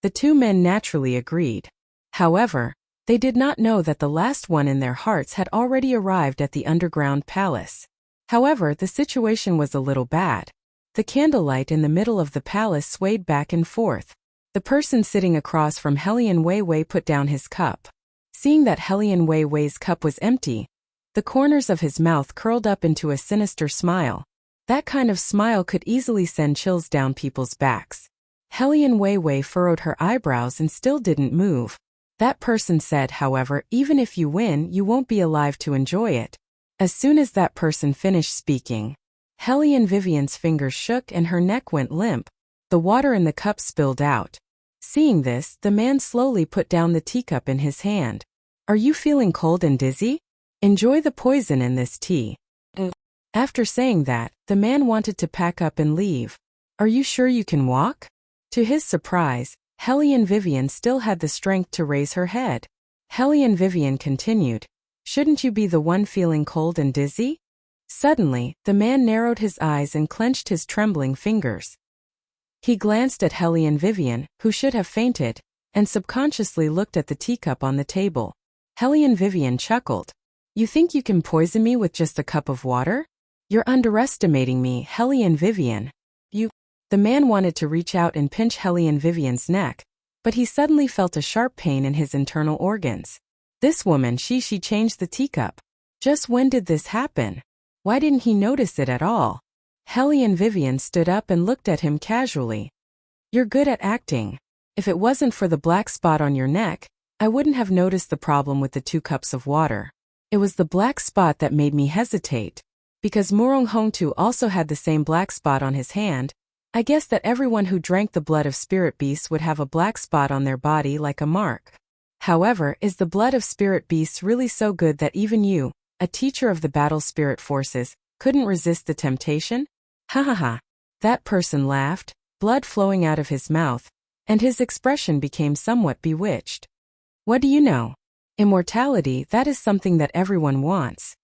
The two men naturally agreed. However, they did not know that the last one in their hearts had already arrived at the underground palace. However, the situation was a little bad. The candlelight in the middle of the palace swayed back and forth. The person sitting across from Hellion Weiwei put down his cup. Seeing that Hellion Weiwei's cup was empty, the corners of his mouth curled up into a sinister smile. That kind of smile could easily send chills down people's backs. Hellion Weiwei furrowed her eyebrows and still didn't move. That person said, however, "Even if you win, you won't be alive to enjoy it." As soon as that person finished speaking, Hellion Vivian's fingers shook and her neck went limp. The water in the cup spilled out. Seeing this, the man slowly put down the teacup in his hand. "Are you feeling cold and dizzy? Enjoy the poison in this tea." After saying that, the man wanted to pack up and leave. "Are you sure you can walk?" To his surprise, Hellion Vivian still had the strength to raise her head. Hellion Vivian continued, "Shouldn't you be the one feeling cold and dizzy?" Suddenly, the man narrowed his eyes and clenched his trembling fingers. He glanced at Hellion Vivian, who should have fainted, and subconsciously looked at the teacup on the table. Hellion Vivian chuckled. "You think you can poison me with just a cup of water? You're underestimating me, Hellion Vivian. The man wanted to reach out and pinch Hellion Vivian's neck, but he suddenly felt a sharp pain in his internal organs. This woman, she changed the teacup. Just when did this happen? Why didn't he notice it at all? Hellion Vivian stood up and looked at him casually. "You're good at acting. If it wasn't for the black spot on your neck, I wouldn't have noticed the problem with the 2 cups of water. It was the black spot that made me hesitate. Because Morong Hongtu also had the same black spot on his hand, I guess that everyone who drank the blood of spirit beasts would have a black spot on their body like a mark. However, is the blood of spirit beasts really so good that even you, a teacher of the battle spirit forces, couldn't resist the temptation?" Ha ha ha. That person laughed, blood flowing out of his mouth, and his expression became somewhat bewitched. "What do you know? Immortality, that is something that everyone wants.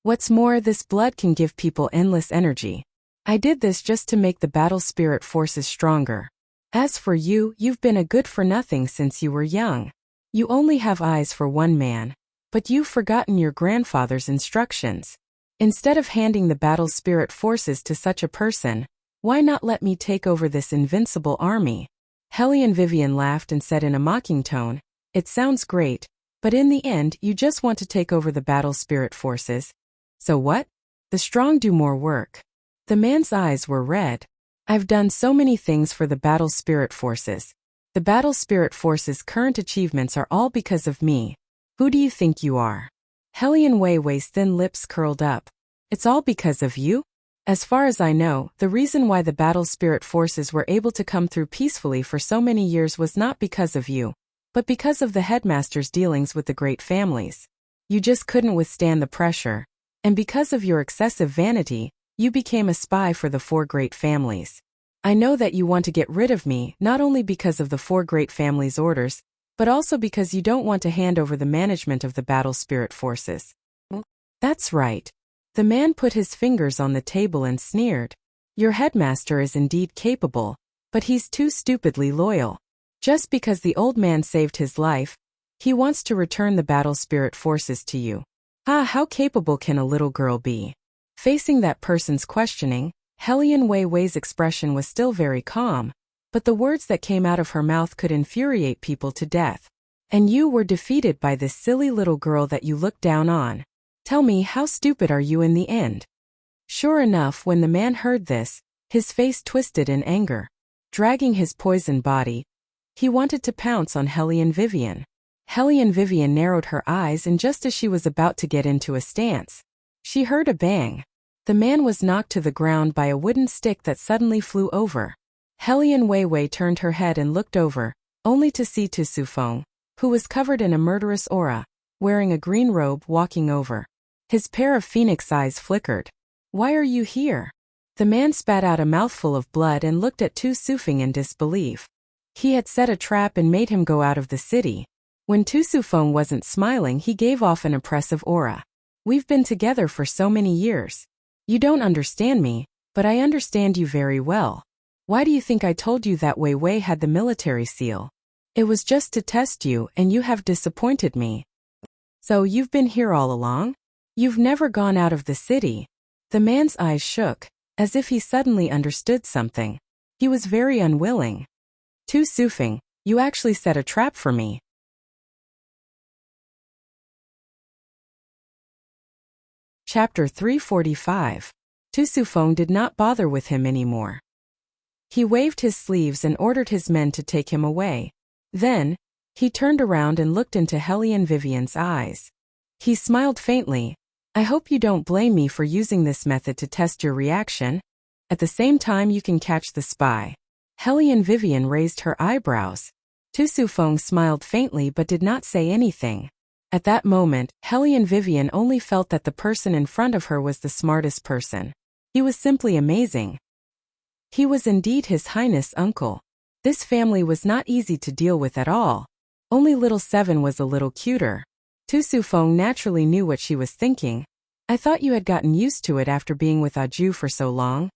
What's more, this blood can give people endless energy. I did this just to make the battle spirit forces stronger. As for you, you've been a good-for-nothing since you were young. You only have eyes for one man, but you've forgotten your grandfather's instructions. Instead of handing the battle spirit forces to such a person, why not let me take over this invincible army?" Hellion Vivian laughed and said in a mocking tone, "It sounds great, but in the end you just want to take over the battle spirit forces. So what? The strong do more work." The man's eyes were red. "I've done so many things for the battle spirit forces. The battle spirit forces' current achievements are all because of me. Who do you think you are?" Hellion Weiwei's thin lips curled up. "It's all because of you? As far as I know, the reason why the battle spirit forces were able to come through peacefully for so many years was not because of you, but because of the headmaster's dealings with the great families. You just couldn't withstand the pressure. And because of your excessive vanity, you became a spy for the 4 great families. I know that you want to get rid of me not only because of the 4 great families' orders, but also because you don't want to hand over the management of the battle spirit forces. That's right. The man put his fingers on the table and sneered. Your headmaster is indeed capable, but he's too stupidly loyal. Just because the old man saved his life, he wants to return the battle spirit forces to you. Ah, how capable can a little girl be? Facing that person's questioning, Helian Wei Wei's expression was still very calm, but the words that came out of her mouth could infuriate people to death. And you were defeated by this silly little girl that you looked down on. Tell me, how stupid are you in the end? Sure enough, when the man heard this, his face twisted in anger. Dragging his poisoned body, he wanted to pounce on Helian Vivian. Helian Vivian narrowed her eyes, and just as she was about to get into a stance, she heard a bang. The man was knocked to the ground by a wooden stick that suddenly flew over. Helian Wei Wei turned her head and looked over, only to see Tu Sufeng, who was covered in a murderous aura, wearing a green robe, walking over. His pair of phoenix eyes flickered. Why are you here? The man spat out a mouthful of blood and looked at Tu Sufeng in disbelief. He had set a trap and made him go out of the city. When Tu Sufeng wasn't smiling, he gave off an oppressive aura. We've been together for so many years. You don't understand me, but I understand you very well. Why do you think I told you that Wei Wei had the military seal? It was just to test you, and you have disappointed me. So you've been here all along? You've never gone out of the city. The man's eyes shook, as if he suddenly understood something. He was very unwilling. Tu Sufeng, you actually set a trap for me. Chapter 345. Tu Sufeng did not bother with him anymore. He waved his sleeves and ordered his men to take him away. Then, he turned around and looked into Helian Vivian's eyes. He smiled faintly. I hope you don't blame me for using this method to test your reaction. At the same time, you can catch the spy. Helian Vivian raised her eyebrows. Tu Sufeng smiled faintly but did not say anything. At that moment, Helian Vivian only felt that the person in front of her was the smartest person. He was simply amazing. He was indeed His Highness' uncle. This family was not easy to deal with at all. Only little Seven was a little cuter. Tu Sufeng naturally knew what she was thinking. I thought you had gotten used to it after being with Aju for so long.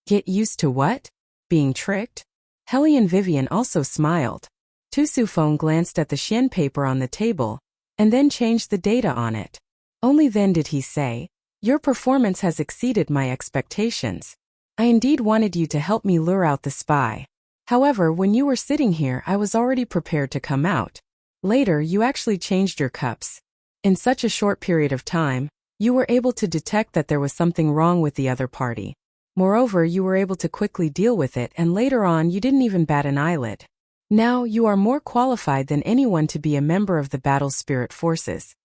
Get used to what? Being tricked? Helian Vivian also smiled. Tu Sufeng glanced at the Xian paper on the table, and then changed the data on it. Only then did he say, your performance has exceeded my expectations. I indeed wanted you to help me lure out the spy. However, when you were sitting here, I was already prepared to come out. Later, you actually changed your cups. In such a short period of time, you were able to detect that there was something wrong with the other party. Moreover, you were able to quickly deal with it, and later on you didn't even bat an eyelid. Now, you are more qualified than anyone to be a member of the battle spirit forces.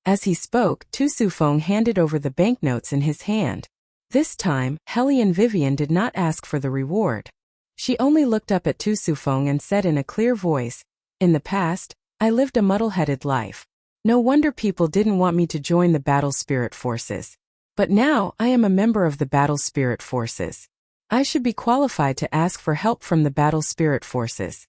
As he spoke, Tu Sufeng handed over the banknotes in his hand. This time, Helian Vivian did not ask for the reward. She only looked up at Tu Sufeng and said in a clear voice, in the past, I lived a muddle-headed life. No wonder people didn't want me to join the battle spirit forces. But now, I am a member of the battle spirit forces. I should be qualified to ask for help from the battle spirit forces.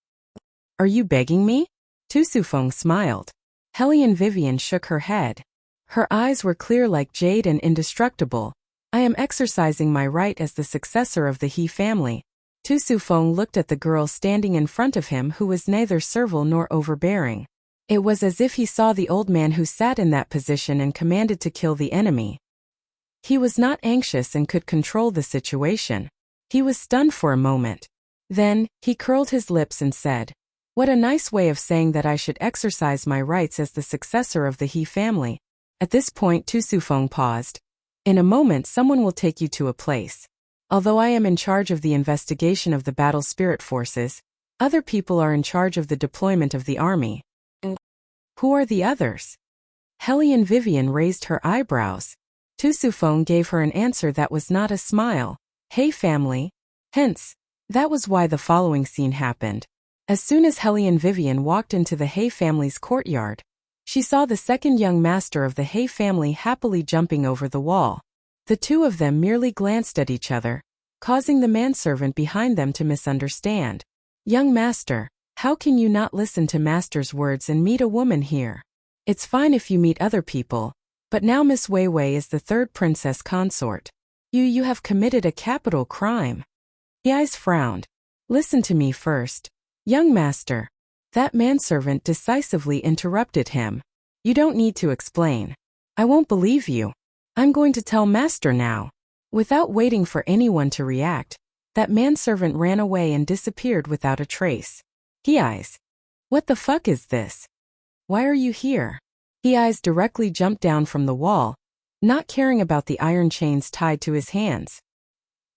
Are you begging me? Tu Sufeng smiled. Helian Vivian shook her head. Her eyes were clear like jade and indestructible. I am exercising my right as the successor of the He family. Tu Sufeng looked at the girl standing in front of him, who was neither servile nor overbearing. It was as if he saw the old man who sat in that position and commanded to kill the enemy. He was not anxious and could control the situation. He was stunned for a moment. Then, he curled his lips and said, what a nice way of saying that I should exercise my rights as the successor of the He family. At this point, Tu Sufeng paused. In a moment, someone will take you to a place. Although I am in charge of the investigation of the battle spirit forces, other people are in charge of the deployment of the army. Who are the others? Helian Vivian raised her eyebrows. Tu Sufeng gave her an answer that was not a smile. Hey family. Hence, that was why the following scene happened. As soon as Helian Vivian walked into the Hay family's courtyard, She saw the second young master of the Hay family happily jumping over the wall. The two of them merely glanced at each other, causing the manservant behind them to misunderstand. Young master, how can you not listen to master's words and meet a woman here? It's fine if you meet other people, but now Miss Wei Wei is the third princess consort. You have committed a capital crime. The eyes frowned. Listen to me first. Young master. That manservant decisively interrupted him. You don't need to explain. I won't believe you. I'm going to tell master now. Without waiting for anyone to react, that manservant ran away and disappeared without a trace. He eyes. What the fuck is this? Why are you here? He eyes directly jumped down from the wall, not caring about the iron chains tied to his hands.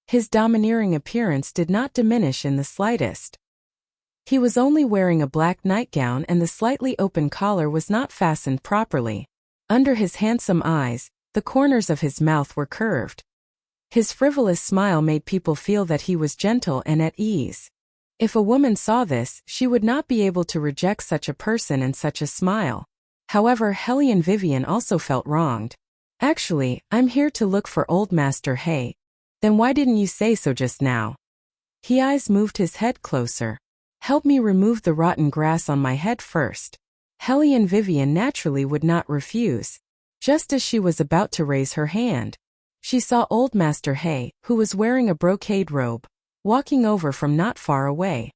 His domineering appearance did not diminish in the slightest. He was only wearing a black nightgown and the slightly open collar was not fastened properly. Under his handsome eyes, the corners of his mouth were curved. His frivolous smile made people feel that he was gentle and at ease. If a woman saw this, she would not be able to reject such a person and such a smile. However, Hellion Vivian also felt wronged. Actually, I'm here to look for old Master Hay. Then why didn't you say so just now? He eyes moved his head closer. Help me remove the rotten grass on my head first. Hellion Vivian naturally would not refuse. Just as she was about to raise her hand, she saw old Master Hay, who was wearing a brocade robe, walking over from not far away.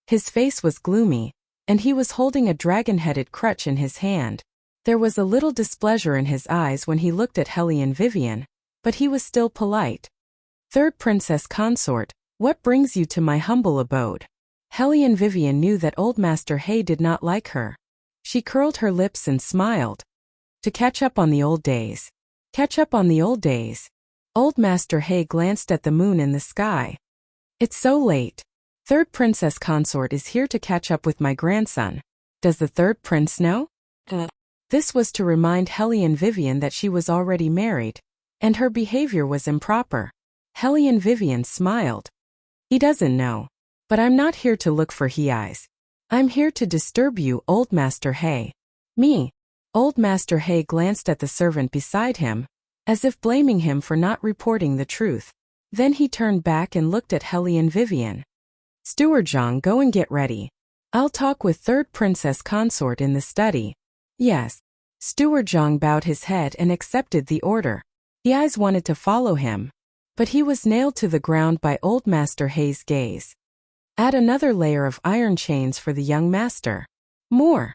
His face was gloomy, and he was holding a dragon-headed crutch in his hand. There was a little displeasure in his eyes when he looked at Hellion Vivian, but he was still polite. Third princess consort, what brings you to my humble abode? Hellion Vivian knew that old Master Hay did not like her. She curled her lips and smiled. To catch up on the old days. Catch up on the old days. Old Master Hay glanced at the moon in the sky. It's so late. Third princess consort is here to catch up with my grandson. Does the third prince know? This was to remind Hellion Vivian that she was already married, and her behavior was improper. Hellion Vivian smiled. He doesn't know. But I'm not here to look for he eyes. I'm here to disturb you, old Master Hay. Me. Old Master Hay glanced at the servant beside him, as if blaming him for not reporting the truth. Then he turned back and looked at Hellion Vivian. Steward Zhang, go and get ready. I'll talk with third princess consort in the study. Yes. Steward Zhang bowed his head and accepted the order. The eyes wanted to follow him, but he was nailed to the ground by old Master Hay's gaze. Add another layer of iron chains for the young master. More.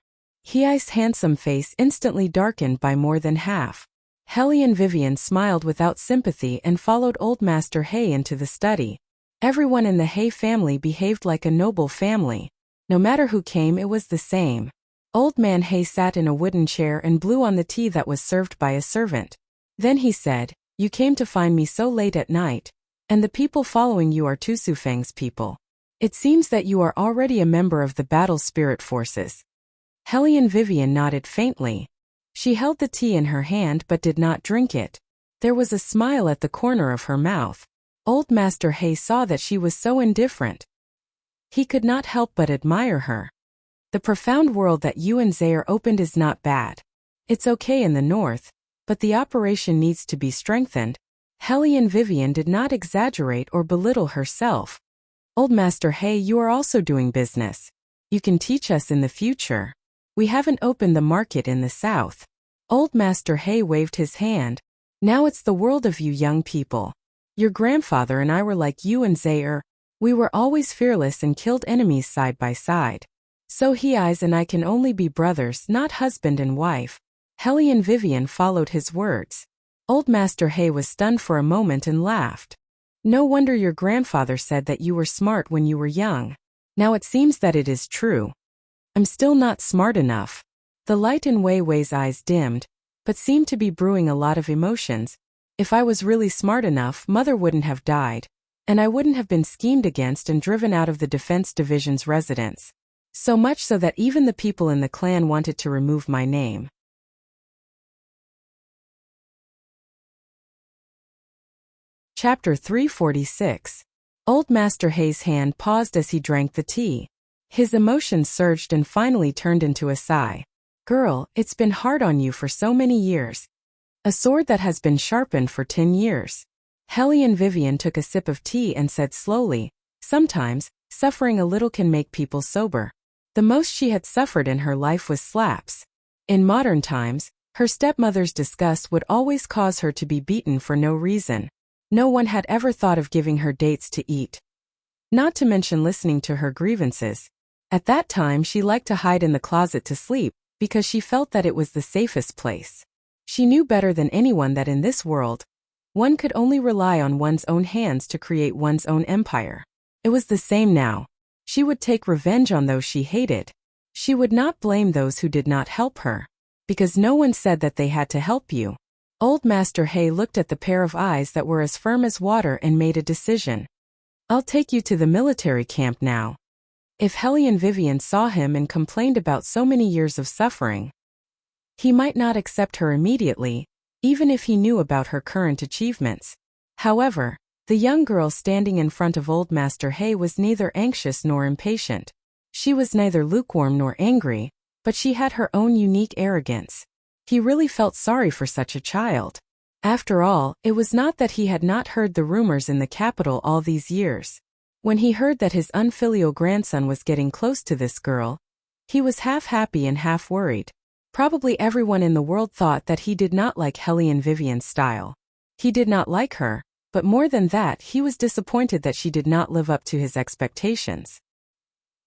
Hei's handsome face instantly darkened by more than half. Hellion Vivian smiled without sympathy and followed old Master Hay into the study. Everyone in the Hay family behaved like a noble family. No matter who came, it was the same. Old Man Hay sat in a wooden chair and blew on the tea that was served by a servant. Then he said, You came to find me so late at night, and the people following you are Tu Sufang's people. It seems that you are already a member of the battle spirit forces. Hellion Vivian nodded faintly. She held the tea in her hand but did not drink it. There was a smile at the corner of her mouth. Old Master Hay saw that she was so indifferent. He could not help but admire her. The profound world that you and Zaire opened is not bad. It's okay in the north, but the operation needs to be strengthened. Hellion Vivian did not exaggerate or belittle herself. Old Master Hay, you are also doing business. You can teach us in the future. We haven't opened the market in the south. Old Master Hay waved his hand. Now it's the world of you young people. Your grandfather and I were like you and Zaire. We were always fearless and killed enemies side by side. So he eyes and I can only be brothers, not husband and wife. Hellion Vivian followed his words. Old Master Hay was stunned for a moment and laughed. No wonder your grandfather said that you were smart when you were young. Now it seems that it is true. I'm still not smart enough. The light in Wei Wei's eyes dimmed, but seemed to be brewing a lot of emotions. If I was really smart enough, Mother wouldn't have died, and I wouldn't have been schemed against and driven out of the Defense Division's residence. So much so that even the people in the clan wanted to remove my name. Chapter 346. Old Master Hay's hand paused as he drank the tea. His emotions surged and finally turned into a sigh. Girl, it's been hard on you for so many years. A sword that has been sharpened for 10 years. Hellion Vivian took a sip of tea and said slowly, sometimes, suffering a little can make people sober. The most she had suffered in her life was slaps. In modern times, her stepmother's disgust would always cause her to be beaten for no reason. No one had ever thought of giving her dates to eat. Not to mention listening to her grievances. At that time she liked to hide in the closet to sleep, because she felt that it was the safest place. She knew better than anyone that in this world, one could only rely on one's own hands to create one's own empire. It was the same now. She would take revenge on those she hated. She would not blame those who did not help her. Because no one said that they had to help you. Old Master Hay looked at the pair of eyes that were as firm as water and made a decision. I'll take you to the military camp now. If Hellion Vivian saw him and complained about so many years of suffering, he might not accept her immediately, even if he knew about her current achievements. However, the young girl standing in front of Old Master Hay was neither anxious nor impatient. She was neither lukewarm nor angry, but she had her own unique arrogance. He really felt sorry for such a child. After all, it was not that he had not heard the rumors in the capital all these years. When he heard that his unfilial grandson was getting close to this girl, he was half happy and half worried. Probably everyone in the world thought that he did not like Hellion Vivian's style. He did not like her, but more than that he was disappointed that she did not live up to his expectations.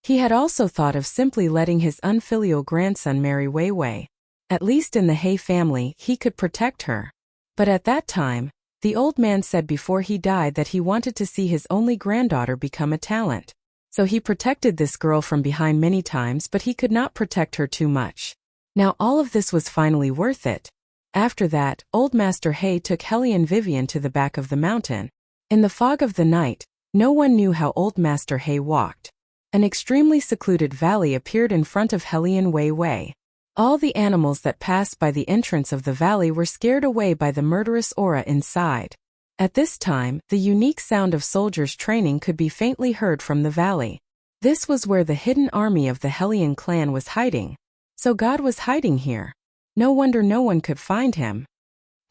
He had also thought of simply letting his unfilial grandson marry Wei Wei. At least in the Hay family he could protect her. But at that time, the old man said before he died that he wanted to see his only granddaughter become a talent. So he protected this girl from behind many times, but he could not protect her too much. Now all of this was finally worth it. After that, Old Master Hay took Hellion Vivian to the back of the mountain. In the fog of the night, no one knew how Old Master Hay walked. An extremely secluded valley appeared in front of Hellion Wei Wei. All the animals that passed by the entrance of the valley were scared away by the murderous aura inside. At this time, the unique sound of soldiers training could be faintly heard from the valley. This was where the hidden army of the Hellion clan was hiding. So God was hiding here. No wonder no one could find him.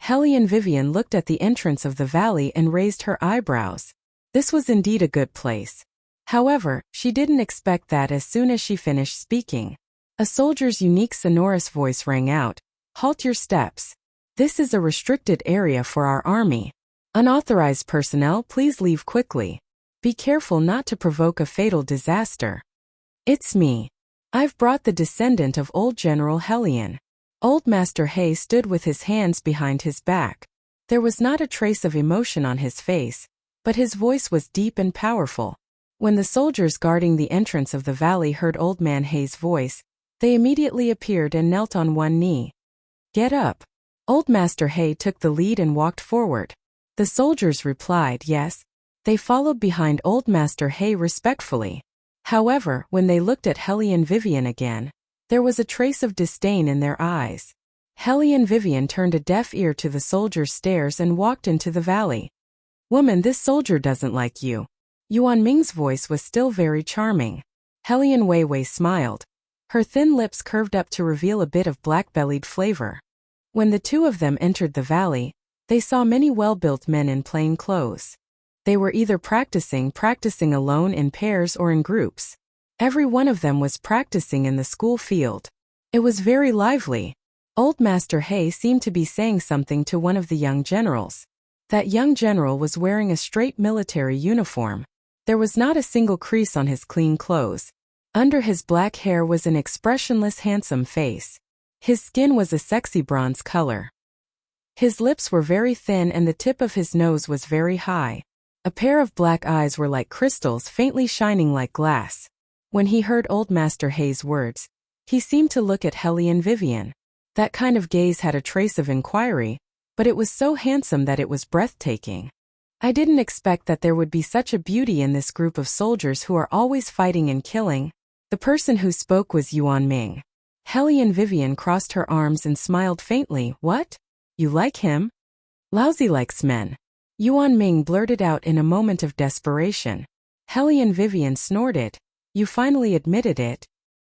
Hellion Vivian looked at the entrance of the valley and raised her eyebrows. This was indeed a good place. However, she didn't expect that as soon as she finished speaking. A soldier's unique sonorous voice rang out, "Halt your steps. This is a restricted area for our army. Unauthorized personnel, please leave quickly. Be careful not to provoke a fatal disaster. It's me. I've brought the descendant of old General Hellion." Old Master Hay stood with his hands behind his back. There was not a trace of emotion on his face, but his voice was deep and powerful. When the soldiers guarding the entrance of the valley heard Old Man Hay's voice, they immediately appeared and knelt on one knee. "Get up." Old Master Hay took the lead and walked forward. The soldiers replied yes. They followed behind Old Master Hay respectfully. However, when they looked at Hellion Vivian again, there was a trace of disdain in their eyes. Hellion Vivian turned a deaf ear to the soldiers' stares and walked into the valley. "Woman, this soldier doesn't like you." Yuan Ming's voice was still very charming. Hellion Wei Wei smiled. Her thin lips curved up to reveal a bit of black-bellied flavor. When the two of them entered the valley, they saw many well-built men in plain clothes. They were either practicing alone in pairs or in groups. Every one of them was practicing in the school field. It was very lively. Old Master Hay seemed to be saying something to one of the young generals. That young general was wearing a straight military uniform. There was not a single crease on his clean clothes. Under his black hair was an expressionless, handsome face. His skin was a sexy bronze color. His lips were very thin and the tip of his nose was very high. A pair of black eyes were like crystals, faintly shining like glass. When he heard Old Master Hay's words, he seemed to look at Hellion Vivian. That kind of gaze had a trace of inquiry, but it was so handsome that it was breathtaking. "I didn't expect that there would be such a beauty in this group of soldiers who are always fighting and killing." The person who spoke was Yuan Ming. Hellion Vivian crossed her arms and smiled faintly. "What? You like him? Lousy likes men." Yuan Ming blurted out in a moment of desperation. Hellion Vivian snorted. "You finally admitted it?"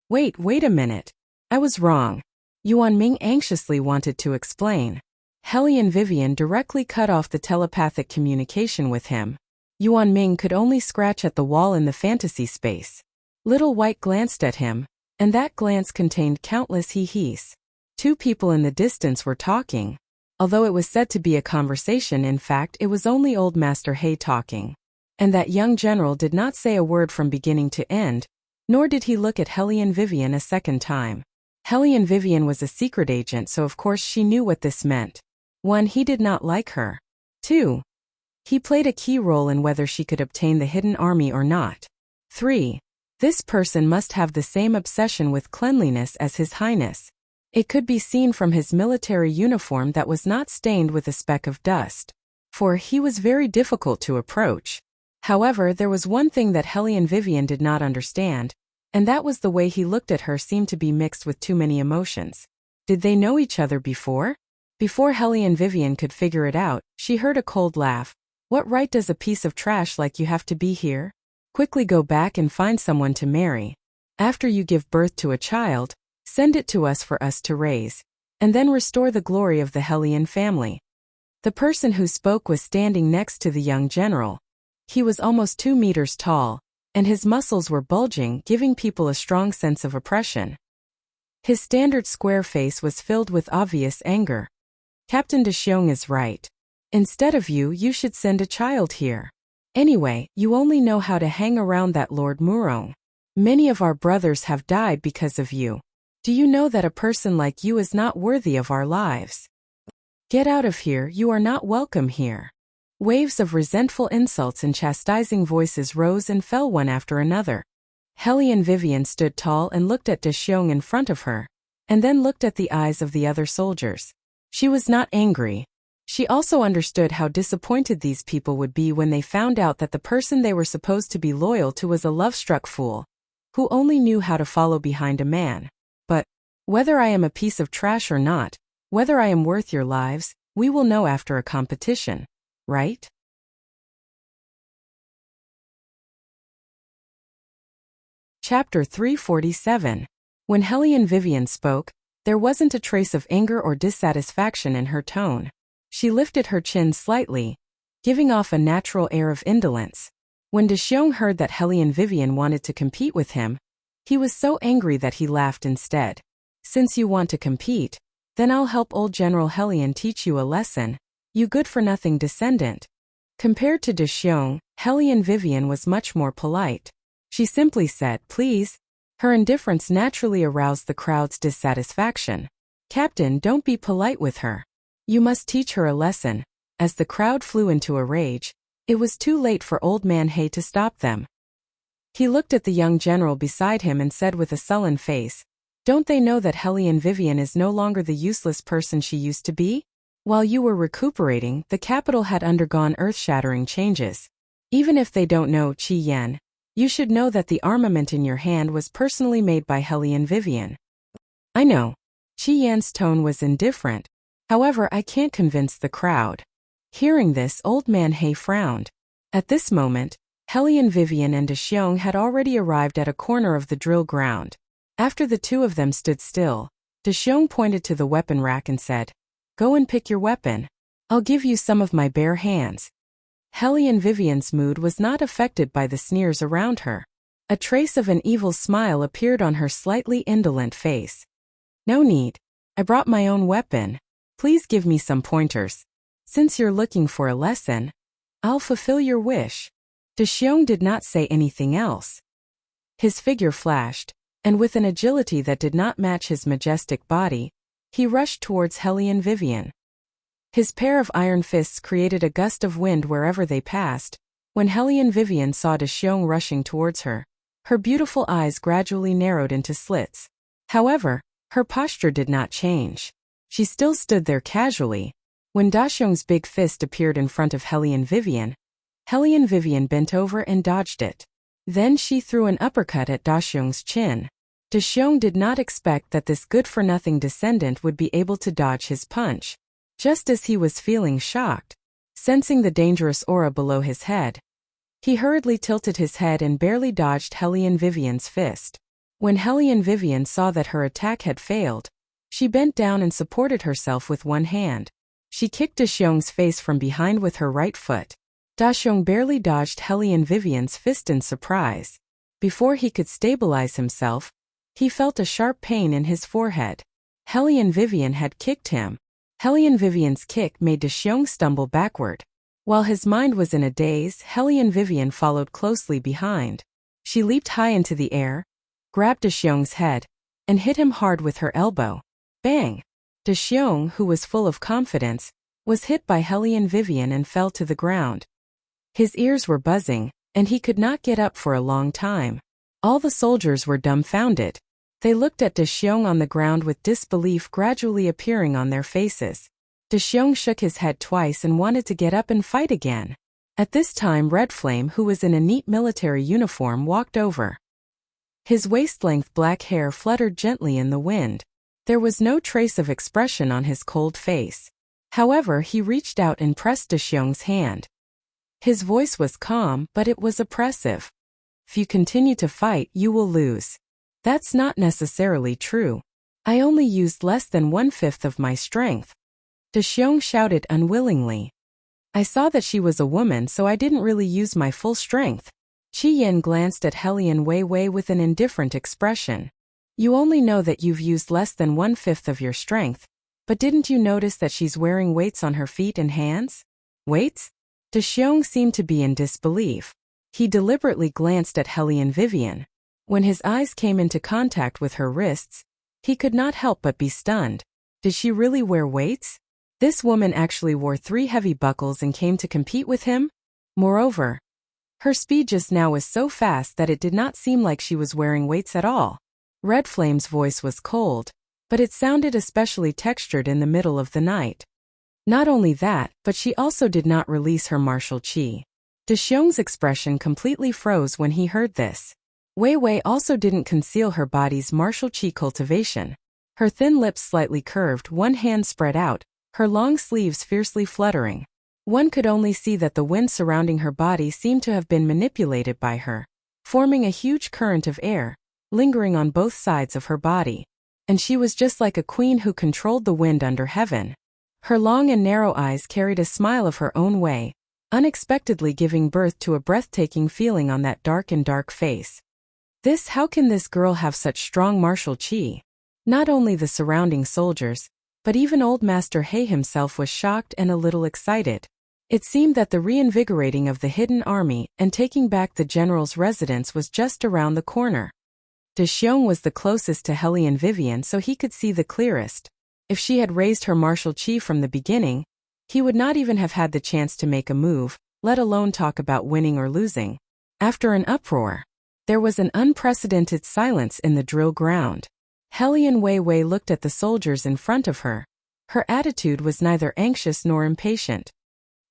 Wait a minute. I was wrong. Yuan Ming anxiously wanted to explain. Hellion Vivian directly cut off the telepathic communication with him. Yuan Ming could only scratch at the wall in the fantasy space. Little White glanced at him, and that glance contained countless hee-hees. Two people in the distance were talking. Although it was said to be a conversation, in fact it was only old Master He talking. And that young general did not say a word from beginning to end, nor did he look at Hellion Vivian a second time. Hellion Vivian was a secret agent, so of course she knew what this meant. 1. He did not like her. 2. He played a key role in whether she could obtain the hidden army or not. 3. This person must have the same obsession with cleanliness as His Highness. It could be seen from his military uniform that was not stained with a speck of dust. 4. He was very difficult to approach. However, there was one thing that Hellion Vivian did not understand, and that was the way he looked at her seemed to be mixed with too many emotions. Did they know each other before? Before Hellion Vivian could figure it out, she heard a cold laugh. What right does a piece of trash like you have to be here? Quickly go back and find someone to marry. After you give birth to a child, send it to us for us to raise, and then restore the glory of the Hellion family. The person who spoke was standing next to the young general. He was almost 2 meters tall, and his muscles were bulging, giving people a strong sense of oppression. His standard square face was filled with obvious anger. Captain De Xiong is right. Instead of you, you should send a child here. Anyway, you only know how to hang around that Lord Murong. Many of our brothers have died because of you. Do you know that a person like you is not worthy of our lives? Get out of here, you are not welcome here. Waves of resentful insults and chastising voices rose and fell one after another. Hellion Vivian stood tall and looked at De Xiong in front of her, and then looked at the eyes of the other soldiers. She was not angry. She also understood how disappointed these people would be when they found out that the person they were supposed to be loyal to was a love-struck fool, who only knew how to follow behind a man. But, whether I am a piece of trash or not, whether I am worth your lives, we will know after a competition. Right? Chapter 347. When Hellion Vivian spoke, there wasn't a trace of anger or dissatisfaction in her tone. She lifted her chin slightly, giving off a natural air of indolence. When De Xiong heard that Hellion Vivian wanted to compete with him, he was so angry that he laughed instead. Since you want to compete, then I'll help old General Hellion teach you a lesson. You good-for-nothing descendant. Compared to De Xiong, Hellion Vivian was much more polite. She simply said, please. Her indifference naturally aroused the crowd's dissatisfaction. Captain, don't be polite with her. You must teach her a lesson. As the crowd flew into a rage, it was too late for Old Man He to stop them. He looked at the young general beside him and said with a sullen face, don't they know that Hellion Vivian is no longer the useless person she used to be? While you were recuperating, the capital had undergone earth-shattering changes. Even if they don't know Qi Yan, you should know that the armament in your hand was personally made by Hellion Vivian. I know. Qi Yan's tone was indifferent. However, I can't convince the crowd. Hearing this, Old Man He frowned. At this moment, Hellion Vivian and De Xiong had already arrived at a corner of the drill ground. After the two of them stood still, De Xiong pointed to the weapon rack and said, go and pick your weapon. I'll give you some of my bare hands. Hellion Vivian's mood was not affected by the sneers around her. A trace of an evil smile appeared on her slightly indolent face. No need. I brought my own weapon. Please give me some pointers. Since you're looking for a lesson, I'll fulfill your wish. De Xiong did not say anything else. His figure flashed, and with an agility that did not match his majestic body, he rushed towards Hellion Vivian. His pair of iron fists created a gust of wind wherever they passed. When Hellion Vivian saw De Xiong rushing towards her, her beautiful eyes gradually narrowed into slits. However, her posture did not change. She still stood there casually. When Da Xiong's big fist appeared in front of Hellion Vivian bent over and dodged it. Then she threw an uppercut at Da Xiong's chin. De Xiong did not expect that this good-for-nothing descendant would be able to dodge his punch. Just as he was feeling shocked, sensing the dangerous aura below his head, he hurriedly tilted his head and barely dodged Hellion Vivian's fist. When Hellion Vivian saw that her attack had failed, She bent down and supported herself with one hand. She kicked Da Xiong's face from behind with her right foot. Da Xiong barely dodged Hellion Vivian's fist in surprise. Before he could stabilize himself, he felt a sharp pain in his forehead. Hellion Vivian had kicked him. Hellion Vivian's kick made Da Xiong stumble backward. While his mind was in a daze, Hellion Vivian followed closely behind. She leaped high into the air, grabbed Da Xiong's head, and hit him hard with her elbow. Bang! Da Xiong, who was full of confidence, was hit by Hellion Vivian and fell to the ground. His ears were buzzing, and he could not get up for a long time. All the soldiers were dumbfounded. They looked at Da Xiong on the ground with disbelief gradually appearing on their faces. Da Xiong shook his head twice and wanted to get up and fight again. At this time Red Flame, who was in a neat military uniform, walked over. His waist-length black hair fluttered gently in the wind. There was no trace of expression on his cold face. However, he reached out and pressed Da Xiong's hand. His voice was calm, but it was oppressive. If you continue to fight, you will lose. That's not necessarily true. I only used less than 1/5 of my strength. Da Xiong shouted unwillingly. I saw that she was a woman, so I didn't really use my full strength. Qi Yin glanced at Hellion Wei Wei with an indifferent expression. You only know that you've used less than 1/5 of your strength, but didn't you notice that she's wearing weights on her feet and hands? Weights? Da Xiong seemed to be in disbelief. He deliberately glanced at Hellion Vivian. When his eyes came into contact with her wrists, he could not help but be stunned. Did she really wear weights? This woman actually wore 3 heavy buckles and came to compete with him? Moreover, her speed just now was so fast that it did not seem like she was wearing weights at all. Red Flame's voice was cold, but it sounded especially textured in the middle of the night. Not only that, but she also did not release her martial qi. Da Xiong's expression completely froze when he heard this. Wei Wei also didn't conceal her body's martial qi cultivation. Her thin lips slightly curved, one hand spread out, her long sleeves fiercely fluttering. One could only see that the wind surrounding her body seemed to have been manipulated by her, forming a huge current of air, lingering on both sides of her body. And she was just like a queen who controlled the wind under heaven. Her long and narrow eyes carried a smile of her own way, unexpectedly giving birth to a breathtaking feeling on that dark face. How can this girl have such strong martial qi? Not only the surrounding soldiers, but even old Master He himself was shocked and a little excited. It seemed that the reinvigorating of the hidden army and taking back the general's residence was just around the corner. Da Xiong was the closest to Hellion Vivian, so he could see the clearest. If she had raised her martial qi from the beginning, he would not even have had the chance to make a move, let alone talk about winning or losing. After an uproar, there was an unprecedented silence in the drill ground. Hellion Wei Wei looked at the soldiers in front of her. Her attitude was neither anxious nor impatient.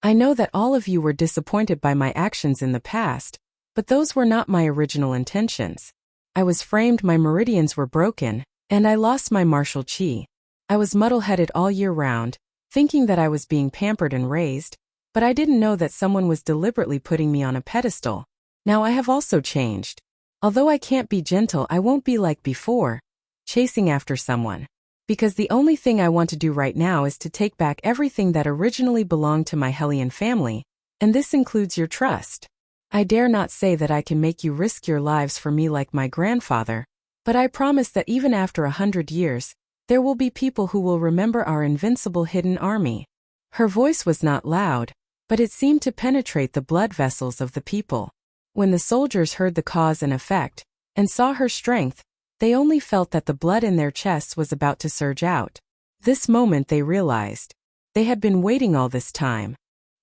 I know that all of you were disappointed by my actions in the past, but those were not my original intentions. I was framed, my meridians were broken, and I lost my martial qi. I was muddle-headed all year round, thinking that I was being pampered and raised, but I didn't know that someone was deliberately putting me on a pedestal. Now I have also changed. Although I can't be gentle, I won't be like before, chasing after someone. Because the only thing I want to do right now is to take back everything that originally belonged to my Hellion family, and this includes your trust. I dare not say that I can make you risk your lives for me like my grandfather, but I promise that even after 100 years, there will be people who will remember our invincible hidden army. Her voice was not loud, but it seemed to penetrate the blood vessels of the people. When the soldiers heard the cause and effect, and saw her strength, they only felt that the blood in their chests was about to surge out. This moment they realized. They had been waiting all this time.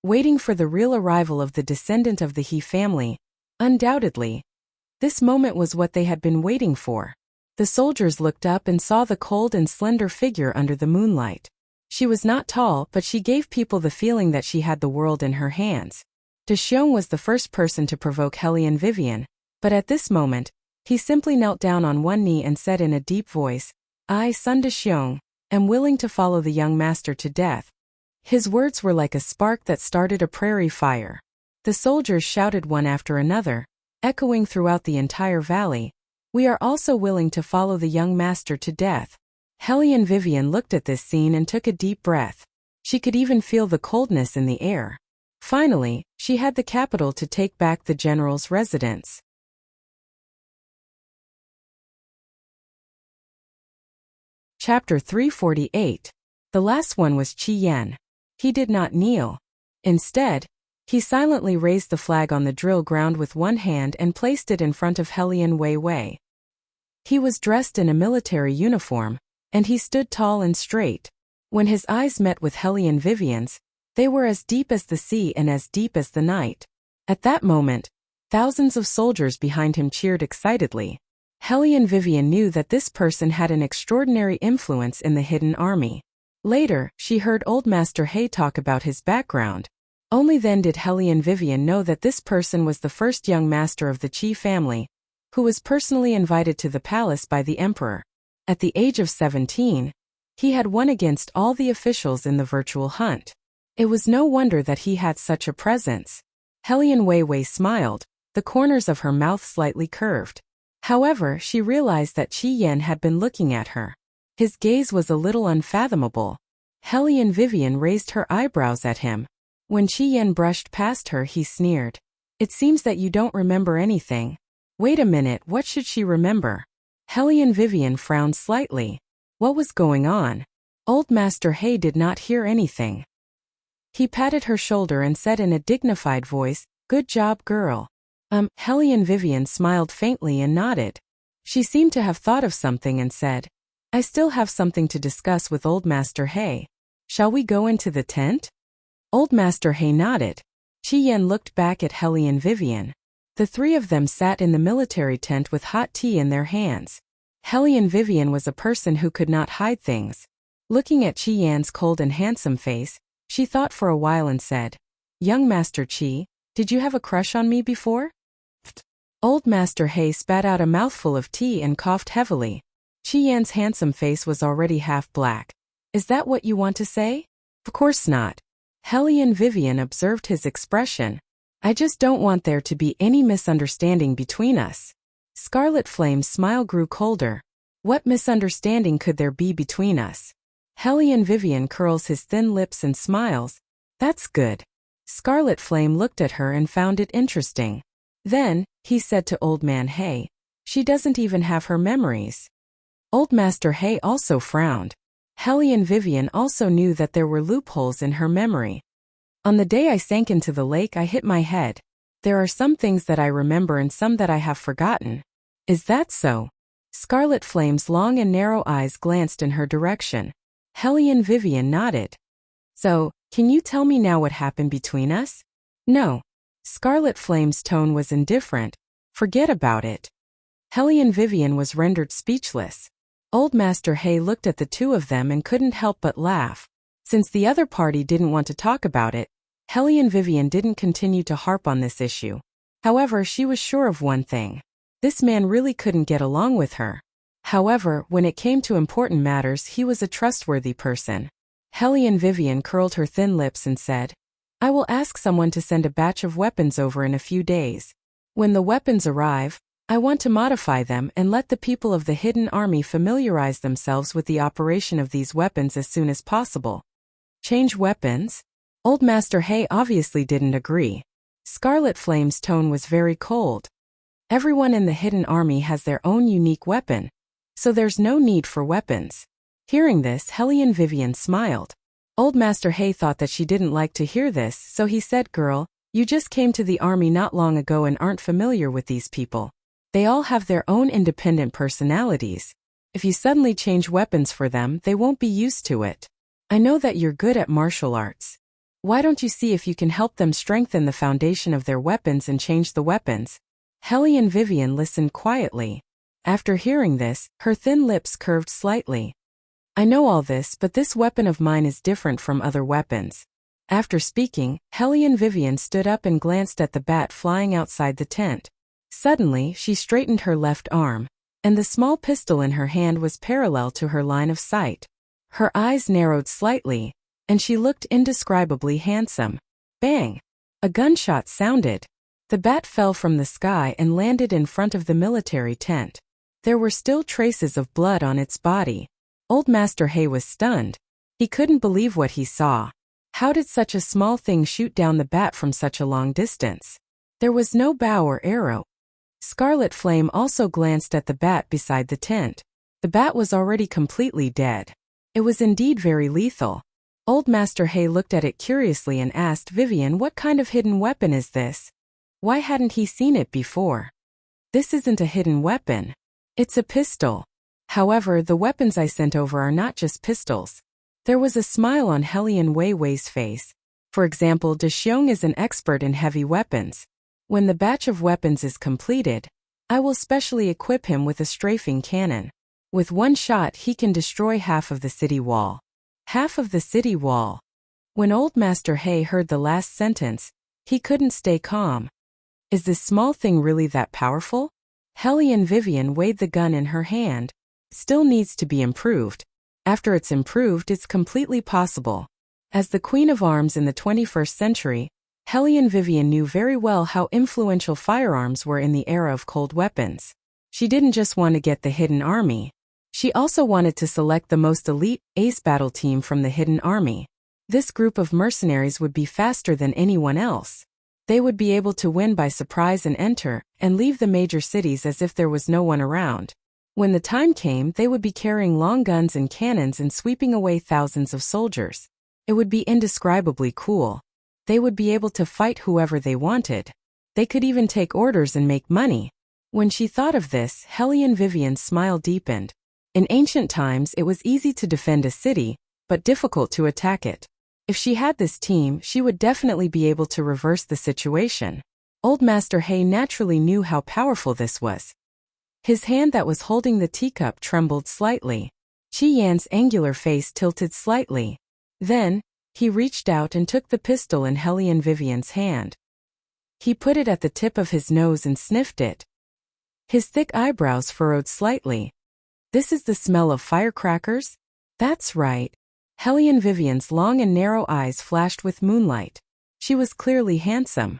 Waiting for the real arrival of the descendant of the He family. Undoubtedly. This moment was what they had been waiting for. The soldiers looked up and saw the cold and slender figure under the moonlight. She was not tall, but she gave people the feeling that she had the world in her hands. Da Xiong was the first person to provoke Hellion Vivian, but at this moment, he simply knelt down on one knee and said in a deep voice, I, Son Da Xiong, am willing to follow the young master to death. His words were like a spark that started a prairie fire. The soldiers shouted one after another, echoing throughout the entire valley, We are also willing to follow the young master to death. Hellion Vivian looked at this scene and took a deep breath. She could even feel the coldness in the air. Finally, she had the capital to take back the general's residence. Chapter 348. The last one was Qi Yan. He did not kneel. Instead, he silently raised the flag on the drill ground with one hand and placed it in front of Hellion Wei Wei. He was dressed in a military uniform, and he stood tall and straight. When his eyes met with Hellion Vivian's, they were as deep as the sea and as deep as the night. At that moment, thousands of soldiers behind him cheered excitedly. Hellion Vivian knew that this person had an extraordinary influence in the hidden army. Later, she heard Old Master He talk about his background. Only then did Hellion Vivian know that this person was the first young master of the Qi family, who was personally invited to the palace by the emperor. At the age of 17, he had won against all the officials in the virtual hunt. It was no wonder that he had such a presence. Hellion Wei Wei smiled, the corners of her mouth slightly curved. However, she realized that Qi Yan had been looking at her. His gaze was a little unfathomable. Hellion Vivian raised her eyebrows at him. When Qi Yan brushed past her, he sneered. It seems that you don't remember anything. Wait a minute, what should she remember? Hellion Vivian frowned slightly. What was going on? Old Master He did not hear anything. He patted her shoulder and said in a dignified voice, "Good job, girl." Hellion Vivian smiled faintly and nodded. She seemed to have thought of something and said, "I still have something to discuss with Old Master He. Shall we go into the tent?" Old Master He nodded. Qi Yan looked back at Hellion Vivian. The three of them sat in the military tent with hot tea in their hands. Hellion Vivian was a person who could not hide things. Looking at Qi Yan's cold and handsome face, she thought for a while and said, "Young Master Qi, did you have a crush on me before?" Old Master He spat out a mouthful of tea and coughed heavily. Qi Yan's handsome face was already half black. "Is that what you want to say?" "Of course not." Hellion Vivian observed his expression. "I just don't want there to be any misunderstanding between us." Scarlet Flame's smile grew colder. "What misunderstanding could there be between us?" Hellion Vivian curls his thin lips and smiles. "That's good." Scarlet Flame looked at her and found it interesting. Then, he said to Old Man He, "She doesn't even have her memories." Old Master He also frowned. Hellion Vivian also knew that there were loopholes in her memory. "On the day I sank into the lake, I hit my head. There are some things that I remember and some that I have forgotten." "Is that so?" Scarlet Flame's long and narrow eyes glanced in her direction. Hellion Vivian nodded. "So, can you tell me now what happened between us?" "No." Scarlet Flame's tone was indifferent. "Forget about it." Hellion Vivian was rendered speechless. Old Master He looked at the two of them and couldn't help but laugh. Since the other party didn't want to talk about it, Hellion Vivian didn't continue to harp on this issue. However, she was sure of one thing. This man really couldn't get along with her. However, when it came to important matters, he was a trustworthy person. Hellion Vivian curled her thin lips and said, "I will ask someone to send a batch of weapons over in a few days. When the weapons arrive, I want to modify them and let the people of the hidden army familiarize themselves with the operation of these weapons as soon as possible." "Change weapons?" Old Master He obviously didn't agree. Scarlet Flame's tone was very cold. "Everyone in the hidden army has their own unique weapon, so there's no need for weapons." Hearing this, Hellion Vivian smiled. Old Master He thought that she didn't like to hear this, so he said, "Girl, you just came to the army not long ago and aren't familiar with these people. They all have their own independent personalities. If you suddenly change weapons for them, they won't be used to it. I know that you're good at martial arts. Why don't you see if you can help them strengthen the foundation of their weapons and change the weapons?" Hellion Vivian listened quietly. After hearing this, her thin lips curved slightly. "I know all this, but this weapon of mine is different from other weapons." After speaking, Hellion Vivian stood up and glanced at the bat flying outside the tent. Suddenly, she straightened her left arm, and the small pistol in her hand was parallel to her line of sight. Her eyes narrowed slightly, and she looked indescribably handsome. Bang! A gunshot sounded. The bat fell from the sky and landed in front of the military tent. There were still traces of blood on its body. Old Master Hay was stunned. He couldn't believe what he saw. How did such a small thing shoot down the bat from such a long distance? There was no bow or arrow. Scarlet Flame also glanced at the bat beside the tent. The bat was already completely dead. It was indeed very lethal. Old Master Hay looked at it curiously and asked Vivian, what kind of hidden weapon is this? Why hadn't he seen it before? This isn't a hidden weapon. It's a pistol. However, the weapons I sent over are not just pistols. There was a smile on Helian Wei Wei's face. For example, De Xiong is an expert in heavy weapons. When the batch of weapons is completed, I will specially equip him with a strafing cannon. With one shot he can destroy half of the city wall. Half of the city wall. When Old Master Hay heard the last sentence, he couldn't stay calm. Is this small thing really that powerful? Helian Vivian weighed the gun in her hand. Still needs to be improved. After it's improved, it's completely possible. As the Queen of Arms in the 21st century, Helian Vivian knew very well how influential firearms were in the era of cold weapons. She didn't just want to get the hidden army. She also wanted to select the most elite, ace battle team from the hidden army. This group of mercenaries would be faster than anyone else. They would be able to win by surprise and enter, and leave the major cities as if there was no one around. When the time came, they would be carrying long guns and cannons and sweeping away thousands of soldiers. It would be indescribably cool. They would be able to fight whoever they wanted. They could even take orders and make money. When she thought of this, Helian Vivian's smile deepened. In ancient times, it was easy to defend a city, but difficult to attack it. If she had this team, she would definitely be able to reverse the situation. Old Master Hay naturally knew how powerful this was. His hand that was holding the teacup trembled slightly. Qi Yan's angular face tilted slightly. Then, he reached out and took the pistol in Helian Vivian's hand. He put it at the tip of his nose and sniffed it. His thick eyebrows furrowed slightly. This is the smell of firecrackers? That's right. Helian Vivian's long and narrow eyes flashed with moonlight. She was clearly handsome.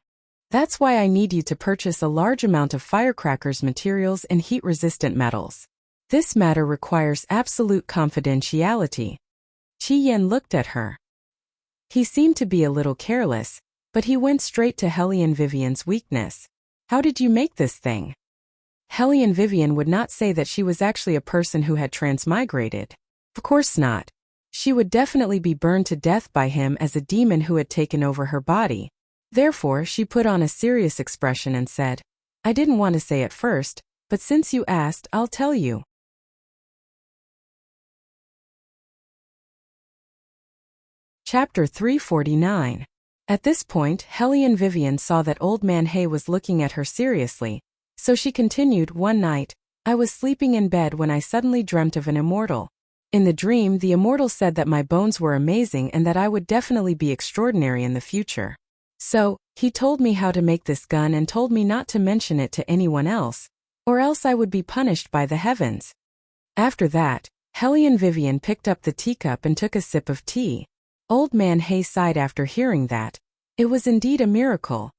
That's why I need you to purchase a large amount of firecrackers materials and heat-resistant metals. This matter requires absolute confidentiality. Qi Yan looked at her. He seemed to be a little careless, but he went straight to Helian Vivian's weakness. How did you make this thing? Helian Vivian would not say that she was actually a person who had transmigrated. Of course not. She would definitely be burned to death by him as a demon who had taken over her body. Therefore, she put on a serious expression and said, I didn't want to say it first, but since you asked, I'll tell you. Chapter 349. At this point, Helian Vivian saw that Old Man Hay was looking at her seriously, so she continued, one night, I was sleeping in bed when I suddenly dreamt of an immortal. In the dream, the immortal said that my bones were amazing and that I would definitely be extraordinary in the future. So, he told me how to make this gun and told me not to mention it to anyone else, or else I would be punished by the heavens. After that, Helian Vivian picked up the teacup and took a sip of tea. Old Man Hay sighed after hearing that. It was indeed a miracle.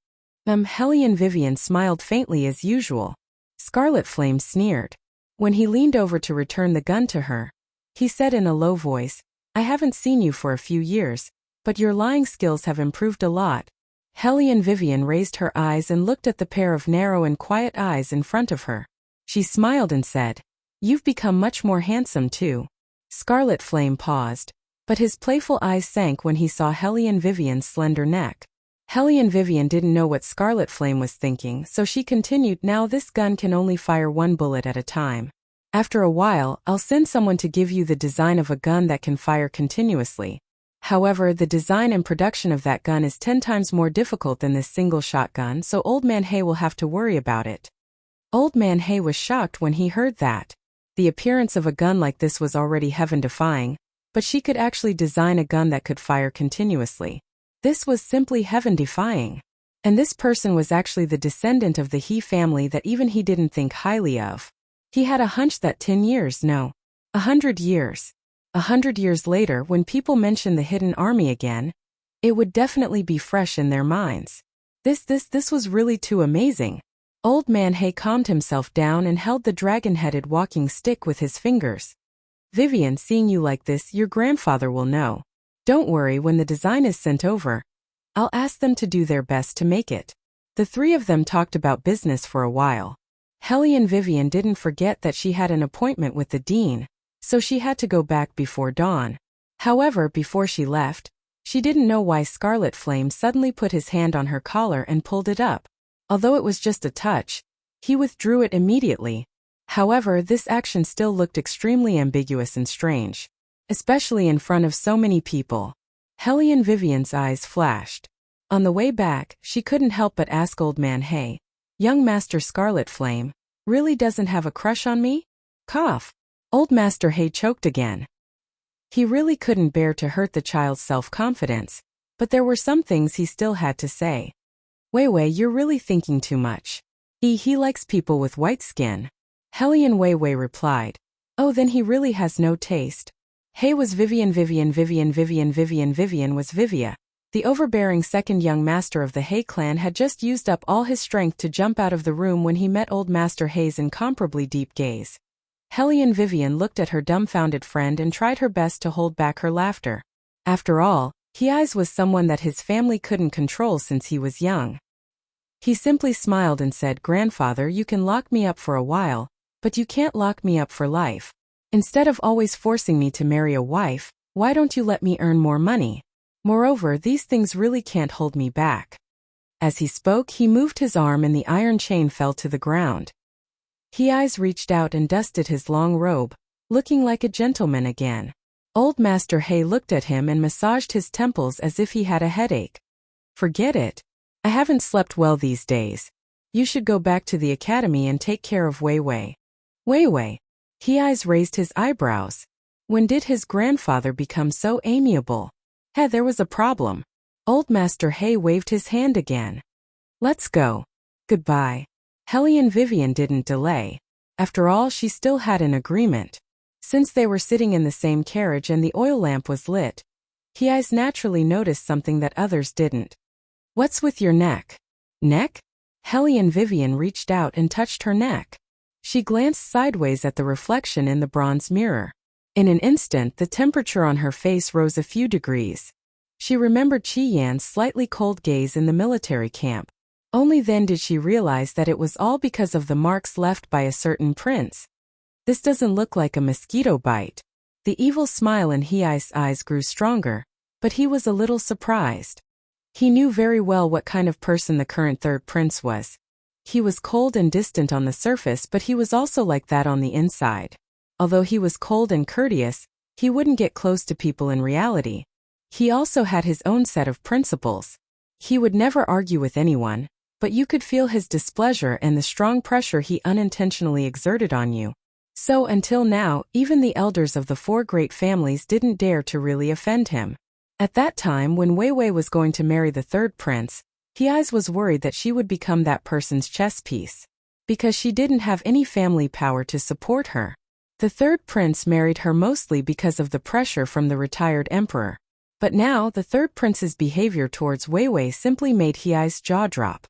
Helian Vivian smiled faintly as usual. Scarlet Flame sneered. When he leaned over to return the gun to her, he said in a low voice, I haven't seen you for a few years, but your lying skills have improved a lot. Helian Vivian raised her eyes and looked at the pair of narrow and quiet eyes in front of her. She smiled and said, You've become much more handsome too. Scarlet Flame paused, but his playful eyes sank when he saw Helian Vivian's slender neck. Helian Vivian didn't know what Scarlet Flame was thinking, so she continued, Now this gun can only fire one bullet at a time. After a while, I'll send someone to give you the design of a gun that can fire continuously. However, the design and production of that gun is 10 times more difficult than this single shotgun, so Old Man Hay will have to worry about it. Old Man Hay was shocked when he heard that. The appearance of a gun like this was already heaven-defying, but she could actually design a gun that could fire continuously. This was simply heaven-defying. And this person was actually the descendant of the He family that even he didn't think highly of. He had a hunch that 10 years, no, 100 years. 100 years later, when people mention the hidden army again, it would definitely be fresh in their minds. This was really too amazing. Old Man Hay calmed himself down and held the dragon-headed walking stick with his fingers. Vivian, seeing you like this, your grandfather will know. Don't worry, when the design is sent over, I'll ask them to do their best to make it. The three of them talked about business for a while. Hellion Vivian didn't forget that she had an appointment with the dean, so she had to go back before dawn. However, before she left, she didn't know why Scarlet Flame suddenly put his hand on her collar and pulled it up. Although it was just a touch, he withdrew it immediately. However, this action still looked extremely ambiguous and strange, especially in front of so many people. Hellion Vivian's eyes flashed. On the way back, she couldn't help but ask Old Man Hay, young Master Scarlet Flame, really doesn't have a crush on me? Cough. Old Master Hay choked again. He really couldn't bear to hurt the child's self-confidence, but there were some things he still had to say. Wei Wei, you're really thinking too much. He likes people with white skin. Hellion Wei Wei replied. Oh, then he really has no taste. Hay was Vivian was Vivia. The overbearing second young master of the Hay clan had just used up all his strength to jump out of the room when he met Old Master Hay's incomparably deep gaze. Hellion Vivian looked at her dumbfounded friend and tried her best to hold back her laughter. After all, Hei's was someone that his family couldn't control since he was young. He simply smiled and said, Grandfather, you can lock me up for a while, but you can't lock me up for life. Instead of always forcing me to marry a wife, why don't you let me earn more money? Moreover, these things really can't hold me back. As he spoke, he moved his arm and the iron chain fell to the ground. Hei's reached out and dusted his long robe, looking like a gentleman again. Old Master Hay looked at him and massaged his temples as if he had a headache. Forget it. I haven't slept well these days. You should go back to the academy and take care of Wei Wei. Wei Wei. Hei's raised his eyebrows. When did his grandfather become so amiable? There was a problem. Old Master Hay waved his hand again. Let's go. Goodbye. Hellion Vivian didn't delay. After all, she still had an agreement. Since they were sitting in the same carriage and the oil lamp was lit, Hei's naturally noticed something that others didn't. What's with your neck? Neck? Hellion Vivian reached out and touched her neck. She glanced sideways at the reflection in the bronze mirror. In an instant, the temperature on her face rose a few degrees. She remembered Qi Yan's slightly cold gaze in the military camp. Only then did she realize that it was all because of the marks left by a certain prince. This doesn't look like a mosquito bite. The evil smile in Hei's eyes grew stronger, but he was a little surprised. He knew very well what kind of person the current third prince was. He was cold and distant on the surface, but he was also like that on the inside. Although he was cold and courteous, he wouldn't get close to people in reality. He also had his own set of principles. He would never argue with anyone, but you could feel his displeasure and the strong pressure he unintentionally exerted on you. So until now, even the elders of the four great families didn't dare to really offend him. At that time, when Wei Wei was going to marry the third prince, Hei's was worried that she would become that person's chess piece, because she didn't have any family power to support her. The third prince married her mostly because of the pressure from the retired emperor. But now, the third prince's behavior towards Wei Wei simply made Hei's jaw drop.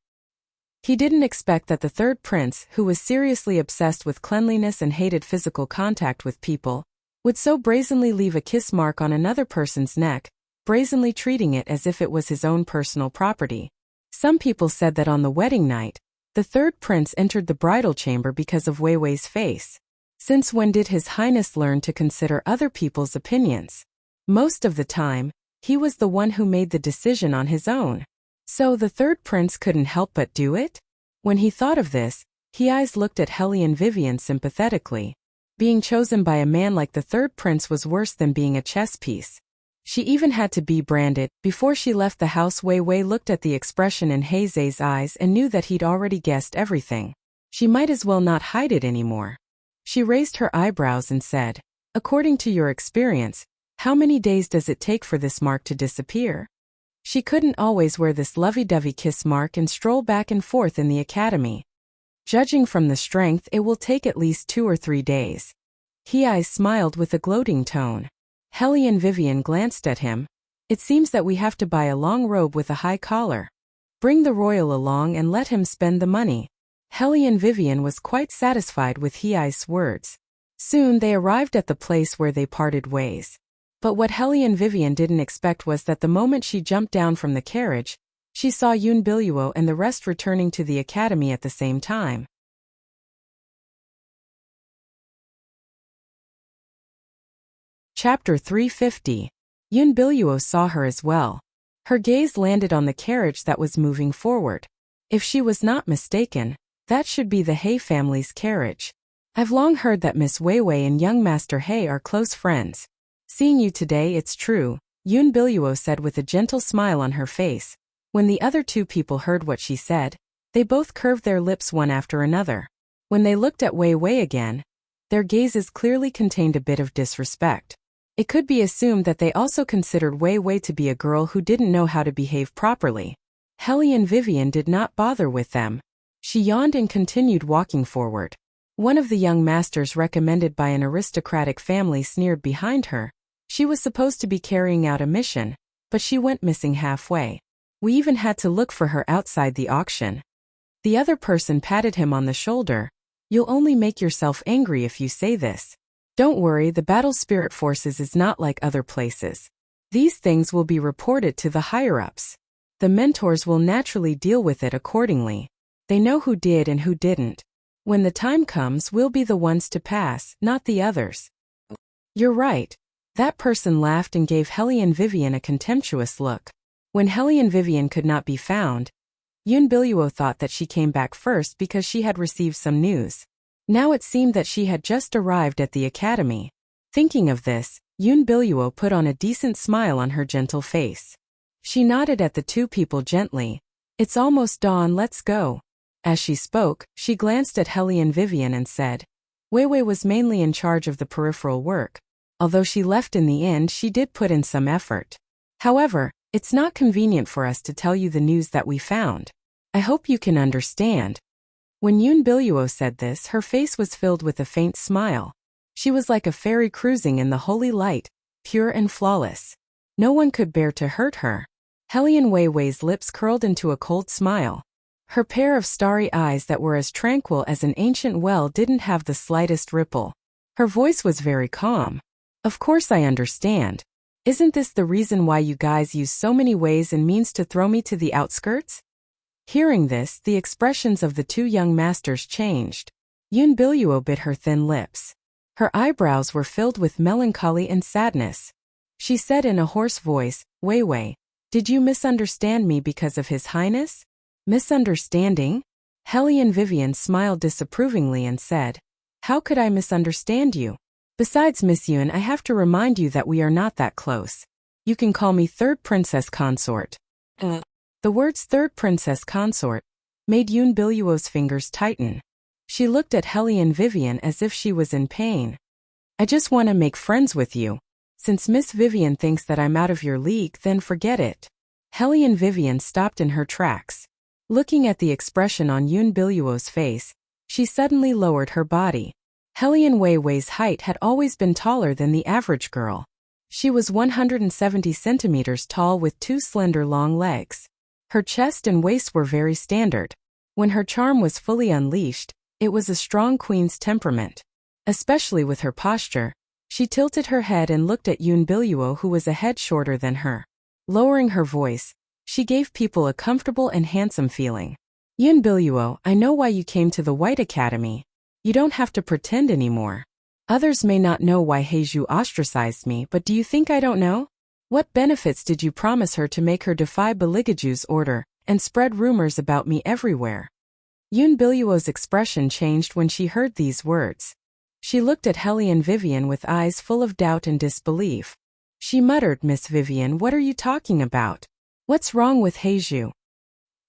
He didn't expect that the third prince, who was seriously obsessed with cleanliness and hated physical contact with people, would so brazenly leave a kiss mark on another person's neck, brazenly treating it as if it was his own personal property. Some people said that on the wedding night, the third prince entered the bridal chamber because of Wei Wei's face. Since when did His Highness learn to consider other people's opinions? Most of the time, he was the one who made the decision on his own. So the third prince couldn't help but do it? When he thought of this, Hei's looked at Hellion Vivian sympathetically. Being chosen by a man like the third prince was worse than being a chess piece. She even had to be branded. Before she left the house, Wei Wei looked at the expression in Hei's eyes and knew that he'd already guessed everything. She might as well not hide it anymore. She raised her eyebrows and said, "According to your experience, how many days does it take for this mark to disappear?" She couldn't always wear this lovey-dovey kiss mark and stroll back and forth in the academy. Judging from the strength, it will take at least 2 or 3 days. Hei smiled with a gloating tone. Hellion Vivian glanced at him. "It seems that we have to buy a long robe with a high collar. Bring the royal along and let him spend the money." Hellion Vivian was quite satisfied with Hei's words. Soon they arrived at the place where they parted ways. But what Hellion Vivian didn't expect was that the moment she jumped down from the carriage, she saw Yun Biluo and the rest returning to the academy at the same time. Chapter 350. Yun Biluo saw her as well. Her gaze landed on the carriage that was moving forward. If she was not mistaken, that should be the He family's carriage. I've long heard that Miss Wei Wei and young Master He are close friends. Seeing you today, it's true, Yun Biluo said with a gentle smile on her face. When the other two people heard what she said, they both curved their lips one after another. When they looked at Wei Wei again, their gazes clearly contained a bit of disrespect. It could be assumed that they also considered Wei Wei to be a girl who didn't know how to behave properly. Hellion Vivian did not bother with them. She yawned and continued walking forward. One of the young masters recommended by an aristocratic family sneered behind her. She was supposed to be carrying out a mission, but she went missing halfway. We even had to look for her outside the auction. The other person patted him on the shoulder. You'll only make yourself angry if you say this. Don't worry, the Battle Spirit Forces is not like other places. These things will be reported to the higher-ups. The mentors will naturally deal with it accordingly. They know who did and who didn't. When the time comes, we'll be the ones to pass, not the others. You're right. That person laughed and gave Hellion Vivian a contemptuous look. When Hellion Vivian could not be found, Yun Biluo thought that she came back first because she had received some news. Now it seemed that she had just arrived at the academy. Thinking of this, Yun Biluo put on a decent smile on her gentle face. She nodded at the two people gently. It's almost dawn, let's go. As she spoke, she glanced at Hellion Vivian and said, Wei Wei was mainly in charge of the peripheral work. Although she left in the end, she did put in some effort. However, it's not convenient for us to tell you the news that we found. I hope you can understand. When Yun Biluo said this, her face was filled with a faint smile. She was like a fairy cruising in the holy light, pure and flawless. No one could bear to hurt her. Hellion Wei Wei's lips curled into a cold smile. Her pair of starry eyes that were as tranquil as an ancient well didn't have the slightest ripple. Her voice was very calm. Of course I understand. Isn't this the reason why you guys use so many ways and means to throw me to the outskirts? Hearing this, the expressions of the two young masters changed. Yun Biluo bit her thin lips. Her eyebrows were filled with melancholy and sadness. She said in a hoarse voice, Wei Wei, did you misunderstand me because of His Highness? Misunderstanding? Hellion Vivian smiled disapprovingly and said, How could I misunderstand you? Besides, Miss Yun, I have to remind you that we are not that close. You can call me Third Princess Consort. The words Third Princess Consort made Yun Biluo's fingers tighten. She looked at Hellion Vivian as if she was in pain. I just want to make friends with you. Since Miss Vivian thinks that I'm out of your league, then forget it. Hellion Vivian stopped in her tracks. Looking at the expression on Yun Biluo's face, she suddenly lowered her body. Hellion Wei Wei's height had always been taller than the average girl. She was 170 centimeters tall with two slender long legs. Her chest and waist were very standard. When her charm was fully unleashed, it was a strong queen's temperament. Especially with her posture, she tilted her head and looked at Yun Biluo, who was a head shorter than her. Lowering her voice, she gave people a comfortable and handsome feeling. Yun Biluo, I know why you came to the White Academy. You don't have to pretend anymore. Others may not know why Heizhu ostracized me, but do you think I don't know? What benefits did you promise her to make her defy Beligaju's order and spread rumors about me everywhere? Yun Biluo's expression changed when she heard these words. She looked at Hellion Vivian with eyes full of doubt and disbelief. She muttered, Miss Vivian, what are you talking about? What's wrong with Heizhu?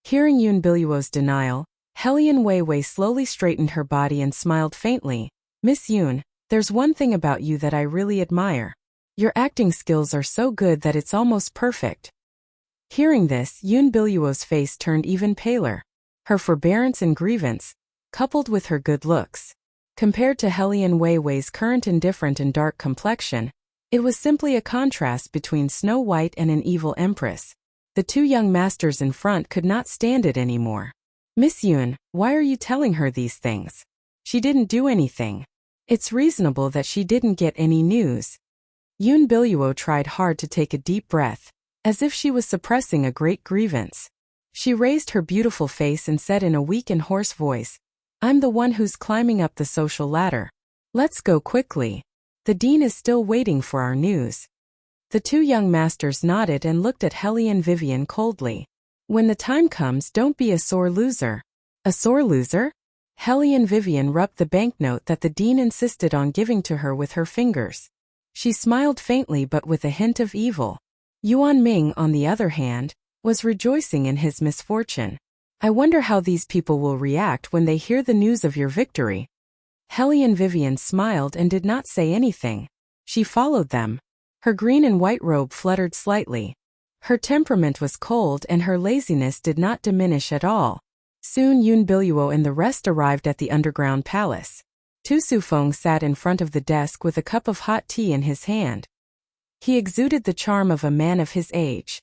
Hearing Yun Biluo's denial, Hellion Wei Wei slowly straightened her body and smiled faintly. Miss Yun, there's one thing about you that I really admire. Your acting skills are so good that it's almost perfect. Hearing this, Yun Biluo's face turned even paler. Her forbearance and grievance, coupled with her good looks, compared to Hellion Wei Wei's current indifferent and dark complexion, it was simply a contrast between Snow White and an evil empress. The two young masters in front could not stand it anymore. Miss Yun, why are you telling her these things? She didn't do anything. It's reasonable that she didn't get any news. Yoon Biluo tried hard to take a deep breath, as if she was suppressing a great grievance. She raised her beautiful face and said in a weak and hoarse voice, "I'm the one who's climbing up the social ladder. Let's go quickly. The dean is still waiting for our news." The two young masters nodded and looked at Hellion Vivian coldly. "When the time comes, don't be a sore loser." "A sore loser?" Hellion Vivian rubbed the banknote that the dean insisted on giving to her with her fingers. She smiled faintly but with a hint of evil. Yuan Ming, on the other hand, was rejoicing in his misfortune. "I wonder how these people will react when they hear the news of your victory." Hellion Vivian smiled and did not say anything. She followed them. Her green and white robe fluttered slightly. Her temperament was cold and her laziness did not diminish at all. Soon Yoon Biluo and the rest arrived at the underground palace. Tu Sufeng sat in front of the desk with a cup of hot tea in his hand. He exuded the charm of a man of his age.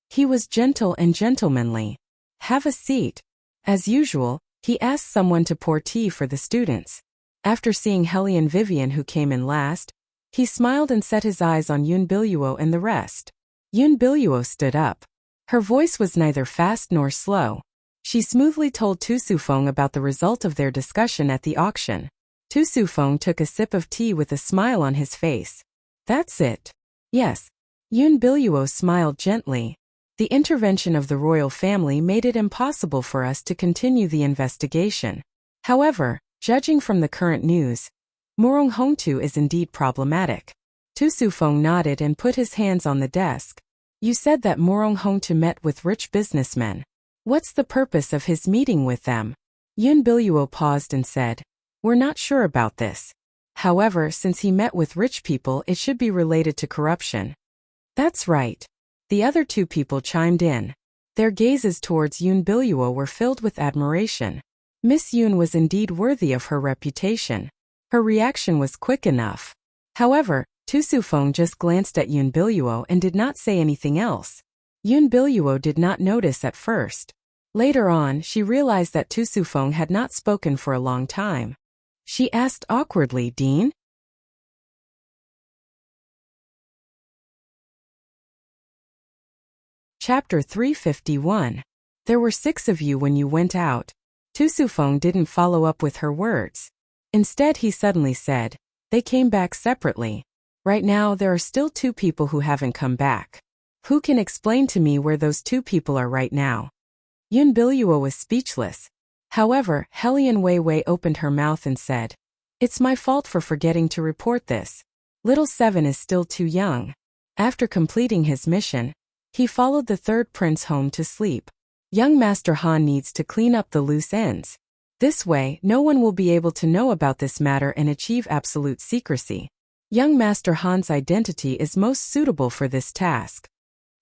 He was gentle and gentlemanly. "Have a seat." As usual, he asked someone to pour tea for the students. After seeing Hellion Vivian, who came in last, he smiled and set his eyes on Yoon Biluo and the rest. Yoon Biluo stood up. Her voice was neither fast nor slow. She smoothly told Tu Sufeng about the result of their discussion at the auction. Tu Sufeng took a sip of tea with a smile on his face. "That's it." "Yes." Yoon Biluo smiled gently. "The intervention of the royal family made it impossible for us to continue the investigation. However, judging from the current news, Murong Hongtu is indeed problematic." Tu Sufeng nodded and put his hands on the desk. "You said that Murong Hongtu met with rich businessmen. What's the purpose of his meeting with them?" Yoon Biluo paused and said, "We're not sure about this. However, since he met with rich people, it should be related to corruption." "That's right." The other two people chimed in. Their gazes towards Yoon Biluo were filled with admiration. Miss Yoon was indeed worthy of her reputation. Her reaction was quick enough. However, Tu Sufeng just glanced at Yoon Biluo and did not say anything else. Yoon Biluo did not notice at first. Later on, she realized that Tu Sufeng had not spoken for a long time. She asked awkwardly, "Dean?" Chapter 351. "There were 6 of you when you went out." Tu Sufeng didn't follow up with her words. Instead, he suddenly said, "They came back separately. Right now, there are still 2 people who haven't come back. Who can explain to me where those 2 people are right now?" Yoon Biluo was speechless. However, Hellion Weiwei opened her mouth and said, "It's my fault for forgetting to report this. Little 7 is still too young." After completing his mission, he followed the 3rd prince home to sleep. Young Master Han needs to clean up the loose ends. This way, no one will be able to know about this matter and achieve absolute secrecy. Young Master Han's identity is most suitable for this task.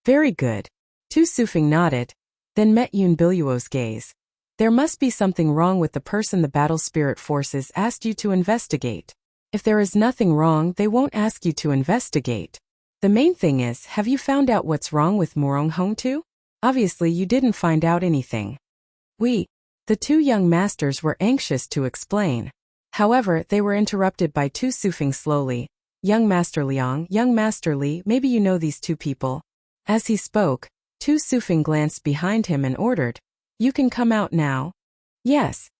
"Very good." Tu Sufeng nodded, then met Yoon Biluo's gaze. "There must be something wrong with the person the battle spirit forces asked you to investigate. If there is nothing wrong, they won't ask you to investigate. The main thing is, have you found out what's wrong with Murong Hongtu? Obviously you didn't find out anything." The 2 young masters were anxious to explain. However, they were interrupted by Tu Sufeng slowly. "Young Master Liang, Young Master Li, maybe you know these 2 people." As he spoke, Tu Sufeng glanced behind him and ordered, "You can come out now." "Yes."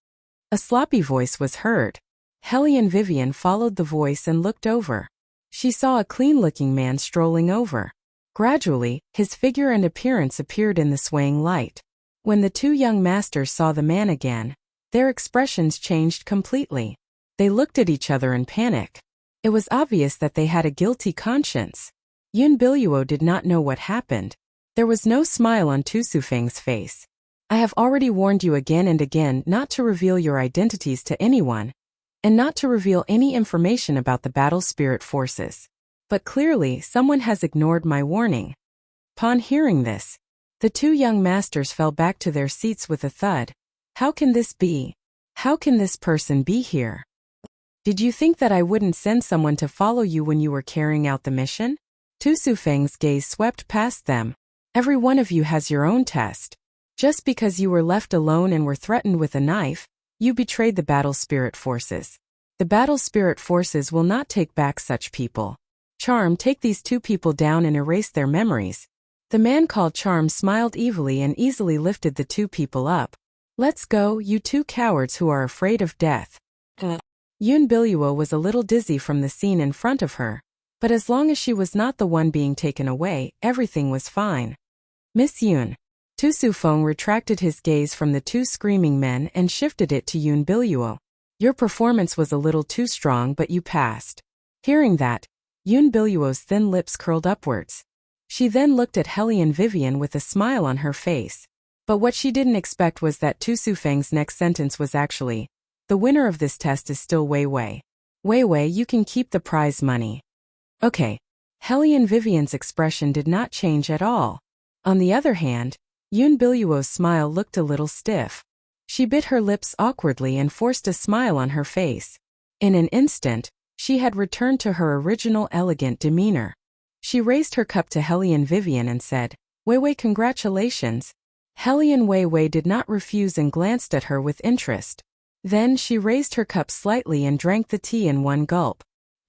A sloppy voice was heard. Hellion Vivian followed the voice and looked over. She saw a clean-looking man strolling over. Gradually, his figure and appearance appeared in the swaying light. When the 2 young masters saw the man again, their expressions changed completely. They looked at each other in panic. It was obvious that they had a guilty conscience. Yoon Biluo did not know what happened. There was no smile on Tu Sufeng's face. "I have already warned you again and again not to reveal your identities to anyone, and not to reveal any information about the battle spirit forces. But clearly, someone has ignored my warning." Upon hearing this, the 2 young masters fell back to their seats with a thud. "How can this be? How can this person be here? Did you think that I wouldn't send someone to follow you when you were carrying out the mission?" Tu Sufeng's gaze swept past them. "Every one of you has your own test. Just because you were left alone and were threatened with a knife, you betrayed the battle spirit forces. The battle spirit forces will not take back such people. Charm, take these two people down and erase their memories. The man called Charm smiled evilly and easily lifted the two people up. Let's go, you two cowards who are afraid of death. Yun Biluo was a little dizzy from the scene in front of her, but as long as she was not the one being taken away, everything was fine. Miss Yun. Tu Sufeng retracted his gaze from the two screaming men and shifted it to Yun Biluo. Your performance was a little too strong, but you passed. Hearing that, Yun Biluo's thin lips curled upwards. She then looked at Hellion Vivian with a smile on her face. But what she didn't expect was that Tu Sufeng's next sentence was actually, the winner of this test is still Wei Wei. Wei Wei, you can keep the prize money. Okay. Hellion Vivian's expression did not change at all. On the other hand, Yun Biluo's smile looked a little stiff. She bit her lips awkwardly and forced a smile on her face. In an instant, she had returned to her original elegant demeanor. She raised her cup to Hellion Vivian and said, Wei Wei, congratulations. Hellion Wei Wei did not refuse and glanced at her with interest. Then she raised her cup slightly and drank the tea in one gulp.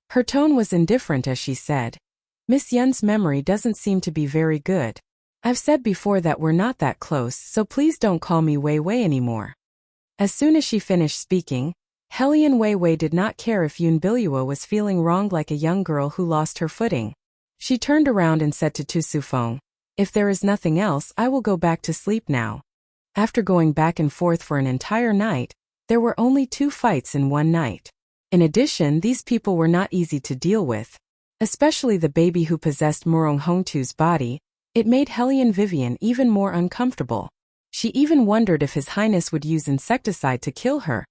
Her tone was indifferent as she said, Miss Yun's memory doesn't seem to be very good. I've said before that we're not that close, so please don't call me Wei Wei anymore. As soon as she finished speaking, Hellion Wei Wei did not care if Yun Biluo was feeling wronged like a young girl who lost her footing. She turned around and said to Tu Sufeng, if there is nothing else, I will go back to sleep now. After going back and forth for an entire night, there were only 2 fights in one night. In addition, these people were not easy to deal with. Especially the baby who possessed Murong Hongtu's body. It made Hellion Vivian even more uncomfortable. She even wondered if His Highness would use insecticide to kill her.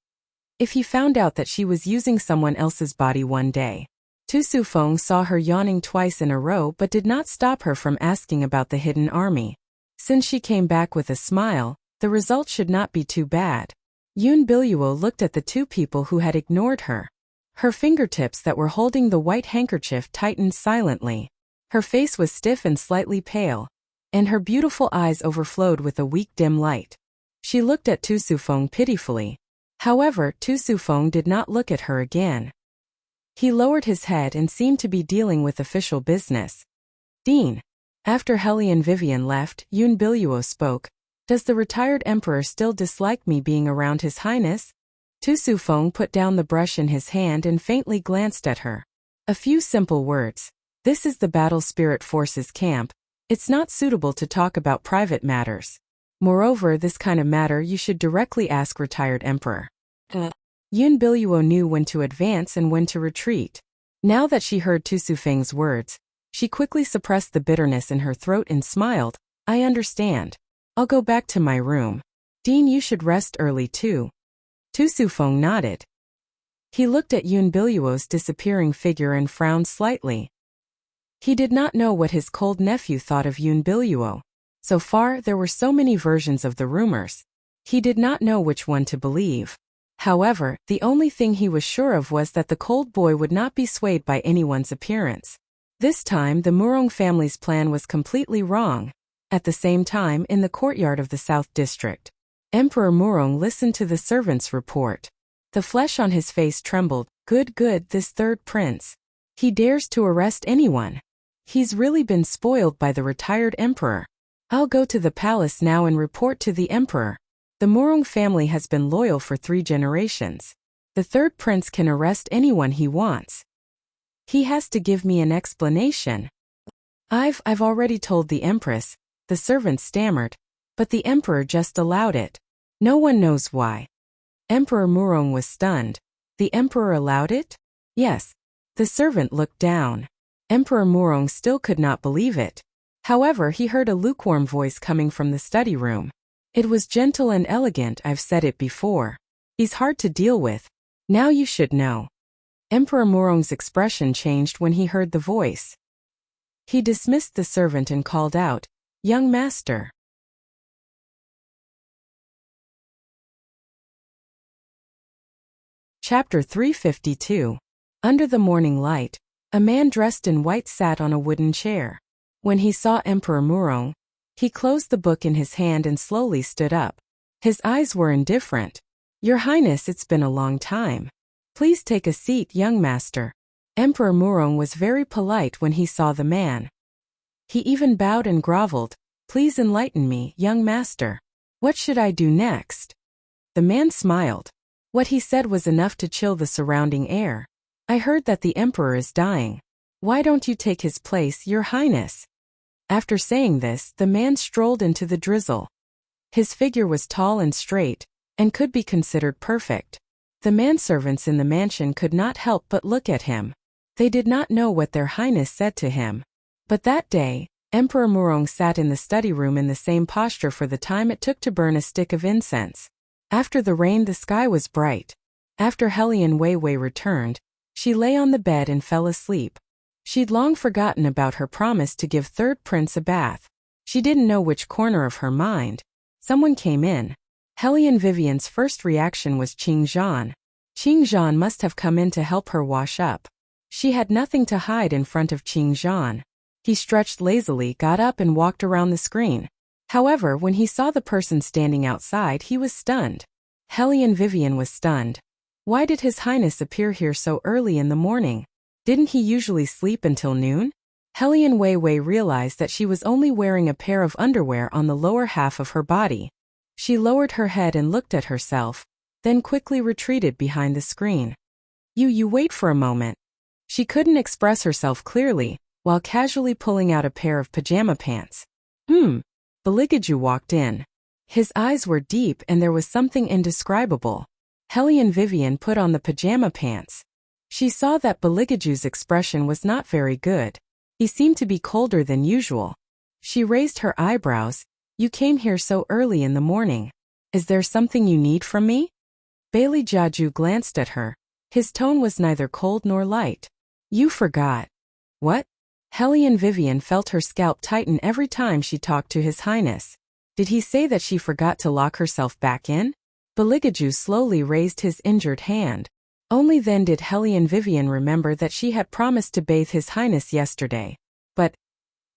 If he found out that she was using someone else's body one day. Tu Sufeng saw her yawning twice in a row but did not stop her from asking about the hidden army. Since she came back with a smile, the result should not be too bad. Yun Biluo looked at the 2 people who had ignored her. Her fingertips that were holding the white handkerchief tightened silently. Her face was stiff and slightly pale, and her beautiful eyes overflowed with a weak dim light. She looked at Tu Sufeng pitifully. However, Tu Sufeng did not look at her again. He lowered his head and seemed to be dealing with official business. Dean. After Hellion Vivian left, Yun Biluo spoke. Does the retired emperor still dislike me being around His Highness? Tu Sufeng put down the brush in his hand and faintly glanced at her. A few simple words. This is the Battle Spirit Forces camp. It's not suitable to talk about private matters. Moreover, this kind of matter you should directly ask retired emperor. Yun Biluo knew when to advance and when to retreat. Now that she heard Tu Sufeng's words, she quickly suppressed the bitterness in her throat and smiled. I understand. I'll go back to my room. Dean, you should rest early too. Tu Sufeng nodded. He looked at Yun Biluo's disappearing figure and frowned slightly. He did not know what his cold nephew thought of Yun Biluo. So far, there were so many versions of the rumors. He did not know which one to believe. However, the only thing he was sure of was that the cold boy would not be swayed by anyone's appearance. This time, the Murong family's plan was completely wrong. At the same time, in the courtyard of the South District, Emperor Murong listened to the servant's report. The flesh on his face trembled. Good, this third prince. He dares to arrest anyone. He's really been spoiled by the retired emperor. I'll go to the palace now and report to the emperor. The Murong family has been loyal for 3 generations. The third prince can arrest anyone he wants. He has to give me an explanation. I've already told the empress, the servant stammered, but the emperor just allowed it. No one knows why. Emperor Murong was stunned. The emperor allowed it? Yes. The servant looked down. Emperor Murong still could not believe it. However, he heard a lukewarm voice coming from the study room. It was gentle and elegant. I've said it before. He's hard to deal with. Now you should know. Emperor Murong's expression changed when he heard the voice. He dismissed the servant and called out, Young master. Chapter 352. Under the morning light, a man dressed in white sat on a wooden chair. When he saw Emperor Murong, he closed the book in his hand and slowly stood up. His eyes were indifferent. Your Highness, it's been a long time. Please take a seat, young master. Emperor Murong was very polite when he saw the man. He even bowed and groveled. Please enlighten me, young master. What should I do next? The man smiled. What he said was enough to chill the surrounding air. I heard that the emperor is dying. Why don't you take his place, your highness? After saying this, the man strolled into the drizzle. His figure was tall and straight, and could be considered perfect. The manservants in the mansion could not help but look at him. They did not know what their highness said to him. But that day, Emperor Murong sat in the study room in the same posture for the time it took to burn a stick of incense. After the rain, the sky was bright. After Helian Weiwei returned, she lay on the bed and fell asleep. She'd long forgotten about her promise to give Third Prince a bath. She didn't know which corner of her mind. Someone came in. Helian Vivian's first reaction was Qing Zhan. Qing Zhan must have come in to help her wash up. She had nothing to hide in front of Qing Zhan. He stretched lazily, got up and walked around the screen. However, when he saw the person standing outside, he was stunned. Helian Vivian was stunned. Why did His Highness appear here so early in the morning? Didn't he usually sleep until noon? Helian Weiwei realized that she was only wearing a pair of underwear on the lower half of her body. She lowered her head and looked at herself, then quickly retreated behind the screen. You wait for a moment. She couldn't express herself clearly, while casually pulling out a pair of pajama pants. Beligaju walked in. His eyes were deep and there was something indescribable. Helian Vivian put on the pajama pants. She saw that Beligaju's expression was not very good. He seemed to be colder than usual. She raised her eyebrows. You came here so early in the morning. Is there something you need from me? Bailey Jiaju glanced at her. His tone was neither cold nor light. You forgot. What? Helian Vivian felt her scalp tighten every time she talked to His Highness. Did he say that she forgot to lock herself back in? Beligaju slowly raised his injured hand. Only then did Helian Vivian remember that she had promised to bathe His Highness yesterday. But,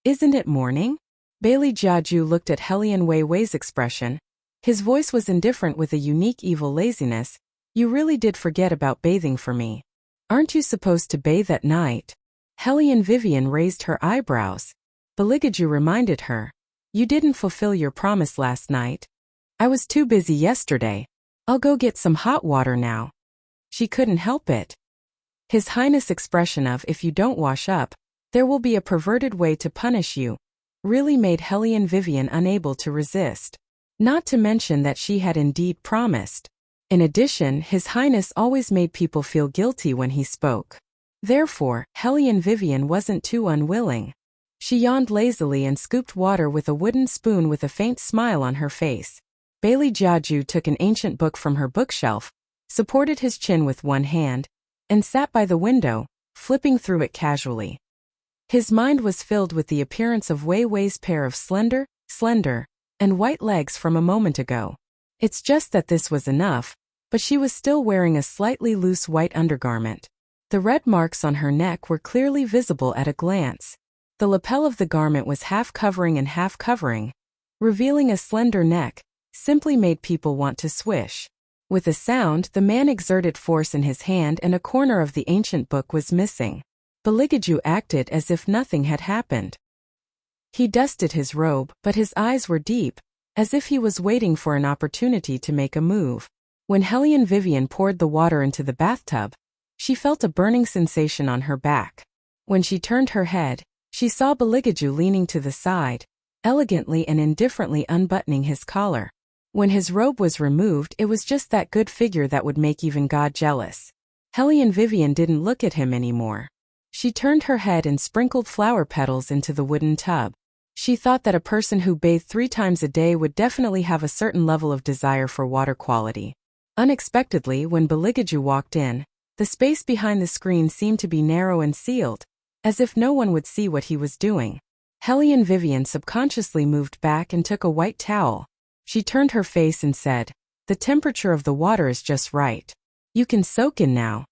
isn't it morning? Bailey Jiaju looked at Helian Weiwei's expression. His voice was indifferent with a unique evil laziness. You really did forget about bathing for me. Aren't you supposed to bathe at night? Helian Vivian raised her eyebrows. Beligaju reminded her. You didn't fulfill your promise last night. I was too busy yesterday. I'll go get some hot water now. She couldn't help it. His Highness' expression of if you don't wash up, there will be a perverted way to punish you, really made Helian Vivian unable to resist. Not to mention that she had indeed promised. In addition, His Highness always made people feel guilty when he spoke. Therefore, Helian Vivian wasn't too unwilling. She yawned lazily and scooped water with a wooden spoon with a faint smile on her face. Bailey Jiaju took an ancient book from her bookshelf, supported his chin with one hand, and sat by the window, flipping through it casually. His mind was filled with the appearance of Weiwei's pair of slender, and white legs from a moment ago. It's just that this was enough, but she was still wearing a slightly loose white undergarment. The red marks on her neck were clearly visible at a glance. The lapel of the garment was half covering and half covering, revealing a slender neck, simply made people want to swish. With a sound, the man exerted force in his hand and a corner of the ancient book was missing. Beligaju acted as if nothing had happened. He dusted his robe, but his eyes were deep, as if he was waiting for an opportunity to make a move. When Helian Vivian poured the water into the bathtub, she felt a burning sensation on her back. When she turned her head, she saw Beligaju leaning to the side, elegantly and indifferently unbuttoning his collar. When his robe was removed, it was just that good figure that would make even God jealous. Helian Vivian didn't look at him anymore. She turned her head and sprinkled flower petals into the wooden tub. She thought that a person who bathed 3 times a day would definitely have a certain level of desire for water quality. Unexpectedly, when Beligaju walked in, the space behind the screen seemed to be narrow and sealed, as if no one would see what he was doing. Helian Vivian subconsciously moved back and took a white towel. She turned her face and said, "The temperature of the water is just right. You can soak in now."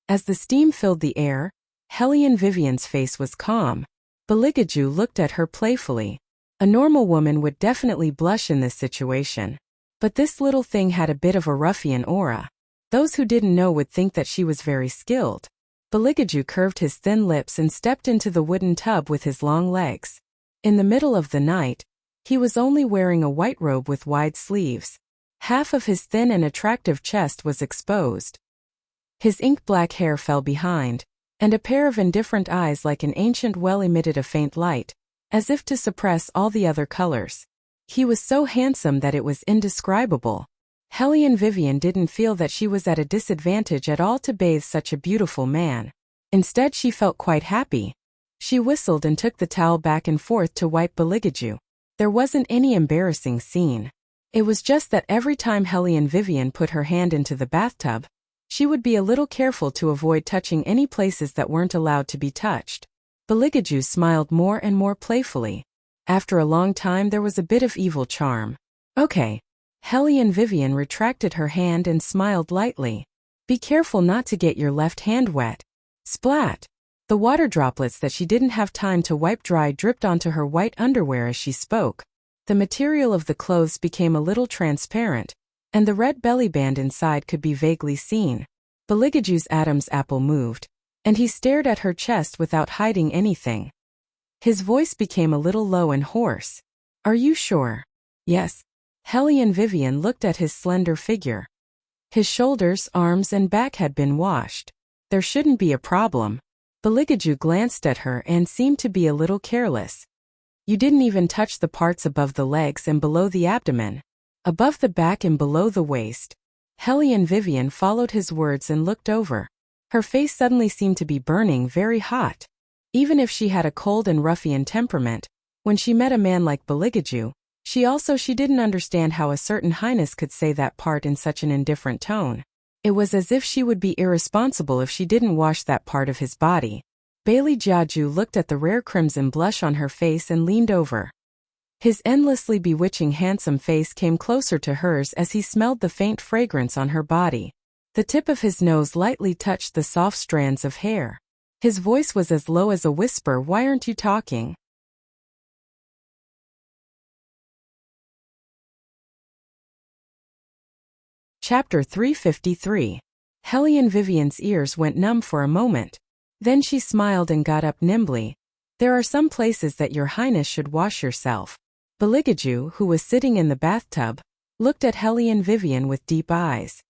As the steam filled the air, Helian Vivian's face was calm. Beligaju looked at her playfully. A normal woman would definitely blush in this situation. But this little thing had a bit of a ruffian aura. Those who didn't know would think that she was very skilled. Beligaju curved his thin lips and stepped into the wooden tub with his long legs. In the middle of the night, he was only wearing a white robe with wide sleeves. Half of his thin and attractive chest was exposed. His ink-black hair fell behind, and a pair of indifferent eyes like an ancient well emitted a faint light, as if to suppress all the other colors. He was so handsome that it was indescribable. Hellion Vivian didn't feel that she was at a disadvantage at all to bathe such a beautiful man. Instead, she felt quite happy. She whistled and took the towel back and forth to wipe Beligaju. There wasn't any embarrassing scene. It was just that every time Hellion Vivian put her hand into the bathtub, she would be a little careful to avoid touching any places that weren't allowed to be touched. Beligaju smiled more and more playfully. After a long time there was a bit of evil charm. Okay. Hellion Vivian retracted her hand and smiled lightly. Be careful not to get your left hand wet. Splat! The water droplets that she didn't have time to wipe dry dripped onto her white underwear as she spoke. The material of the clothes became a little transparent, and the red belly band inside could be vaguely seen. Beligaju's Adam's apple moved, and he stared at her chest without hiding anything. His voice became a little low and hoarse. Are you sure? Yes. Hellion Vivian looked at his slender figure. His shoulders, arms, and back had been washed. There shouldn't be a problem. Beligaju glanced at her and seemed to be a little careless. You didn't even touch the parts above the legs and below the abdomen. Above the back and below the waist. Hellion Vivian followed his words and looked over. Her face suddenly seemed to be burning very hot. Even if she had a cold and ruffian temperament, when she met a man like Beligaju, she didn't understand how a certain highness could say that part in such an indifferent tone. It was as if she would be irresponsible if she didn't wash that part of his body. Bailey Jiaju looked at the rare crimson blush on her face and leaned over. His endlessly bewitching handsome face came closer to hers as he smelled the faint fragrance on her body. The tip of his nose lightly touched the soft strands of hair. His voice was as low as a whisper. Why aren't you talking? Chapter 353. Hellion Vivian's ears went numb for a moment. Then she smiled and got up nimbly. There are some places that your highness should wash yourself. Beligaju, who was sitting in the bathtub, looked at Hellion Vivian with deep eyes.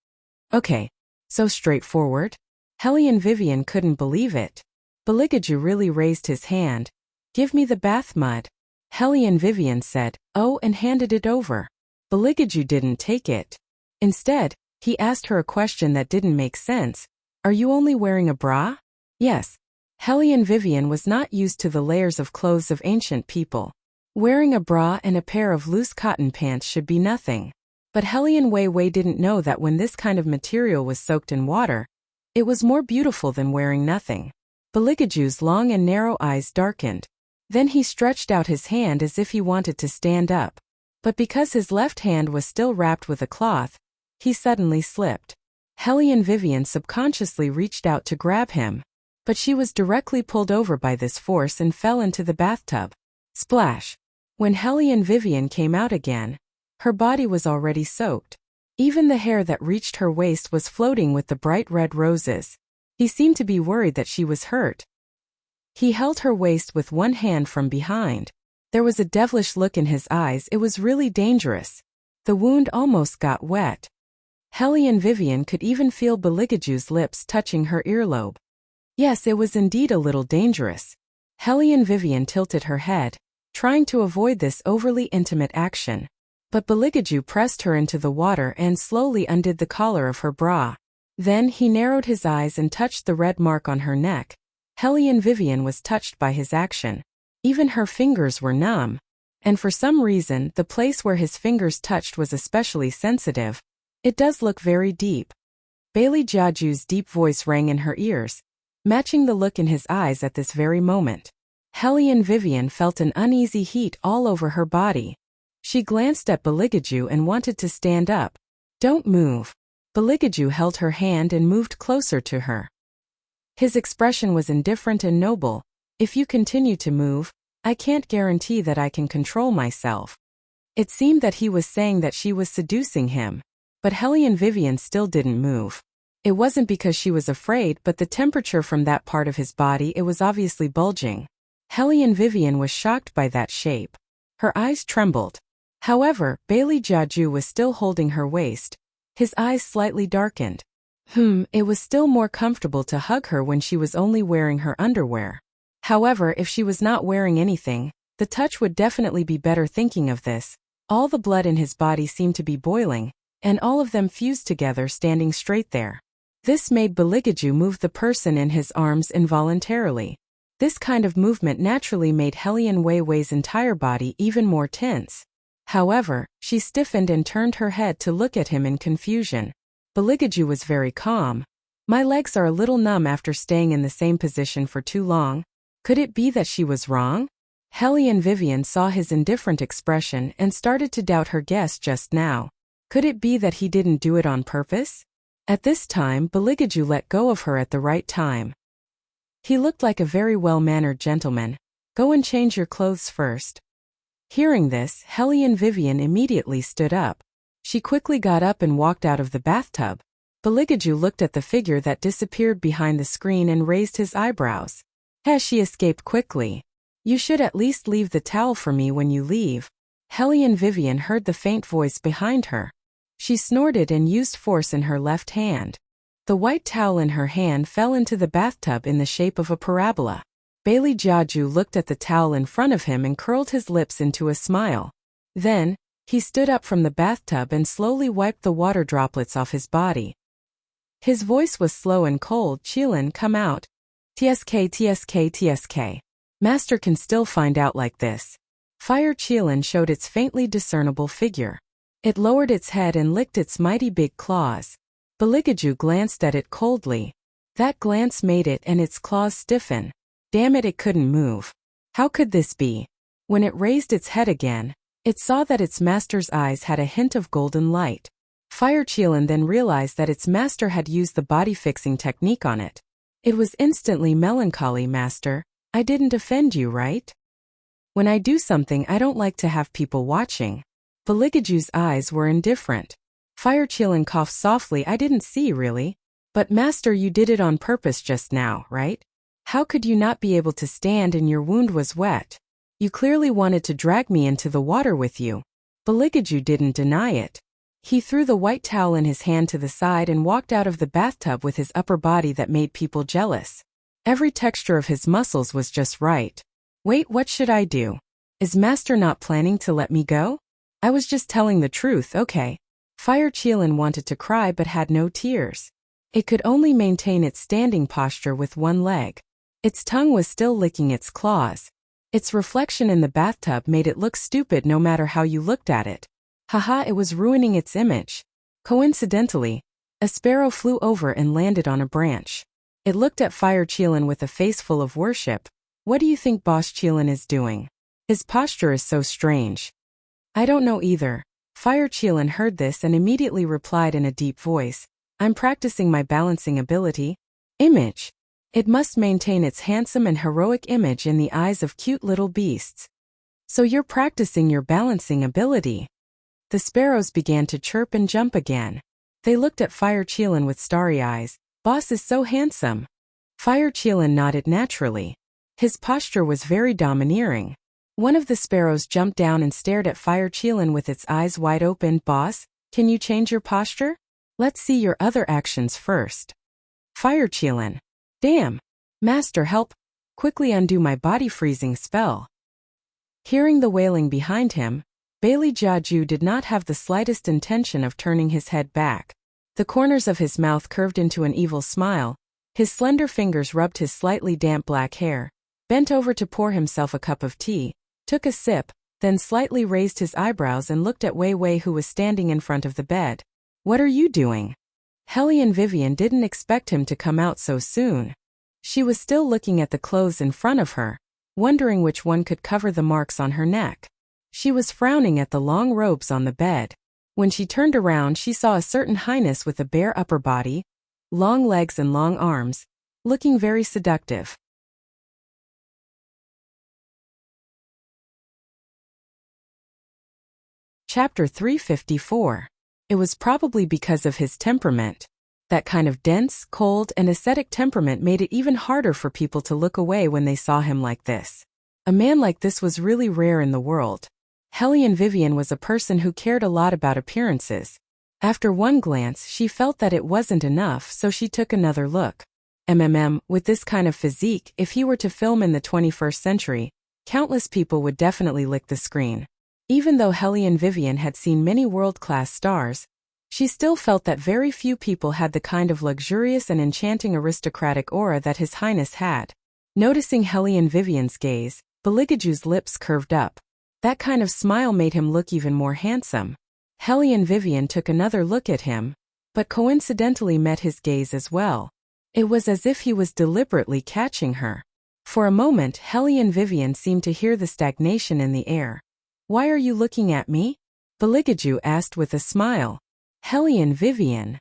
Okay. So straightforward? Hellion Vivian couldn't believe it. Beligaju really raised his hand. Give me the bath mud. Hellion Vivian said, oh, and handed it over. Beligaju didn't take it. Instead, he asked her a question that didn't make sense. Are you only wearing a bra? Yes. Hellion Vivian was not used to the layers of clothes of ancient people. Wearing a bra and a pair of loose cotton pants should be nothing. But Hellion Wei didn't know that when this kind of material was soaked in water, it was more beautiful than wearing nothing. Beligaju's long and narrow eyes darkened. Then he stretched out his hand as if he wanted to stand up. But because his left hand was still wrapped with a cloth, he suddenly slipped. Hellion Vivian subconsciously reached out to grab him, but she was directly pulled over by this force and fell into the bathtub. Splash! When Hellion Vivian came out again, her body was already soaked. Even the hair that reached her waist was floating with the bright red roses. He seemed to be worried that she was hurt. He held her waist with one hand from behind. There was a devilish look in his eyes. It was really dangerous. The wound almost got wet. Hellion Vivian could even feel Beligaju's lips touching her earlobe. Yes, it was indeed a little dangerous. Hellion Vivian tilted her head, trying to avoid this overly intimate action. But Beligaju pressed her into the water and slowly undid the collar of her bra. Then he narrowed his eyes and touched the red mark on her neck. Hellion Vivian was touched by his action. Even her fingers were numb. And for some reason, the place where his fingers touched was especially sensitive. It does look very deep. Bailey Jiaju's deep voice rang in her ears, matching the look in his eyes at this very moment. Hellion Vivian felt an uneasy heat all over her body. She glanced at Beligaju and wanted to stand up. Don't move. Beligaju held her hand and moved closer to her. His expression was indifferent and noble. If you continue to move, I can't guarantee that I can control myself. It seemed that he was saying that she was seducing him. But Hellion Vivian still didn't move. It wasn't because she was afraid, but the temperature from that part of his body, it was obviously bulging. Hellion Vivian was shocked by that shape. Her eyes trembled. However, Bailey Jiaju was still holding her waist. His eyes slightly darkened. It was still more comfortable to hug her when she was only wearing her underwear. However, if she was not wearing anything, the touch would definitely be better. Thinking of this, all the blood in his body seemed to be boiling, and all of them fused together, standing straight there. This made Baligaju move the person in his arms involuntarily. This kind of movement naturally made Hellion Weiwei's entire body even more tense. However, she stiffened and turned her head to look at him in confusion. Baligaju was very calm. My legs are a little numb after staying in the same position for too long. Could it be that she was wrong? Hellion Vivian saw his indifferent expression and started to doubt her guess just now. Could it be that he didn't do it on purpose? At this time, Baligaju let go of her at the right time. He looked like a very well-mannered gentleman. Go and change your clothes first. Hearing this, Hellion Vivian immediately stood up. She quickly got up and walked out of the bathtub. Baligaju looked at the figure that disappeared behind the screen and raised his eyebrows. She escaped quickly. You should at least leave the towel for me when you leave. Hellion Vivian heard the faint voice behind her. She snorted and used force in her left hand. The white towel in her hand fell into the bathtub in the shape of a parabola. Bailey Jiaju looked at the towel in front of him and curled his lips into a smile. Then, he stood up from the bathtub and slowly wiped the water droplets off his body. His voice was slow and cold. Qilin, come out. Tsk. Master can still find out like this. Fire Qilin showed its faintly discernible figure. It lowered its head and licked its mighty big claws. Baligaju glanced at it coldly. That glance made it and its claws stiffen. Damn it, it couldn't move. How could this be? When it raised its head again, it saw that its master's eyes had a hint of golden light. Fire Qilin then realized that its master had used the body-fixing technique on it. It was instantly melancholy. Master, I didn't offend you, right? When I do something, I don't like to have people watching. Baligaju's eyes were indifferent. Fire Qilin coughed softly. I didn't see, really. But master, you did it on purpose just now, right? How could you not be able to stand and your wound was wet? You clearly wanted to drag me into the water with you. Baligaju didn't deny it. He threw the white towel in his hand to the side and walked out of the bathtub with his upper body that made people jealous. Every texture of his muscles was just right. Wait, what should I do? Is master not planning to let me go? I was just telling the truth, okay. Fire Qilin wanted to cry but had no tears. It could only maintain its standing posture with one leg. Its tongue was still licking its claws. Its reflection in the bathtub made it look stupid no matter how you looked at it. Haha, it was ruining its image. Coincidentally, a sparrow flew over and landed on a branch. It looked at Fire Qilin with a face full of worship. What do you think Boss Qilin is doing? His posture is so strange. I don't know either. Fire Qilin heard this and immediately replied in a deep voice. I'm practicing my balancing ability. Image. It must maintain its handsome and heroic image in the eyes of cute little beasts. So you're practicing your balancing ability. The sparrows began to chirp and jump again. They looked at Fire Qilin with starry eyes. Boss is so handsome. Fire Qilin nodded naturally. His posture was very domineering. One of the sparrows jumped down and stared at Fire Qilin with its eyes wide open. Boss, can you change your posture? Let's see your other actions first. Fire Qilin. Damn. Master, help. Quickly undo my body freezing spell. Hearing the wailing behind him, Bailey Jiaju did not have the slightest intention of turning his head back. The corners of his mouth curved into an evil smile. His slender fingers rubbed his slightly damp black hair, bent over to pour himself a cup of tea, took a sip, then slightly raised his eyebrows and looked at Wei Wei, who was standing in front of the bed. What are you doing? Hellion Vivian didn't expect him to come out so soon. She was still looking at the clothes in front of her, wondering which one could cover the marks on her neck. She was frowning at the long robes on the bed. When she turned around, she saw a certain highness with a bare upper body, long legs and long arms, looking very seductive. Chapter 354. It was probably because of his temperament. That kind of dense, cold, and ascetic temperament made it even harder for people to look away when they saw him like this. A man like this was really rare in the world. Hellion Vivian was a person who cared a lot about appearances. After one glance, she felt that it wasn't enough, so she took another look. With this kind of physique, if he were to film in the 21st century, countless people would definitely lick the screen. Even though Hellion Vivian had seen many world-class stars, she still felt that very few people had the kind of luxurious and enchanting aristocratic aura that His Highness had. Noticing Hellion Vivian's gaze, Beligaju's lips curved up. That kind of smile made him look even more handsome. Hellion Vivian took another look at him, but coincidentally met his gaze as well. It was as if he was deliberately catching her. For a moment, Hellion Vivian seemed to hear the stagnation in the air. "Why are you looking at me?" Beligaju asked with a smile. "Hellion Vivian."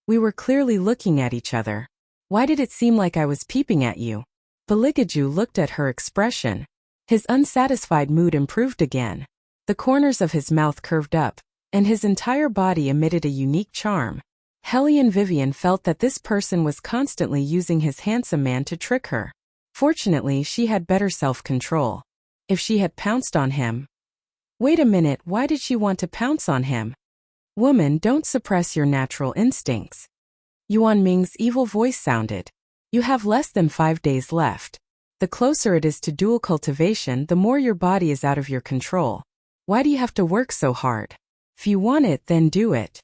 "We were clearly looking at each other. Why did it seem like I was peeping at you?" Beligaju looked at her expression. His unsatisfied mood improved again. The corners of his mouth curved up, and his entire body emitted a unique charm. Hellion Vivian felt that this person was constantly using his handsome man to trick her. Fortunately, she had better self-control. If she had pounced on him... Wait a minute, why did she want to pounce on him? "Woman, don't suppress your natural instincts." Yuan Ming's evil voice sounded. "You have less than 5 days left. The closer it is to dual cultivation, the more your body is out of your control. Why do you have to work so hard? If you want it, then do it."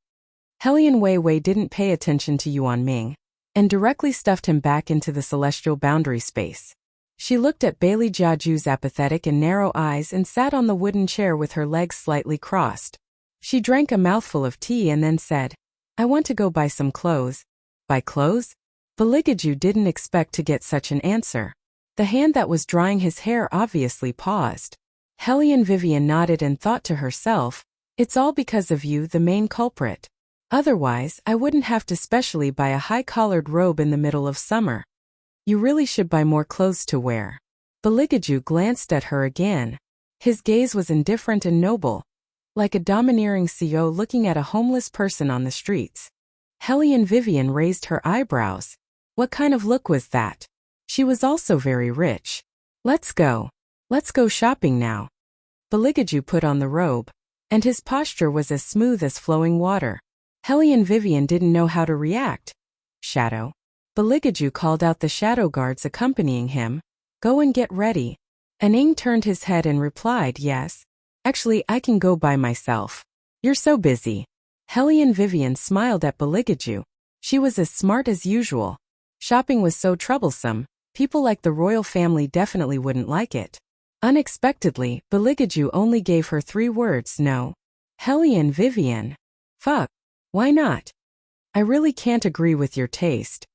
Hellion Weiwei didn't pay attention to Yuan Ming, and directly stuffed him back into the celestial boundary space. She looked at Bailey Jiaju's apathetic and narrow eyes and sat on the wooden chair with her legs slightly crossed. She drank a mouthful of tea and then said, "I want to go buy some clothes." "Buy clothes?" Beligaju didn't expect to get such an answer. The hand that was drying his hair obviously paused. Hellion Vivian nodded and thought to herself, "It's all because of you, the main culprit. Otherwise, I wouldn't have to specially buy a high-collared robe in the middle of summer. You really should buy more clothes to wear." Beligaju glanced at her again. His gaze was indifferent and noble, like a domineering CEO looking at a homeless person on the streets. Hellion Vivian raised her eyebrows. What kind of look was that? She was also very rich. Let's go shopping now." Beligaju put on the robe, and his posture was as smooth as flowing water. Hellion Vivian didn't know how to react. "Shadow." Beligaju called out the shadow guards accompanying him. "Go and get ready." Aning turned his head and replied, "Yes. Actually, I can go by myself. You're so busy." Hellion Vivian smiled at Beligaju. She was as smart as usual. Shopping was so troublesome, people like the royal family definitely wouldn't like it. Unexpectedly, Beligaju only gave her 3 words, "No." Hellion Vivian. "Fuck. Why not? I really can't agree with your taste."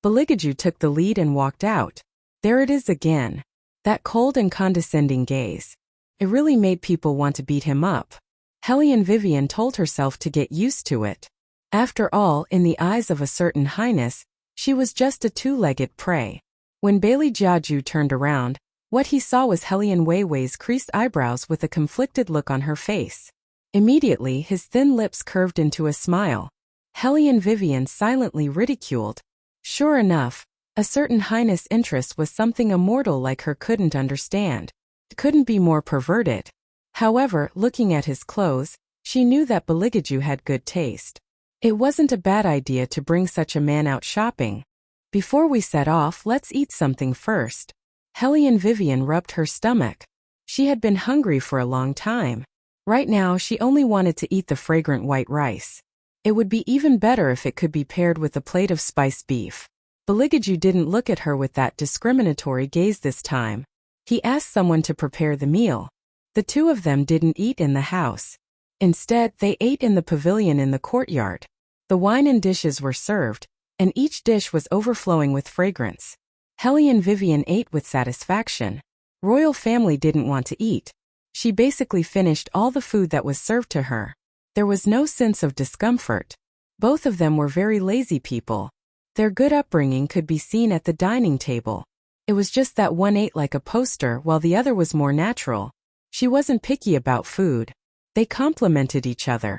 Beligaju took the lead and walked out. There it is again. That cold and condescending gaze. It really made people want to beat him up. Hellion Vivian told herself to get used to it. After all, in the eyes of a certain highness, she was just a 2-legged prey. When Bailey Jiaju turned around, what he saw was Hellion Weiwei's creased eyebrows with a conflicted look on her face. Immediately, his thin lips curved into a smile. Hellion Vivian silently ridiculed. Sure enough, a certain highness' interest was something a mortal like her couldn't understand. It couldn't be more perverted. However, looking at his clothes, she knew that Beligaju had good taste. It wasn't a bad idea to bring such a man out shopping. "Before we set off, let's eat something first." Hellion Vivian rubbed her stomach. She had been hungry for a long time. Right now, she only wanted to eat the fragrant white rice. It would be even better if it could be paired with a plate of spiced beef. Beligaju didn't look at her with that discriminatory gaze this time. He asked someone to prepare the meal. The 2 of them didn't eat in the house. Instead, they ate in the pavilion in the courtyard. The wine and dishes were served, and each dish was overflowing with fragrance. Hellion Vivian ate with satisfaction. Royal family didn't want to eat. She basically finished all the food that was served to her. There was no sense of discomfort. Both of them were very lazy people. Their good upbringing could be seen at the dining table. It was just that one ate like a poster while the other was more natural. She wasn't picky about food. They complemented each other.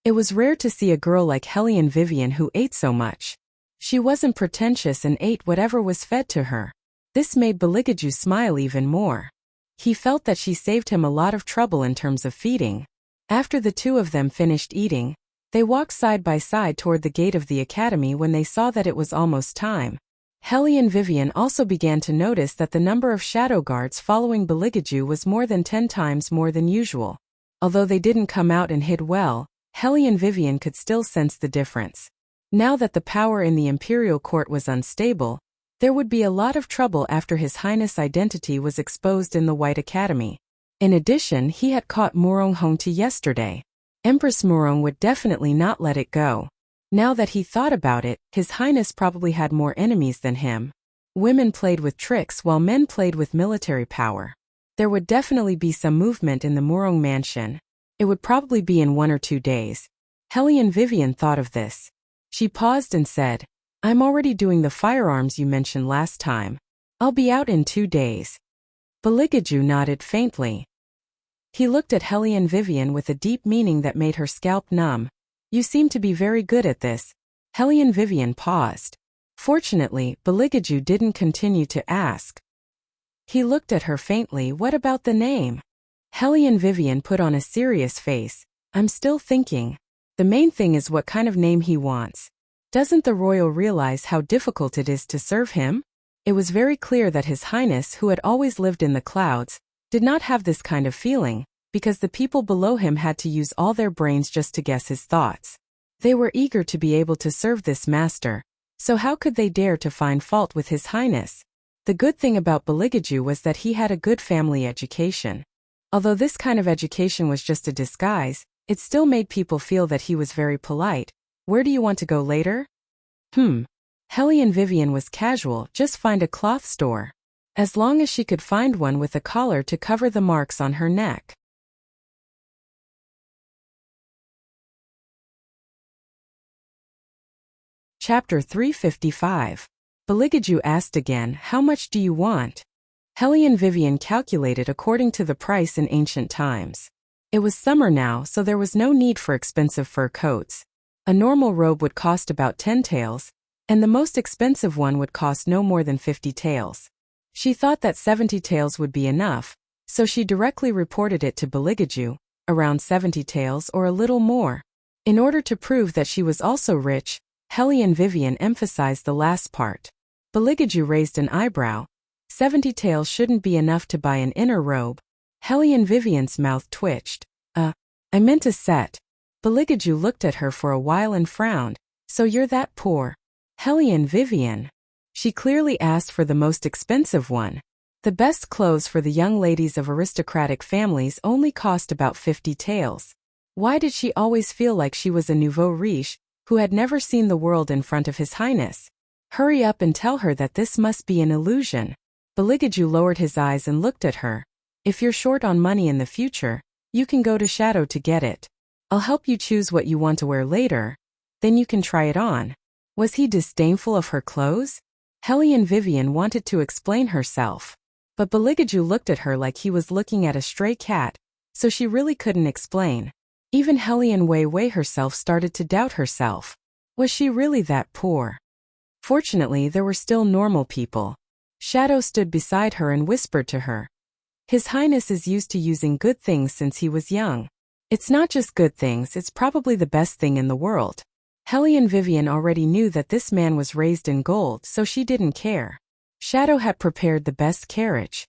It was rare to see a girl like Hellion Vivian who ate so much. She wasn't pretentious and ate whatever was fed to her. This made Beligaju smile even more. He felt that she saved him a lot of trouble in terms of feeding. After the two of them finished eating, they walked side by side toward the gate of the academy when they saw that it was almost time. Hellion Vivian also began to notice that the number of shadow guards following Beligaju was more than 10 times more than usual. Although they didn't come out and hid well, Hellion Vivian could still sense the difference. Now that the power in the imperial court was unstable, there would be a lot of trouble after His Highness' identity was exposed in the White Academy. In addition, he had caught Murong Hongti yesterday. Empress Murong would definitely not let it go. Now that he thought about it, His Highness probably had more enemies than him. Women played with tricks while men played with military power. There would definitely be some movement in the Murong mansion. It would probably be in 1 or 2 days. Hellion Vivian thought of this. She paused and said, "I'm already doing the firearms you mentioned last time. I'll be out in 2 days." Beligaju nodded faintly. He looked at Hellion Vivian with a deep meaning that made her scalp numb. "You seem to be very good at this." Hellion Vivian paused. Fortunately, Beligaju didn't continue to ask. He looked at her faintly. "What about the name?" Hellion Vivian put on a serious face. "I'm still thinking. The main thing is what kind of name he wants. Doesn't the royal realize how difficult it is to serve him?" It was very clear that His Highness, who had always lived in the clouds, did not have this kind of feeling, because the people below him had to use all their brains just to guess his thoughts. They were eager to be able to serve this master, so how could they dare to find fault with His Highness? The good thing about Beligaju was that he had a good family education. Although this kind of education was just a disguise, it still made people feel that he was very polite. "Where do you want to go later?" Hellion Vivian was casual. "Just find a cloth store. As long as she could find one with a collar to cover the marks on her neck." Chapter 355. Beligaju asked again, "How much do you want?" Hellion Vivian calculated according to the price in ancient times. It was summer now, so there was no need for expensive fur coats. A normal robe would cost about 10 taels, and the most expensive one would cost no more than 50 taels. She thought that 70 taels would be enough, so she directly reported it to Beligaju, around 70 taels or a little more. In order to prove that she was also rich, Hellion Vivian emphasized the last part. Beligaju raised an eyebrow. 70 taels shouldn't be enough to buy an inner robe. Hellion Vivian's mouth twitched. I meant a set." Beligaju looked at her for a while and frowned. "So you're that poor?" Hellion Vivian. She clearly asked for the most expensive one. The best clothes for the young ladies of aristocratic families only cost about 50 taels. Why did she always feel like she was a nouveau riche, who had never seen the world in front of His Highness? Hurry up and tell her that this must be an illusion. Beligaju lowered his eyes and looked at her. "If you're short on money in the future, you can go to Shadow to get it. I'll help you choose what you want to wear later. Then you can try it on." Was he disdainful of her clothes? Hellion Vivian wanted to explain herself, but Beligaju looked at her like he was looking at a stray cat, so she really couldn't explain. Even Hellion Wei herself started to doubt herself. Was she really that poor? Fortunately, there were still normal people. Shadow stood beside her and whispered to her. "His Highness is used to using good things since he was young. It's not just good things, it's probably the best thing in the world." Hellion Vivian already knew that this man was raised in gold, so she didn't care. Shadow had prepared the best carriage.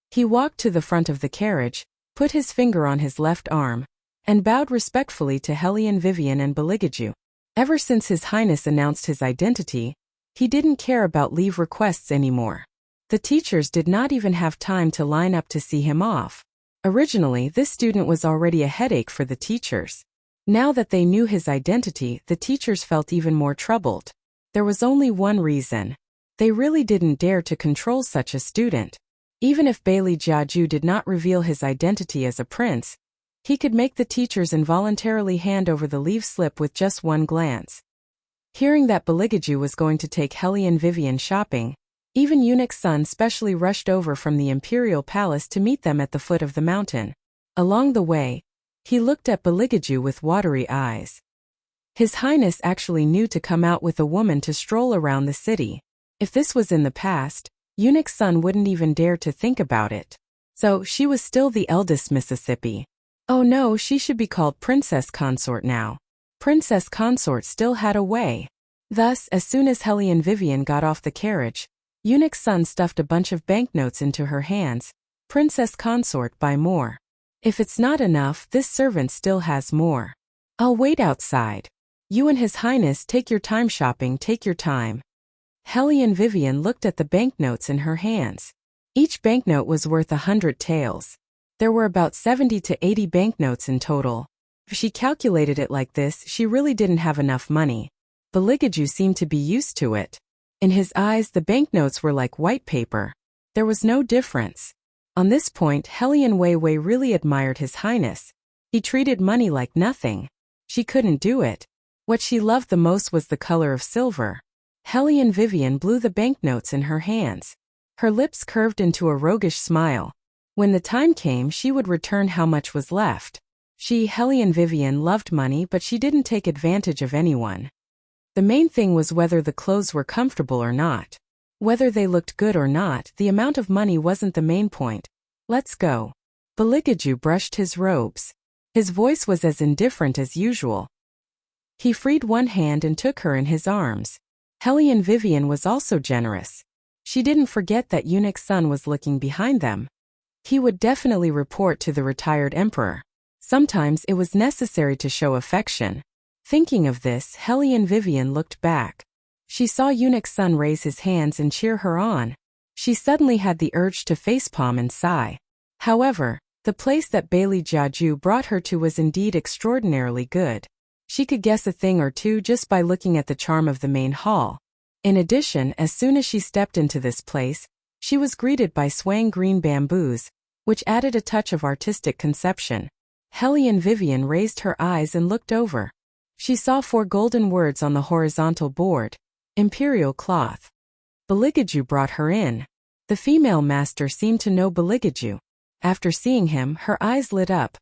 He walked to the front of the carriage, put his finger on his left arm, and bowed respectfully to Hellion Vivian and Beligaju. Ever since His Highness announced his identity, he didn't care about leave requests anymore. The teachers did not even have time to line up to see him off. Originally, this student was already a headache for the teachers. Now that they knew his identity, the teachers felt even more troubled. There was only one reason. They really didn't dare to control such a student. Even if Bailey Jiaju did not reveal his identity as a prince, he could make the teachers involuntarily hand over the leave slip with just one glance. Hearing that Beligaju was going to take Hellion Vivian shopping, even Eunuch Sun specially rushed over from the imperial palace to meet them at the foot of the mountain. Along the way, He looked at Beligaju with watery eyes. His Highness actually knew to come out with a woman to stroll around the city. If this was in the past, Eunuch Sun wouldn't even dare to think about it. So, she was still the eldest Mississippi. Oh no, she should be called Princess Consort now. Princess Consort still had a way. Thus, as soon as Hellion Vivian got off the carriage, Eunuch Sun stuffed a bunch of banknotes into her hands. Princess Consort, buy more. If it's not enough, this servant still has more. I'll wait outside. You and His Highness take your time shopping, take your time. Hellion Vivian looked at the banknotes in her hands. Each banknote was worth 100 taels. There were about 70 to 80 banknotes in total. If she calculated it like this, she really didn't have enough money. Beligaju seemed to be used to it. In his eyes, the banknotes were like white paper. There was no difference. On this point, Hellion Weiwei really admired His Highness. He treated money like nothing. She couldn't do it. What she loved the most was the color of silver. Hellion Vivian blew the banknotes in her hands. Her lips curved into a roguish smile. When the time came, she would return how much was left. She, Hellion Vivian, loved money, but she didn't take advantage of anyone. The main thing was whether the clothes were comfortable or not. Whether they looked good or not, the amount of money wasn't the main point. Let's go. Beligaju brushed his robes. His voice was as indifferent as usual. He freed one hand and took her in his arms. Hellion Vivian was also generous. She didn't forget that Eunuch Sun was looking behind them. He would definitely report to the retired emperor. Sometimes it was necessary to show affection. Thinking of this, Hellion Vivian looked back. She saw Eunuch Sun raise his hands and cheer her on. She suddenly had the urge to facepalm and sigh. However, the place that Bailey Jiaju brought her to was indeed extraordinarily good. She could guess a thing or two just by looking at the charm of the main hall. In addition, as soon as she stepped into this place, she was greeted by swaying green bamboos, which added a touch of artistic conception. Hellion Vivian raised her eyes and looked over. She saw 4 golden words on the horizontal board. Imperial cloth. Beligaju brought her in. The female master seemed to know Beligaju. After seeing him, her eyes lit up.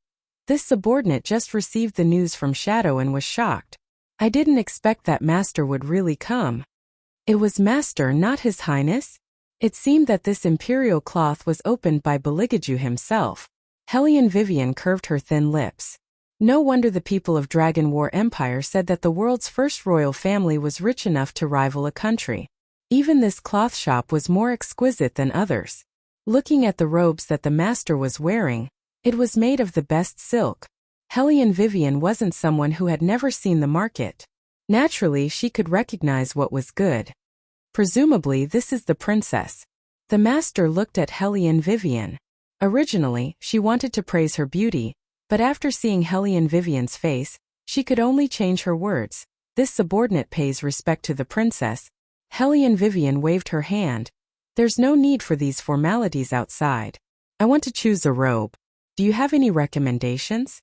This subordinate just received the news from Shadow and was shocked. I didn't expect that master would really come. It was master, not His Highness? It seemed that this imperial cloth was opened by Beligaju himself. Hellion Vivian curved her thin lips. No wonder the people of Dragon War Empire said that the world's first royal family was rich enough to rival a country. Even this cloth shop was more exquisite than others. Looking at the robes that the master was wearing, it was made of the best silk. Hellion Vivian wasn't someone who had never seen the market. Naturally, she could recognize what was good. Presumably, this is the princess. The master looked at Hellion Vivian. Originally, she wanted to praise her beauty, but after seeing Hellion Vivian's face, she could only change her words. This subordinate pays respect to the princess. Hellion Vivian waved her hand. There's no need for these formalities outside. I want to choose a robe. Do you have any recommendations?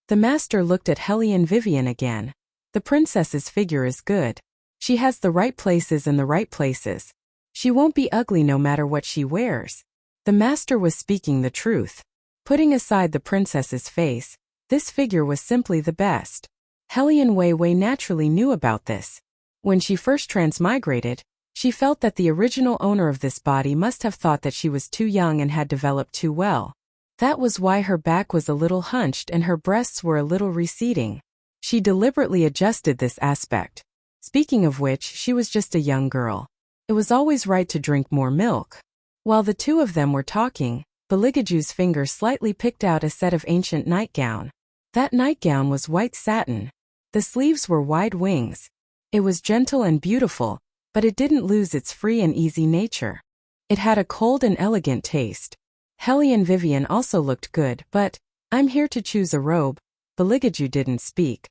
The master looked at Hellion Vivian again. The princess's figure is good. She has the right places in the right places. She won't be ugly no matter what she wears. The master was speaking the truth. Putting aside the princess's face, this figure was simply the best. Hellion Weiwei naturally knew about this. When she first transmigrated, she felt that the original owner of this body must have thought that she was too young and had developed too well. That was why her back was a little hunched and her breasts were a little receding. She deliberately adjusted this aspect. Speaking of which, she was just a young girl. It was always right to drink more milk. While the two of them were talking, Beligaju's finger slightly picked out a set of ancient nightgown. That nightgown was white satin. The sleeves were wide wings. It was gentle and beautiful, but it didn't lose its free and easy nature. It had a cold and elegant taste. Hellion Vivian also looked good, but, I'm here to choose a robe. Beligaju didn't speak.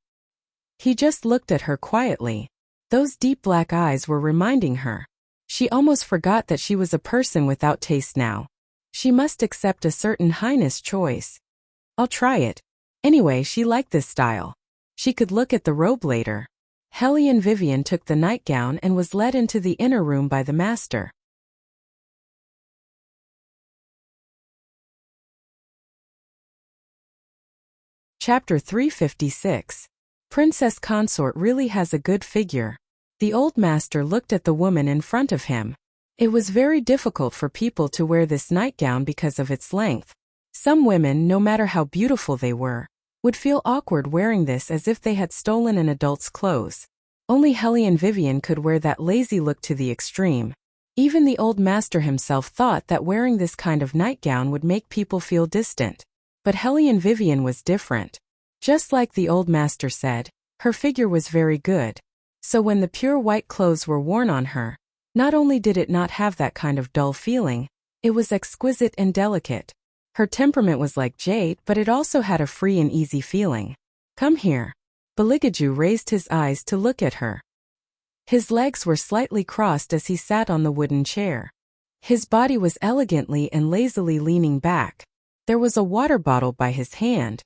He just looked at her quietly. Those deep black eyes were reminding her. She almost forgot that she was a person without taste now. She must accept a certain highness choice. I'll try it. Anyway, she liked this style. She could look at the robe later. Hellion Vivian took the nightgown and was led into the inner room by the master. Chapter 356. Princess Consort really has a good figure. The old master looked at the woman in front of him. It was very difficult for people to wear this nightgown because of its length. Some women, no matter how beautiful they were, would feel awkward wearing this as if they had stolen an adult's clothes. Only Hellion Vivian could wear that lazy look to the extreme. Even the old master himself thought that wearing this kind of nightgown would make people feel distant. But Hellion Vivian was different. Just like the old master said, her figure was very good. So when the pure white clothes were worn on her, not only did it not have that kind of dull feeling, it was exquisite and delicate. Her temperament was like jade, but it also had a free and easy feeling. Come here. Baligaju raised his eyes to look at her. His legs were slightly crossed as he sat on the wooden chair. His body was elegantly and lazily leaning back. There was a water bottle by his hand.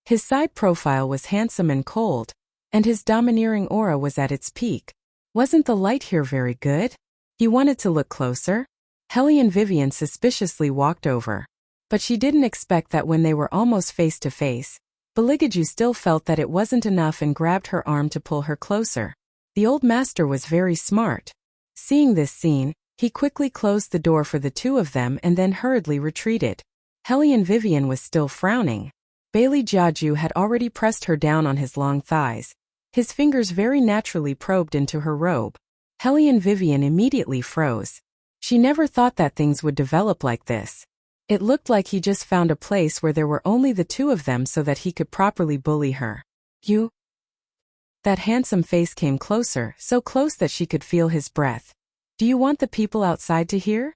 His side profile was handsome and cold, and his domineering aura was at its peak. Wasn't the light here very good? He wanted to look closer. Hellion Vivian suspiciously walked over. But she didn't expect that when they were almost face to face, Baligaju still felt that it wasn't enough and grabbed her arm to pull her closer. The old master was very smart. Seeing this scene, he quickly closed the door for the two of them and then hurriedly retreated. Hellion Vivian was still frowning. Bailey Jiaju had already pressed her down on his long thighs. His fingers very naturally probed into her robe. Hellion Vivian immediately froze. She never thought that things would develop like this. It looked like he just found a place where there were only the two of them so that he could properly bully her. You? That handsome face came closer, so close that she could feel his breath. Do you want the people outside to hear?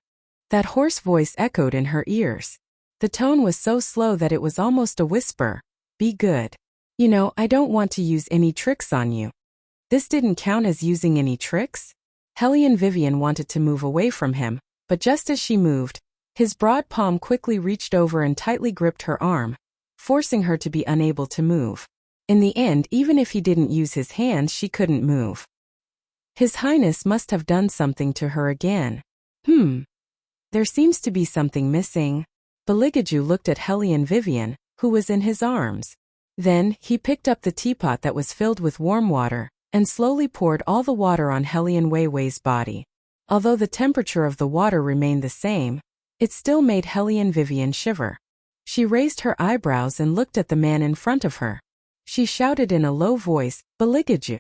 That hoarse voice echoed in her ears. The tone was so slow that it was almost a whisper. Be good. You know, I don't want to use any tricks on you. This didn't count as using any tricks? Hellion Vivian wanted to move away from him, but just as she moved, his broad palm quickly reached over and tightly gripped her arm, forcing her to be unable to move. In the end, even if he didn't use his hands, she couldn't move. His Highness must have done something to her again. There seems to be something missing. Baligaju looked at Hellion Vivian, who was in his arms. Then, he picked up the teapot that was filled with warm water, and slowly poured all the water on Hellion Weiwei's body. Although the temperature of the water remained the same, it still made Hellion Vivian shiver. She raised her eyebrows and looked at the man in front of her. She shouted in a low voice, Baligaju.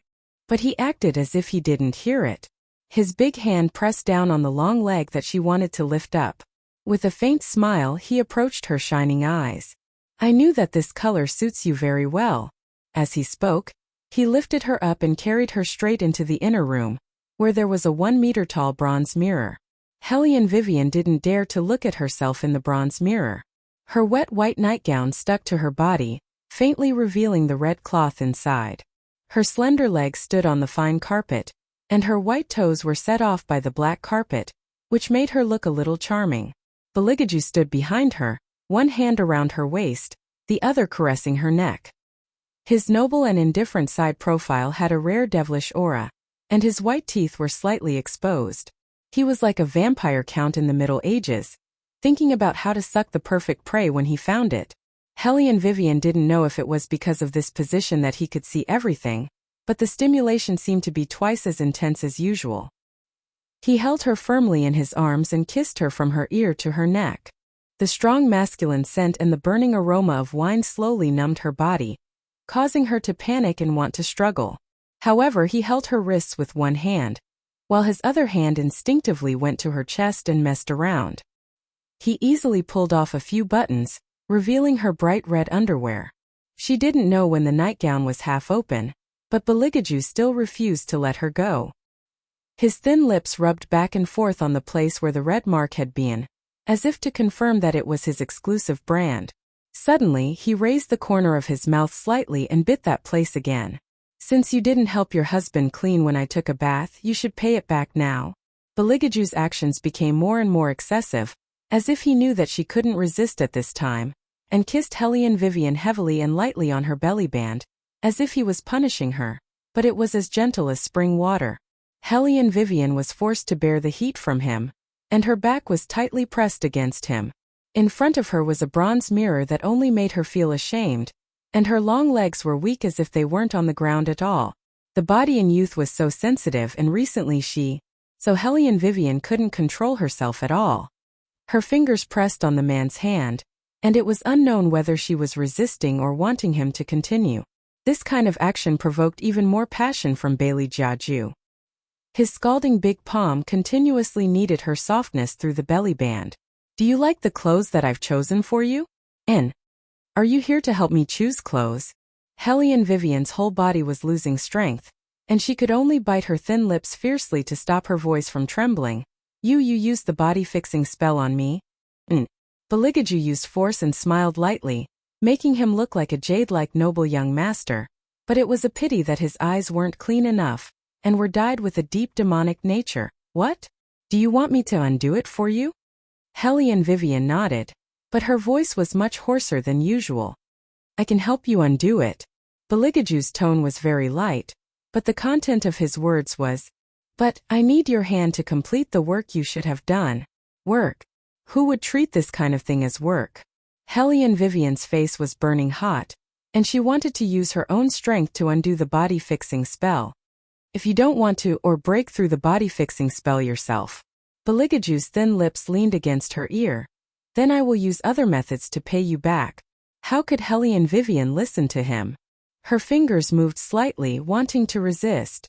But he acted as if he didn't hear it. His big hand pressed down on the long leg that she wanted to lift up. With a faint smile, he approached her shining eyes. I knew that this color suits you very well. As he spoke, he lifted her up and carried her straight into the inner room, where there was a 1-meter-tall bronze mirror. Hellion Vivian didn't dare to look at herself in the bronze mirror. Her wet white nightgown stuck to her body, faintly revealing the red cloth inside. Her slender legs stood on the fine carpet, and her white toes were set off by the black carpet, which made her look a little charming. Baligaju stood behind her, one hand around her waist, the other caressing her neck. His noble and indifferent side profile had a rare devilish aura, and his white teeth were slightly exposed. He was like a vampire count in the Middle Ages, thinking about how to suck the perfect prey when he found it. Hellion Vivian didn't know if it was because of this position that he could see everything, but the stimulation seemed to be twice as intense as usual. He held her firmly in his arms and kissed her from her ear to her neck. The strong masculine scent and the burning aroma of wine slowly numbed her body, causing her to panic and want to struggle. However, he held her wrists with one hand, while his other hand instinctively went to her chest and messed around. He easily pulled off a few buttons, revealing her bright red underwear. She didn't know when the nightgown was half open, but Baligaju still refused to let her go. His thin lips rubbed back and forth on the place where the red mark had been, as if to confirm that it was his exclusive brand. Suddenly, he raised the corner of his mouth slightly and bit that place again. Since you didn't help your husband clean when I took a bath, you should pay it back now. Baligaju's actions became more and more excessive, as if he knew that she couldn't resist at this time, and kissed Hellion Vivian heavily and lightly on her belly band, as if he was punishing her, but it was as gentle as spring water. Hellion Vivian was forced to bear the heat from him, and her back was tightly pressed against him. In front of her was a bronze mirror that only made her feel ashamed, and her long legs were weak as if they weren't on the ground at all. The body in youth was so sensitive, and recently so Hellion Vivian couldn't control herself at all. Her fingers pressed on the man's hand, and it was unknown whether she was resisting or wanting him to continue. This kind of action provoked even more passion from Bailey Jiaju. His scalding big palm continuously kneaded her softness through the belly band. Do you like the clothes that I've chosen for you? Are you here to help me choose clothes? Hellion Vivian's whole body was losing strength, and she could only bite her thin lips fiercely to stop her voice from trembling. You used the body-fixing spell on me? Baligaju used force and smiled lightly, making him look like a jade-like noble young master, but it was a pity that his eyes weren't clean enough, and were dyed with a deep demonic nature. What? Do you want me to undo it for you? Hellion Vivian nodded, but her voice was much hoarser than usual. I can help you undo it. Baligaju's tone was very light, but the content of his words was, but I need your hand to complete the work you should have done. Work? Who would treat this kind of thing as work? Hellion Vivian's face was burning hot, and she wanted to use her own strength to undo the body-fixing spell. If you don't want to or break through the body-fixing spell yourself. Baligaju's thin lips leaned against her ear. Then I will use other methods to pay you back. How could Hellion Vivian listen to him? Her fingers moved slightly, wanting to resist.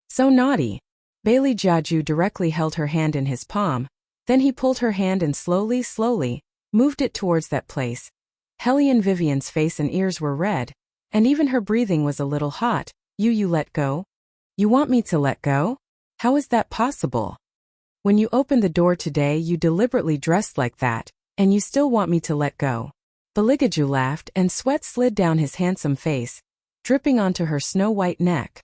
So naughty. Bailey Jiaju directly held her hand in his palm. Then he pulled her hand and slowly, moved it towards that place. Hellion Vivian's face and ears were red, and even her breathing was a little hot. You let go? You want me to let go? How is that possible? When you opened the door today, you deliberately dressed like that, and you still want me to let go. Baligaju laughed, and sweat slid down his handsome face, dripping onto her snow-white neck.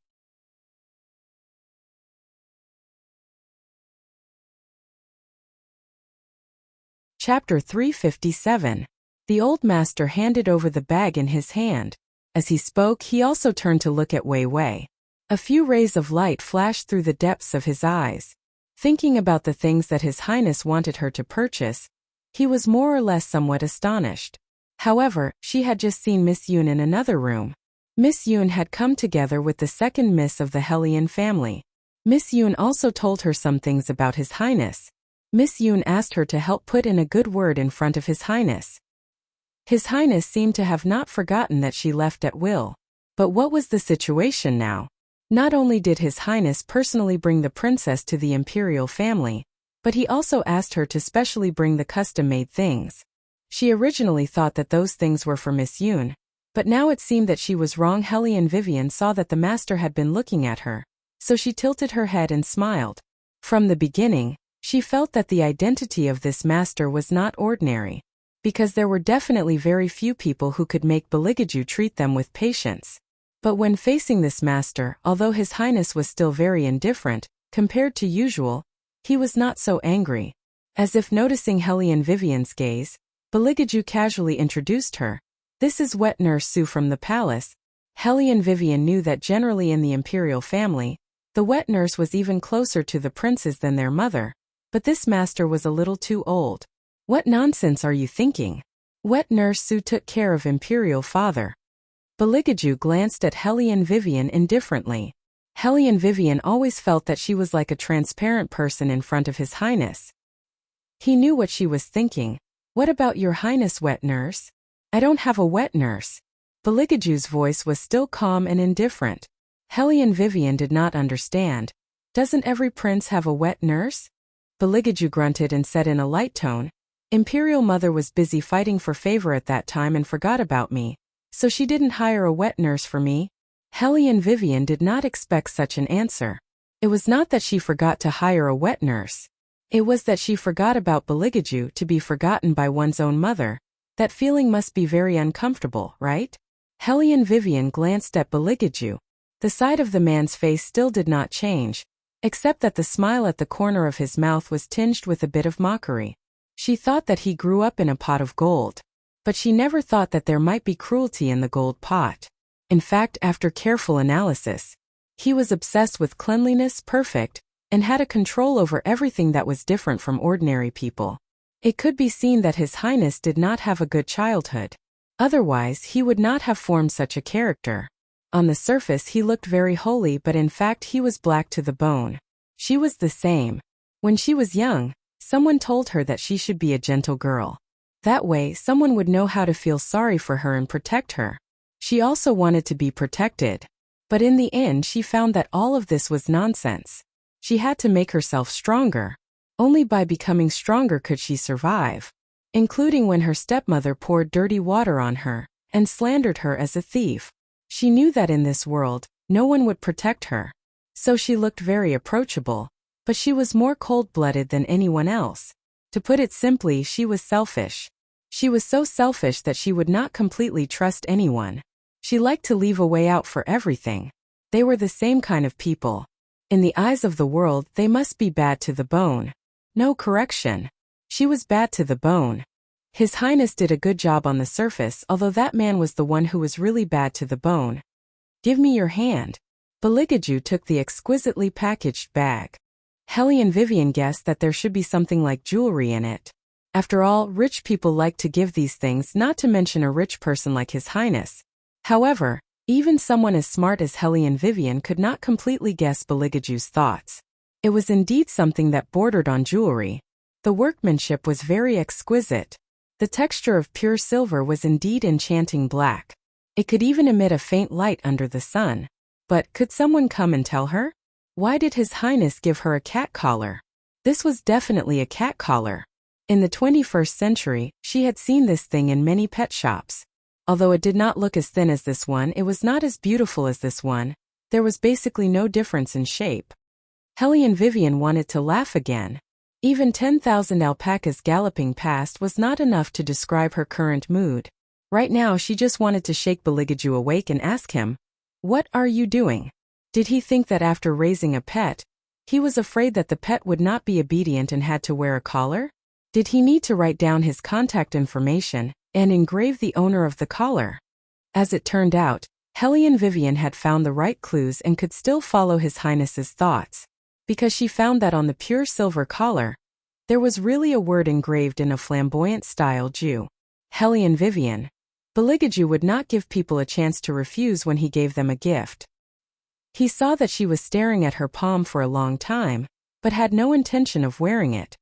Chapter 357. The old master handed over the bag in his hand. As he spoke, he also turned to look at Wei Wei. A few rays of light flashed through the depths of his eyes. Thinking about the things that His Highness wanted her to purchase, he was more or less somewhat astonished. However, she had just seen Miss Yun in another room. Miss Yun had come together with the second miss of the Hellion family. Miss Yun also told her some things about His Highness. Miss Yun asked her to help put in a good word in front of His Highness. His Highness seemed to have not forgotten that she left at will. But what was the situation now? Not only did His Highness personally bring the princess to the imperial family, but he also asked her to specially bring the custom-made things. She originally thought that those things were for Miss Yun, but now it seemed that she was wrong. Hellion Vivian saw that the master had been looking at her, so she tilted her head and smiled. From the beginning, she felt that the identity of this master was not ordinary, because there were definitely very few people who could make Baligaju treat them with patience. But when facing this master, although His Highness was still very indifferent, compared to usual, he was not so angry. As if noticing Hellion Vivian's gaze, Baligaju casually introduced her. This is Wet Nurse Sue from the palace. Hellion Vivian knew that generally in the imperial family, the wet nurse was even closer to the princes than their mother, but this master was a little too old. What nonsense are you thinking? Wet Nurse Sue took care of imperial father. Baligaju glanced at Hellion Vivian indifferently. Hellion Vivian always felt that she was like a transparent person in front of His Highness. He knew what she was thinking. What about your highness, wet nurse? I don't have a wet nurse. Baligaju's voice was still calm and indifferent. Hellion Vivian did not understand. Doesn't every prince have a wet nurse? Baligaju grunted and said in a light tone, Imperial mother was busy fighting for favor at that time and forgot about me, so she didn't hire a wet nurse for me. Hellion Vivian did not expect such an answer. It was not that she forgot to hire a wet nurse. It was that she forgot about Baligaju. To be forgotten by one's own mother. That feeling must be very uncomfortable, right? Hellion Vivian glanced at Baligaju. The side of the man's face still did not change, except that the smile at the corner of his mouth was tinged with a bit of mockery. She thought that he grew up in a pot of gold, but she never thought that there might be cruelty in the gold pot. In fact, after careful analysis, he was obsessed with cleanliness, perfect, and had a control over everything that was different from ordinary people. It could be seen that His Highness did not have a good childhood. Otherwise, he would not have formed such a character. On the surface he looked very holy, but in fact he was black to the bone. She was the same. When she was young, someone told her that she should be a gentle girl. That way, someone would know how to feel sorry for her and protect her. She also wanted to be protected. But in the end she found that all of this was nonsense. She had to make herself stronger. Only by becoming stronger could she survive. Including when her stepmother poured dirty water on her and slandered her as a thief. She knew that in this world, no one would protect her. So she looked very approachable. But she was more cold-blooded than anyone else. To put it simply, she was selfish. She was so selfish that she would not completely trust anyone. She liked to leave a way out for everything. They were the same kind of people. In the eyes of the world, they must be bad to the bone. No correction. She was bad to the bone. His Highness did a good job on the surface, although that man was the one who was really bad to the bone. Give me your hand. Beligaju took the exquisitely packaged bag. Helly and Vivian guessed that there should be something like jewelry in it. After all, rich people like to give these things, not to mention a rich person like His Highness. However, even someone as smart as Helly and Vivian could not completely guess Beligaju's thoughts. It was indeed something that bordered on jewelry. The workmanship was very exquisite. The texture of pure silver was indeed enchanting black. It could even emit a faint light under the sun. But could someone come and tell her? Why did His Highness give her a cat collar? This was definitely a cat collar. In the 21st century, she had seen this thing in many pet shops. Although it did not look as thin as this one, it was not as beautiful as this one. There was basically no difference in shape. Helly and Vivian wanted to laugh again. Even 10,000 alpacas galloping past was not enough to describe her current mood. Right now she just wanted to shake Beligaju awake and ask him, "What are you doing?" Did he think that after raising a pet, he was afraid that the pet would not be obedient and had to wear a collar? Did he need to write down his contact information and engrave the owner of the collar? As it turned out, Helly and Vivian had found the right clues and could still follow His Highness's thoughts. Because she found that on the pure silver collar, there was really a word engraved in a flamboyant style Jew. Helly and Vivian. Beligaju would not give people a chance to refuse when he gave them a gift. He saw that she was staring at her palm for a long time, but had no intention of wearing it.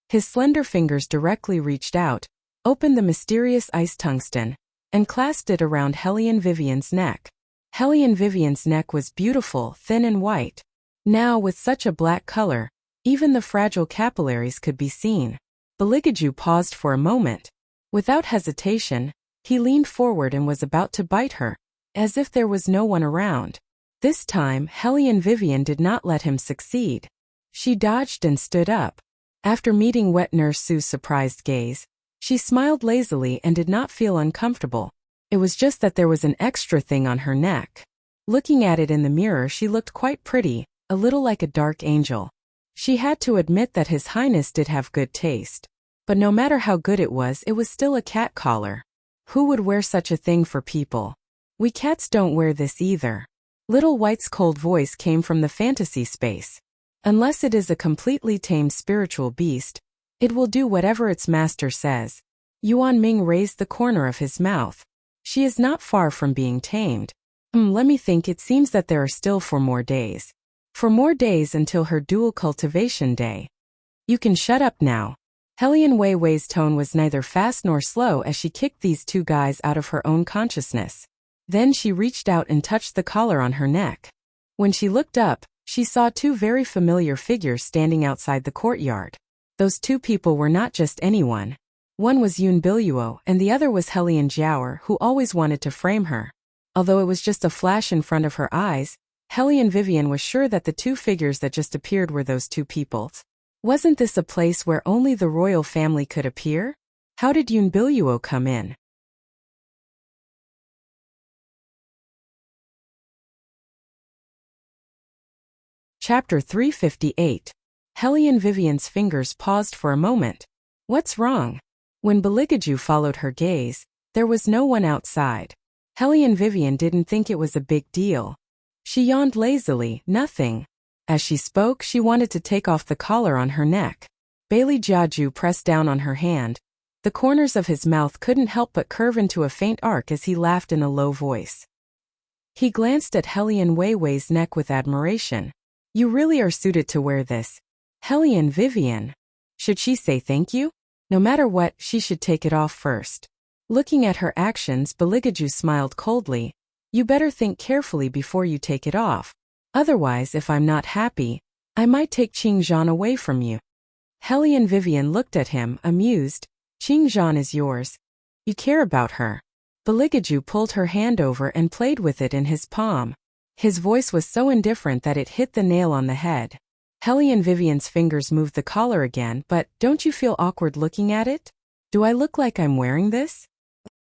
His slender fingers directly reached out, opened the mysterious ice tungsten, and clasped it around Helly and Vivian's neck. Helly and Vivian's neck was beautiful, thin and white. Now, with such a black color, even the fragile capillaries could be seen. Beligaju paused for a moment. Without hesitation, he leaned forward and was about to bite her, as if there was no one around. This time, Helly and Vivian did not let him succeed. She dodged and stood up. After meeting Wet Nurse Sue's surprised gaze, she smiled lazily and did not feel uncomfortable. It was just that there was an extra thing on her neck. Looking at it in the mirror, she looked quite pretty, a little like a dark angel. She had to admit that His Highness did have good taste. But no matter how good it was still a cat collar. Who would wear such a thing for people? We cats don't wear this either. Little White's cold voice came from the fantasy space. Unless it is a completely tamed spiritual beast, it will do whatever its master says. Yuan Ming raised the corner of his mouth. She is not far from being tamed. Let me think, it seems that there are still 4 more days. 4 more days until her dual cultivation day. You can shut up now. Hellion Wei Wei's tone was neither fast nor slow as she kicked these 2 guys out of her own consciousness. Then she reached out and touched the collar on her neck. When she looked up, she saw 2 very familiar figures standing outside the courtyard. Those 2 people were not just anyone. One was Yun Biluo and the other was Hellion Jiaoer, who always wanted to frame her. Although it was just a flash in front of her eyes, Hellion Vivian was sure that the 2 figures that just appeared were those 2 people. Wasn't this a place where only the royal family could appear? How did Yun Biluo come in? Chapter 358. Hellion Vivian's fingers paused for a moment. What's wrong? When Beligaju followed her gaze, there was no one outside. Hellion Vivian didn't think it was a big deal. She yawned lazily, nothing. As she spoke, she wanted to take off the collar on her neck. Bailey Jiaju pressed down on her hand. The corners of his mouth couldn't help but curve into a faint arc as he laughed in a low voice. He glanced at Hellion Weiwei's neck with admiration. You really are suited to wear this. Hellion Vivian. Should she say thank you? No matter what, she should take it off first. Looking at her actions, Beligaju smiled coldly. You better think carefully before you take it off. Otherwise, if I'm not happy, I might take Qingzhan away from you. Hellion Vivian looked at him, amused. Qingzhan is yours. You care about her. Beligaju pulled her hand over and played with it in his palm. His voice was so indifferent that it hit the nail on the head. Hellion Vivian's fingers moved the collar again, but don't you feel awkward looking at it? Do I look like I'm wearing this?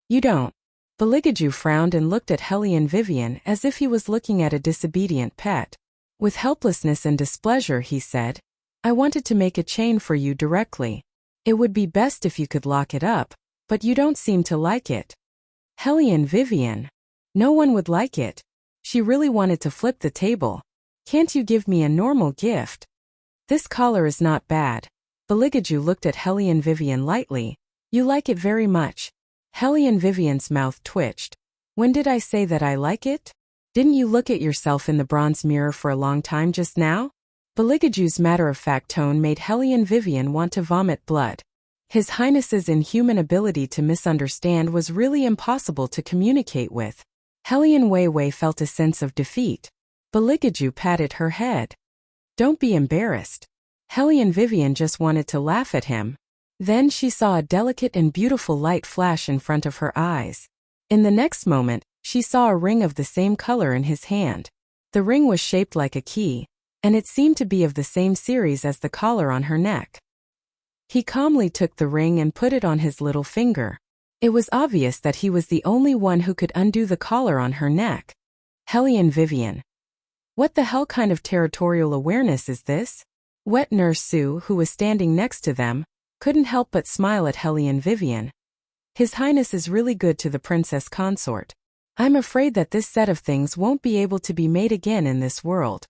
You don't. Beligaju frowned and looked at Hellion Vivian as if he was looking at a disobedient pet. With helplessness and displeasure, he said, I wanted to make a chain for you directly. It would be best if you could lock it up, but you don't seem to like it. Hellion Vivian. No one would like it. She really wanted to flip the table. Can't you give me a normal gift? This collar is not bad. Beligaju looked at Hellion Vivian lightly. You like it very much. Hellion Vivian's mouth twitched. When did I say that I like it? Didn't you look at yourself in the bronze mirror for a long time just now? Beligaju's matter-of-fact tone made Hellion Vivian want to vomit blood. His Highness's inhuman ability to misunderstand was really impossible to communicate with. Hellion Weiwei felt a sense of defeat. Beligaju patted her head. Don't be embarrassed. Hellion Vivian just wanted to laugh at him. Then she saw a delicate and beautiful light flash in front of her eyes. In the next moment, she saw a ring of the same color in his hand. The ring was shaped like a key, and it seemed to be of the same series as the collar on her neck. He calmly took the ring and put it on his little finger. It was obvious that he was the only one who could undo the collar on her neck. Hellion Vivian. What the hell kind of territorial awareness is this? Wet Nurse Sue, who was standing next to them, couldn't help but smile at Hellion Vivian. His Highness is really good to the Princess Consort. I'm afraid that this set of things won't be able to be made again in this world.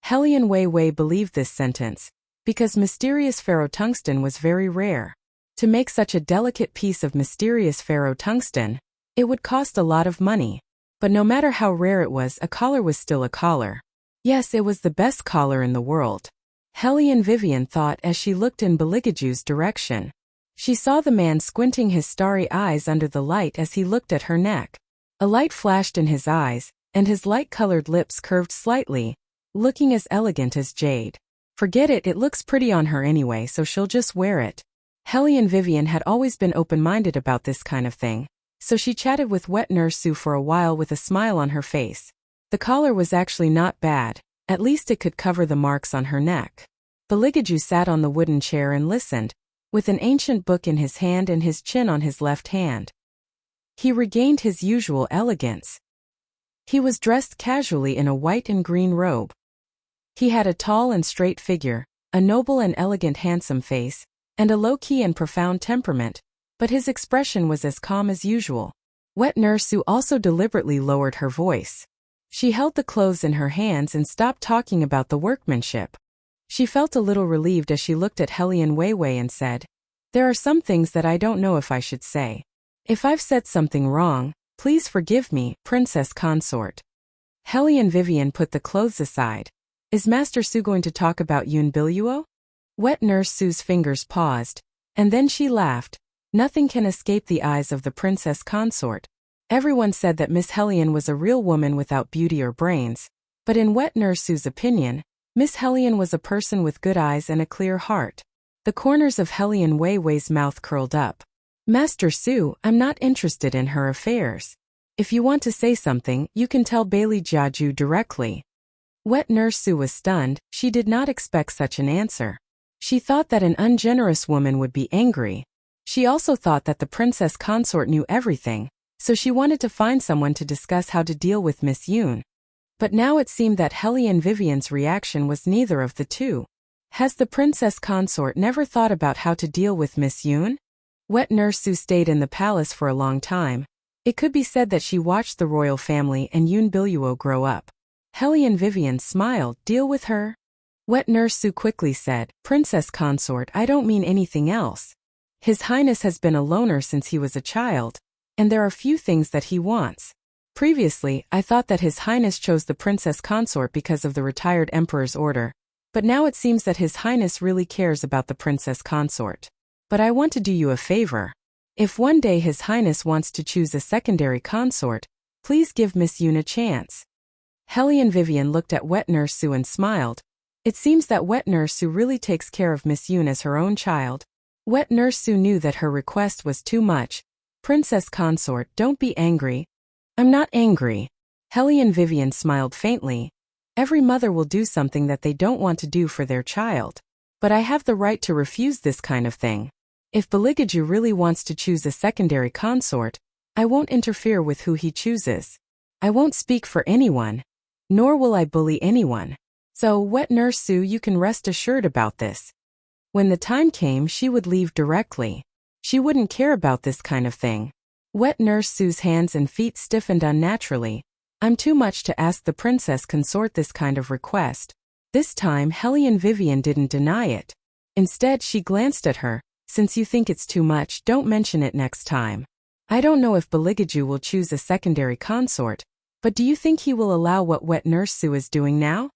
Hellion Weiwei believed this sentence, because mysterious ferrotungsten was very rare. To make such a delicate piece of mysterious ferrotungsten, it would cost a lot of money. But no matter how rare it was, a collar was still a collar. Yes, it was the best collar in the world. Hellion Vivian thought as she looked in Beligaju's direction. She saw the man squinting his starry eyes under the light as he looked at her neck. A light flashed in his eyes, and his light-colored lips curved slightly, looking as elegant as jade. Forget it, it looks pretty on her anyway, so she'll just wear it. Hellion Vivian had always been open-minded about this kind of thing, so she chatted with Wet Nurse Sue for a while with a smile on her face. The collar was actually not bad. At least it could cover the marks on her neck. Beligaju sat on the wooden chair and listened, with an ancient book in his hand and his chin on his left hand. He regained his usual elegance. He was dressed casually in a white and green robe. He had a tall and straight figure, a noble and elegant handsome face, and a low-key and profound temperament, but his expression was as calm as usual. Wet Nurse Sue also deliberately lowered her voice. She held the clothes in her hands and stopped talking about the workmanship. She felt a little relieved as she looked at Hellion Weiwei and said, There are some things that I don't know if I should say. If I've said something wrong, please forgive me, Princess Consort. Hellion Vivian put the clothes aside. Is Master Sue going to talk about Yun Biluo? Wet Nurse Sue's fingers paused, and then she laughed. Nothing can escape the eyes of the Princess Consort. Everyone said that Miss Hellion was a real woman without beauty or brains, but in Wet Nurse Sue's opinion, Miss Hellion was a person with good eyes and a clear heart. The corners of Hellion Weiwei's mouth curled up. Master Sue, I'm not interested in her affairs. If you want to say something, you can tell Bailey Jiaju directly. Wet Nurse Sue was stunned. She did not expect such an answer. She thought that an ungenerous woman would be angry. She also thought that the Princess Consort knew everything, so she wanted to find someone to discuss how to deal with Miss Yun. But now it seemed that Hellion Vivian's reaction was neither of the two. Has the Princess Consort never thought about how to deal with Miss Yun? Wet Nurse Sue stayed in the palace for a long time. It could be said that she watched the royal family and Yun Biluo grow up. Hellion Vivian smiled. Deal with her? Wet Nurse Sue quickly said, Princess Consort, I don't mean anything else. His Highness has been a loner since he was a child, and there are few things that he wants. Previously, I thought that His Highness chose the Princess Consort because of the retired Emperor's order, but now it seems that His Highness really cares about the Princess Consort. But I want to do you a favor. If one day His Highness wants to choose a secondary consort, please give Miss Yun a chance. Hellion Vivian looked at Wet Nurse Sue and smiled. It seems that Wet Nurse Sue really takes care of Miss Yun as her own child. Wet Nurse Sue knew that her request was too much. Princess Consort, don't be angry. I'm not angry. Hellion Vivian smiled faintly. Every mother will do something that they don't want to do for their child. But I have the right to refuse this kind of thing. If Beligaju really wants to choose a secondary consort, I won't interfere with who he chooses. I won't speak for anyone, nor will I bully anyone. So, Wet Nurse Sue, you can rest assured about this. When the time came, she would leave directly. She wouldn't care about this kind of thing. Wet Nurse Sue's hands and feet stiffened unnaturally. I'm too much to ask the Princess Consort this kind of request. This time, Hellion Vivian didn't deny it. Instead, she glanced at her. Since you think it's too much, don't mention it next time. I don't know if Beligaju will choose a secondary consort, but do you think he will allow what Wet Nurse Sue is doing now?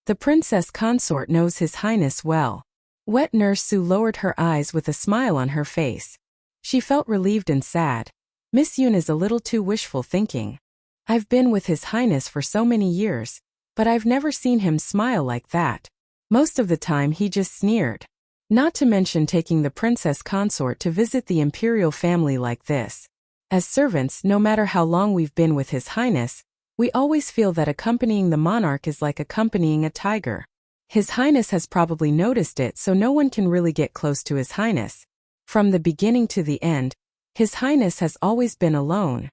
The Princess Consort knows His Highness well. Wet Nurse Sue lowered her eyes with a smile on her face. She felt relieved and sad. Miss Yun is a little too wishful thinking. I've been with His Highness for so many years, but I've never seen him smile like that. Most of the time he just sneered. Not to mention taking the Princess Consort to visit the imperial family like this. As servants, no matter how long we've been with His Highness, we always feel that accompanying the monarch is like accompanying a tiger. His Highness has probably noticed it, so no one can really get close to His Highness. From the beginning to the end, His Highness has always been alone.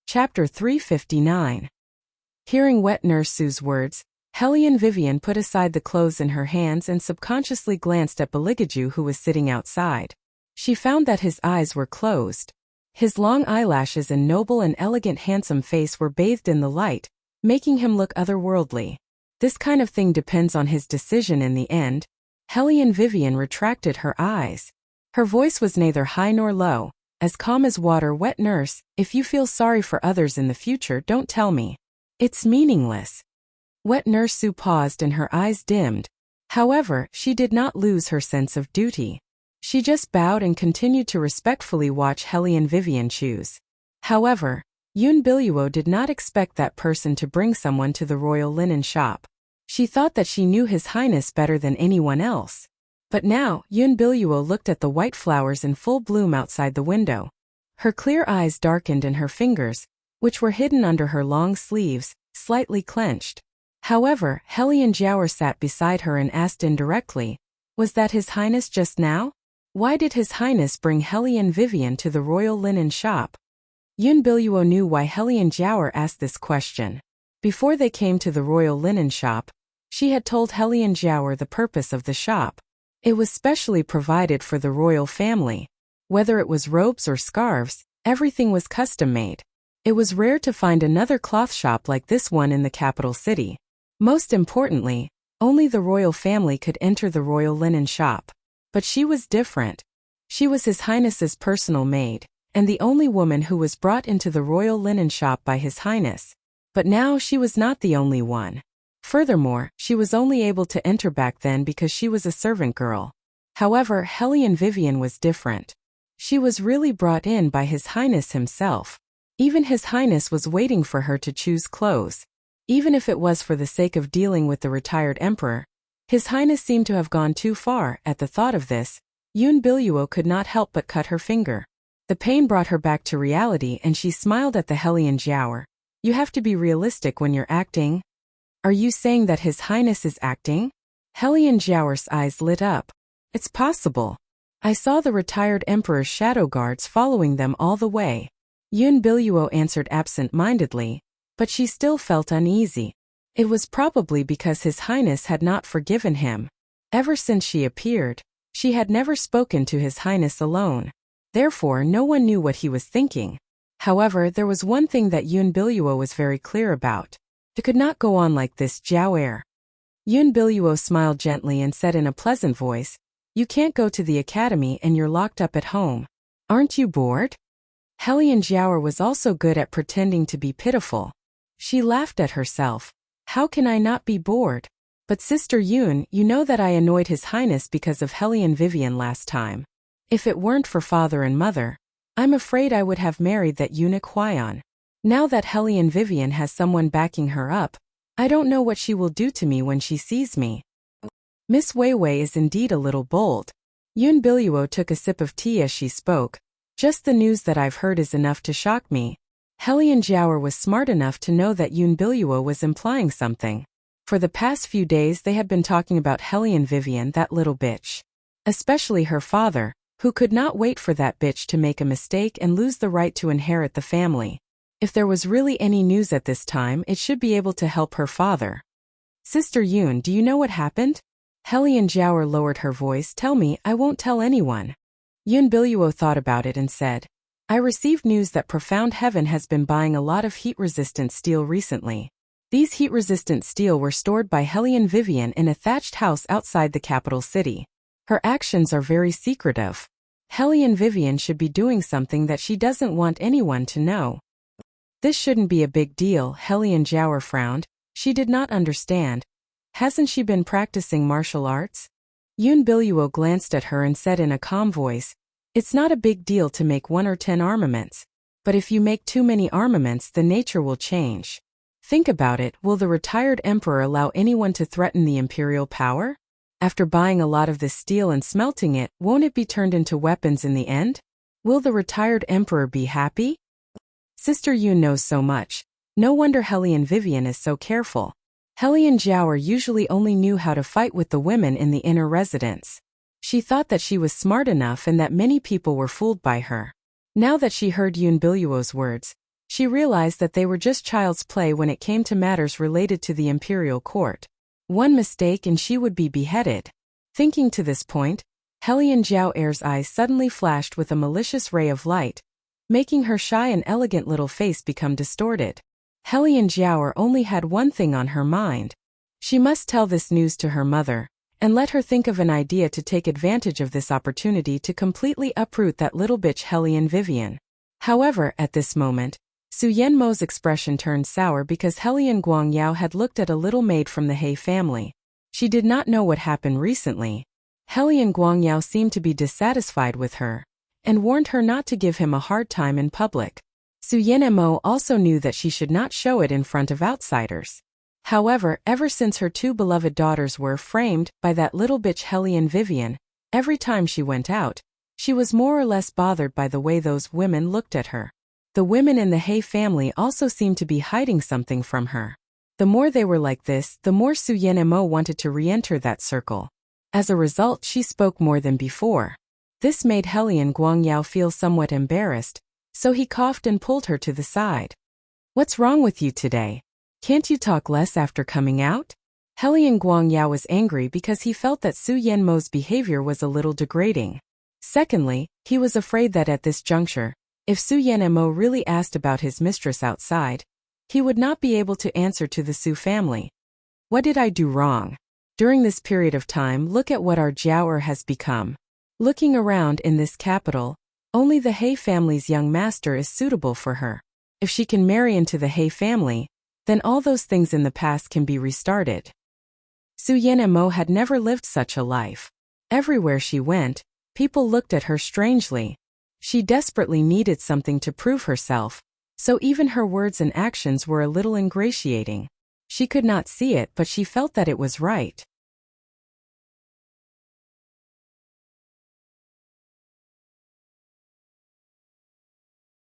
Chapter 359. Hearing Wet Nurse Sue's words, Hellion Vivian put aside the clothes in her hands and subconsciously glanced at Beligaju, who was sitting outside. She found that his eyes were closed. His long eyelashes and noble and elegant handsome face were bathed in the light, making him look otherworldly. This kind of thing depends on his decision in the end. Hellion Vivian retracted her eyes. Her voice was neither high nor low, as calm as water. Wet Nurse, if you feel sorry for others in the future, don't tell me. It's meaningless. Wet Nurse Sue paused and her eyes dimmed. However, she did not lose her sense of duty. She just bowed and continued to respectfully watch Hellion Vivian choose. However, Yun Biluo did not expect that person to bring someone to the royal linen shop. She thought that she knew His Highness better than anyone else. But now, Yun Biluo looked at the white flowers in full bloom outside the window. Her clear eyes darkened and her fingers, which were hidden under her long sleeves, slightly clenched. However, Hellion Jiaoer sat beside her and asked indirectly, was that His Highness just now? Why did His Highness bring Hellion Vivian to the royal linen shop? Yun Biluo knew why Hellion Jiaoer asked this question. Before they came to the royal linen shop, she had told Hellion Jiaoer the purpose of the shop. It was specially provided for the royal family. Whether it was robes or scarves, everything was custom-made. It was rare to find another cloth shop like this one in the capital city. Most importantly, only the royal family could enter the royal linen shop. But she was different. She was His Highness's personal maid, and the only woman who was brought into the royal linen shop by His Highness. But now she was not the only one. Furthermore, she was only able to enter back then because she was a servant girl. However, Hellion Vivian was different. She was really brought in by His Highness himself. Even His Highness was waiting for her to choose clothes. Even if it was for the sake of dealing with the retired emperor, His Highness seemed to have gone too far. At the thought of this, Yun Biluo could not help but cut her finger. The pain brought her back to reality and she smiled at the Hellion Jiaoer. You have to be realistic when you're acting. Are you saying that His Highness is acting? Hellion Jiaoer's eyes lit up. It's possible. I saw the retired emperor's shadow guards following them all the way. Yun Biluo answered absent-mindedly, but she still felt uneasy. It was probably because His Highness had not forgiven him. Ever since she appeared, she had never spoken to His Highness alone. Therefore, no one knew what he was thinking. However, there was one thing that Yun Biluo was very clear about. It could not go on like this, Jiao heir. Yun Biluo smiled gently and said in a pleasant voice, "You can't go to the academy and you're locked up at home. Aren't you bored?" Helian Jiao was also good at pretending to be pitiful. She laughed at herself. "How can I not be bored? But Sister Yun, you know that I annoyed His Highness because of Helian Vivian last time. If it weren't for father and mother, I'm afraid I would have married that eunuch Huaiyan. Now that Helian Vivian has someone backing her up, I don't know what she will do to me when she sees me." Miss Weiwei is indeed a little bold. Yun Biluo took a sip of tea as she spoke. "Just the news that I've heard is enough to shock me." Helian Jiao was smart enough to know that Yun Biluo was implying something. For the past few days they had been talking about Helian Vivian, that little bitch. Especially her father, who could not wait for that bitch to make a mistake and lose the right to inherit the family. If there was really any news at this time, it should be able to help her father. "Sister Yun, do you know what happened?" Helian Jiao lowered her voice. "Tell me, I won't tell anyone." Yun Biluo thought about it and said, "I received news that Profound Heaven has been buying a lot of heat-resistant steel recently. These heat-resistant steel were stored by Helian Vivian in a thatched house outside the capital city. Her actions are very secretive. Helian Vivian should be doing something that she doesn't want anyone to know." "This shouldn't be a big deal," Helian Jiao frowned. She did not understand. "Hasn't she been practicing martial arts?" Yun Biluo glanced at her and said in a calm voice, "It's not a big deal to make 1 or 10 armaments. But if you make too many armaments, the nature will change. Think about it, will the retired emperor allow anyone to threaten the imperial power? After buying a lot of this steel and smelting it, won't it be turned into weapons in the end? Will the retired emperor be happy?" Sister Yun knows so much. No wonder Helian Vivian is so careful. Helian Jiao usually only knew how to fight with the women in the inner residence. She thought that she was smart enough and that many people were fooled by her. Now that she heard Yun Biluo's words, she realized that they were just child's play when it came to matters related to the imperial court. One mistake and she would be beheaded. Thinking to this point, Helian Jiao heir's eyes suddenly flashed with a malicious ray of light, making her shy and elegant little face become distorted. Helian Jiao only had one thing on her mind. She must tell this news to her mother, and let her think of an idea to take advantage of this opportunity to completely uproot that little bitch Helian Vivian. However, at this moment, Su Yanmo's expression turned sour because Helian Guangyao had looked at a little maid from the He family. She did not know what happened recently. Helian Guangyao seemed to be dissatisfied with her, and warned her not to give him a hard time in public. Su Yanmo also knew that she should not show it in front of outsiders. However, ever since her 2 beloved daughters were framed by that little bitch Helian Vivian, every time she went out, she was more or less bothered by the way those women looked at her. The women in the He family also seemed to be hiding something from her. The more they were like this, the more Su Yanmo wanted to re-enter that circle. As a result, she spoke more than before. This made Helian Guangyao feel somewhat embarrassed, so he coughed and pulled her to the side. "What's wrong with you today? Can't you talk less after coming out?" Helian Guangyao was angry because he felt that Su Yanmo's behavior was a little degrading. Secondly, he was afraid that at this juncture, if Su Yanmo really asked about his mistress outside, he would not be able to answer to the Su family. "What did I do wrong? During this period of time, look at what our Jiao has become. Looking around in this capital, only the He family's young master is suitable for her. If she can marry into the He family, then all those things in the past can be restarted." Su Yanmo had never lived such a life. Everywhere she went, people looked at her strangely. She desperately needed something to prove herself, so even her words and actions were a little ingratiating. She could not see it, but she felt that it was right.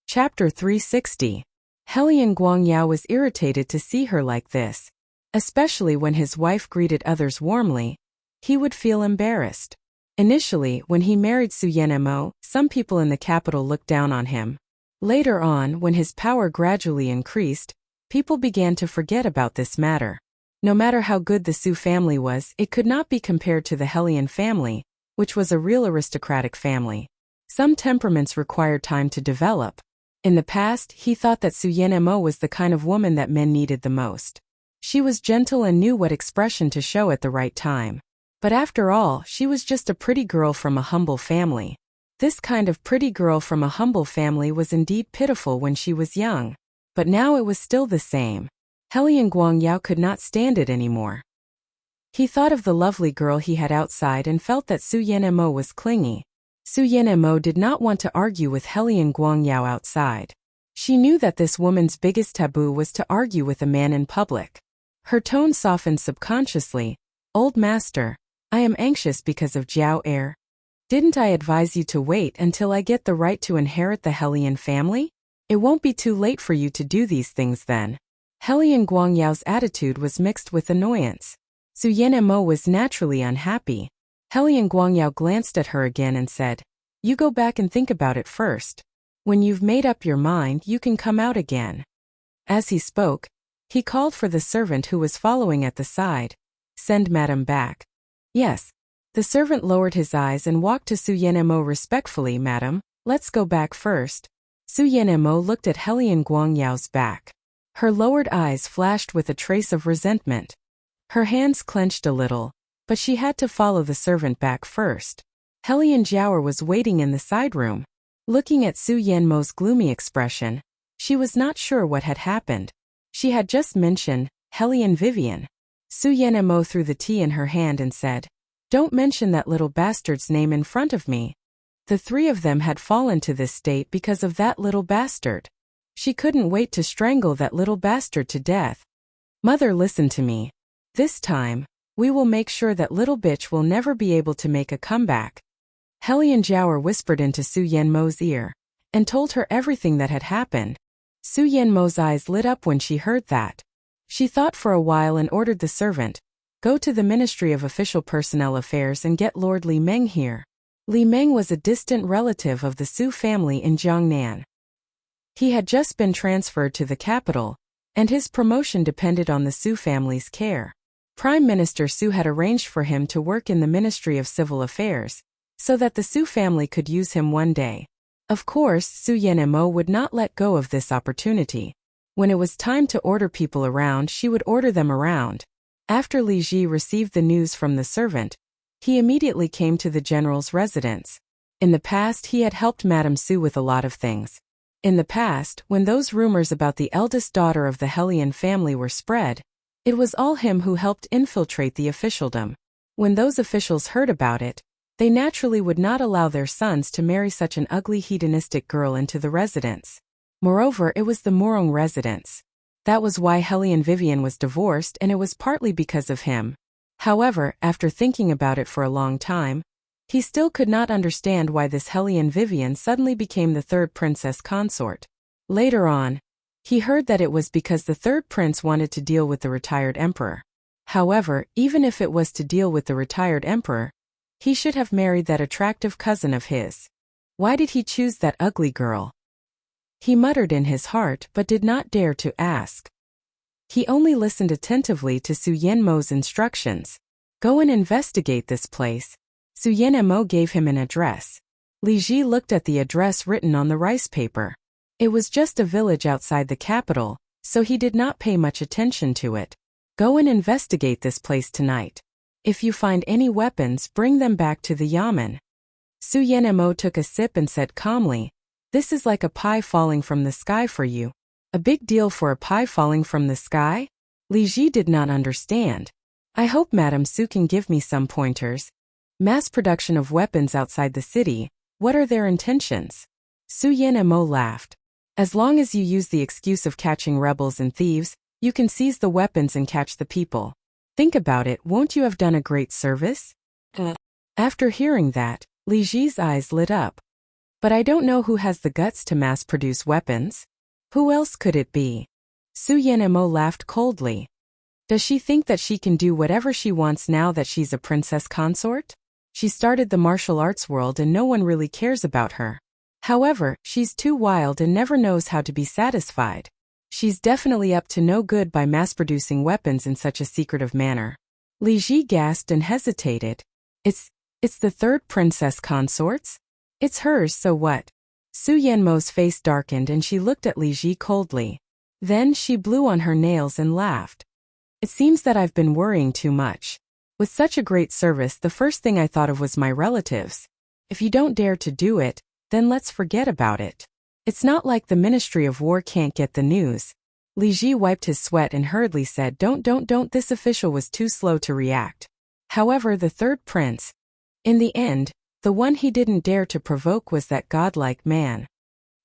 Chapter 360. Helian Guangyao was irritated to see her like this. Especially when his wife greeted others warmly, he would feel embarrassed. Initially, when he married Su Yanmo, some people in the capital looked down on him. Later on, when his power gradually increased, people began to forget about this matter. No matter how good the Su family was, it could not be compared to the Helian family, which was a real aristocratic family. Some temperaments required time to develop. In the past, he thought that Su Yanmo was the kind of woman that men needed the most. She was gentle and knew what expression to show at the right time. But after all, she was just a pretty girl from a humble family. This kind of pretty girl from a humble family was indeed pitiful when she was young. But now it was still the same. Helian Guangyao could not stand it anymore. He thought of the lovely girl he had outside and felt that Su Yanmo was clingy. Su Yanmo did not want to argue with Helian Guangyao outside. She knew that this woman's biggest taboo was to argue with a man in public. Her tone softened subconsciously. "Old master, I am anxious because of Jiao heir. Didn't I advise you to wait until I get the right to inherit the Helian family? It won't be too late for you to do these things then." Helian Guangyao's attitude was mixed with annoyance. Su Yanmo was naturally unhappy. Helian Guangyao glanced at her again and said, "You go back and think about it first. When you've made up your mind, you can come out again." As he spoke, he called for the servant who was following at the side. "Send madam back." "Yes." The servant lowered his eyes and walked to Su Yanmo respectfully. "Madam, let's go back first." Su Yanmo looked at Helian Guangyao's back. Her lowered eyes flashed with a trace of resentment. Her hands clenched a little, but she had to follow the servant back first. Helian Jiao was waiting in the side room. Looking at Su Yanmo's gloomy expression, she was not sure what had happened. She had just mentioned Helian Vivian. Su Yanmo threw the tea in her hand and said, "Don't mention that little bastard's name in front of me." The three of them had fallen to this state because of that little bastard. She couldn't wait to strangle that little bastard to death. "Mother, listen to me. This time, we will make sure that little bitch will never be able to make a comeback." Helian Jiao whispered into Su Yanmo's ear and told her everything that had happened. Su Yanmo's eyes lit up when she heard that. She thought for a while and ordered the servant, "Go to the Ministry of Official Personnel Affairs and get Lord Li Meng here." Li Meng was a distant relative of the Su family in Jiangnan. He had just been transferred to the capital, and his promotion depended on the Su family's care. Prime Minister Su had arranged for him to work in the Ministry of Civil Affairs, so that the Su family could use him one day. Of course, Su Yanmo would not let go of this opportunity. When it was time to order people around, she would order them around. After Li Ji received the news from the servant, he immediately came to the general's residence. In the past, he had helped Madame Su with a lot of things. In the past, when those rumors about the eldest daughter of the Helian family were spread, it was all him who helped infiltrate the officialdom. When those officials heard about it, they naturally would not allow their sons to marry such an ugly hedonistic girl into the residence. Moreover, it was the Murong residence. That was why Helian Vivian was divorced, and it was partly because of him. However, after thinking about it for a long time, he still could not understand why this Helian Vivian suddenly became the third princess consort. Later on, he heard that it was because the third prince wanted to deal with the retired emperor. However, even if it was to deal with the retired emperor, he should have married that attractive cousin of his. Why did he choose that ugly girl? He muttered in his heart but did not dare to ask. He only listened attentively to Su Yanmo's instructions. "Go and investigate this place." Su Yanmo gave him an address. Li Ji looked at the address written on the rice paper. It was just a village outside the capital, so he did not pay much attention to it. "Go and investigate this place tonight. If you find any weapons, bring them back to the yamen." Su Yanmo took a sip and said calmly, "This is like a pie falling from the sky for you." "A big deal for a pie falling from the sky?" Li Ji did not understand. "I hope Madame Su can give me some pointers. Mass production of weapons outside the city, what are their intentions?" Su Yanmo laughed. "As long as you use the excuse of catching rebels and thieves, you can seize the weapons and catch the people. Think about it, won't you have done a great service?" After hearing that, Li Ji's eyes lit up. "But I don't know who has the guts to mass-produce weapons. Who else could it be?" Su Yanmo laughed coldly. "Does she think that she can do whatever she wants now that she's a princess consort? She started the martial arts world and no one really cares about her. However, she's too wild and never knows how to be satisfied. She's definitely up to no good by mass-producing weapons in such a secretive manner." Li Ji gasped and hesitated. It's the third princess consort's? It's hers, so what?" Su Yanmo's face darkened and she looked at Li Ji coldly. Then she blew on her nails and laughed. It seems that I've been worrying too much. With such a great service, the first thing I thought of was my relatives. If you don't dare to do it, then let's forget about it. It's not like the Ministry of War can't get the news. Li Ji wiped his sweat and hurriedly said, Don't. This official was too slow to react. However, the third prince, in the end, the one he didn't dare to provoke was that godlike man.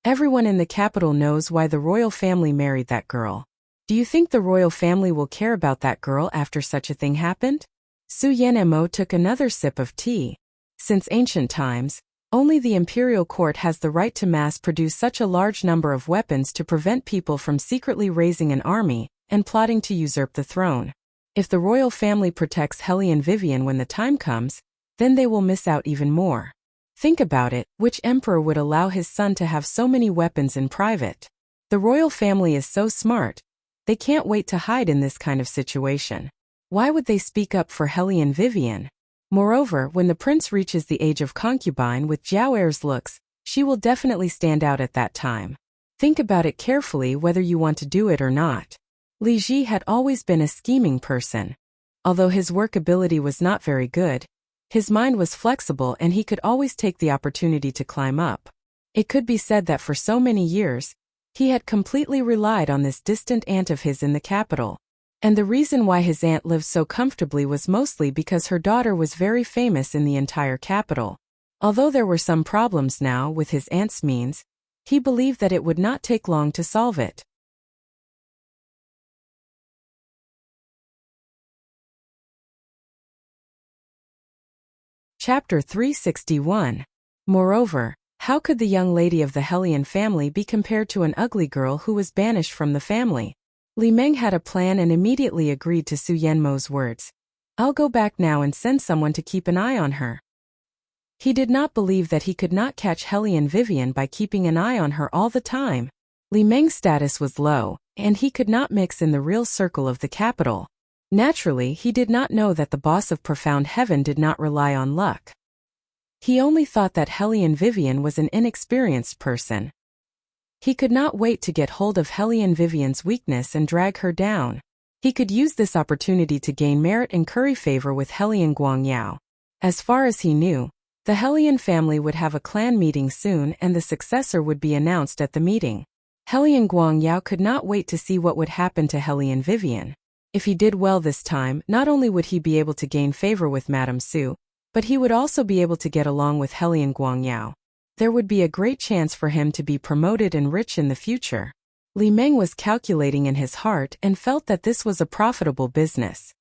Everyone in the capital knows why the royal family married that girl. Do you think the royal family will care about that girl after such a thing happened? Su Yanmo took another sip of tea. Since ancient times, only the imperial court has the right to mass-produce such a large number of weapons to prevent people from secretly raising an army and plotting to usurp the throne. If the royal family protects Hellion Vivian when the time comes, then they will miss out even more. Think about it, which emperor would allow his son to have so many weapons in private? The royal family is so smart, they can't wait to hide in this kind of situation. Why would they speak up for Hellion Vivian? Moreover, when the prince reaches the age of concubine with Jiaoer's looks, she will definitely stand out at that time. Think about it carefully whether you want to do it or not. Li Ji had always been a scheming person. Although his work ability was not very good, his mind was flexible and he could always take the opportunity to climb up. It could be said that for so many years, he had completely relied on this distant aunt of his in the capital. And the reason why his aunt lived so comfortably was mostly because her daughter was very famous in the entire capital. Although there were some problems now with his aunt's means, he believed that it would not take long to solve it. Chapter 361. Moreover, how could the young lady of the Hellion family be compared to an ugly girl who was banished from the family? Li Meng had a plan and immediately agreed to Su Yanmo's words. I'll go back now and send someone to keep an eye on her. He did not believe that he could not catch Hellion Vivian by keeping an eye on her all the time. Li Meng's status was low, and he could not mix in the real circle of the capital. Naturally, he did not know that the boss of Profound Heaven did not rely on luck. He only thought that Hellion Vivian was an inexperienced person. He could not wait to get hold of Hellion Vivian's weakness and drag her down. He could use this opportunity to gain merit and curry favor with Hellion Guangyao. As far as he knew, the Hellion family would have a clan meeting soon and the successor would be announced at the meeting. Hellion Guangyao could not wait to see what would happen to Hellion Vivian. If he did well this time, not only would he be able to gain favor with Madame Su, but he would also be able to get along with Hellion Guangyao. There would be a great chance for him to be promoted and rich in the future. Li Meng was calculating in his heart and felt that this was a profitable business.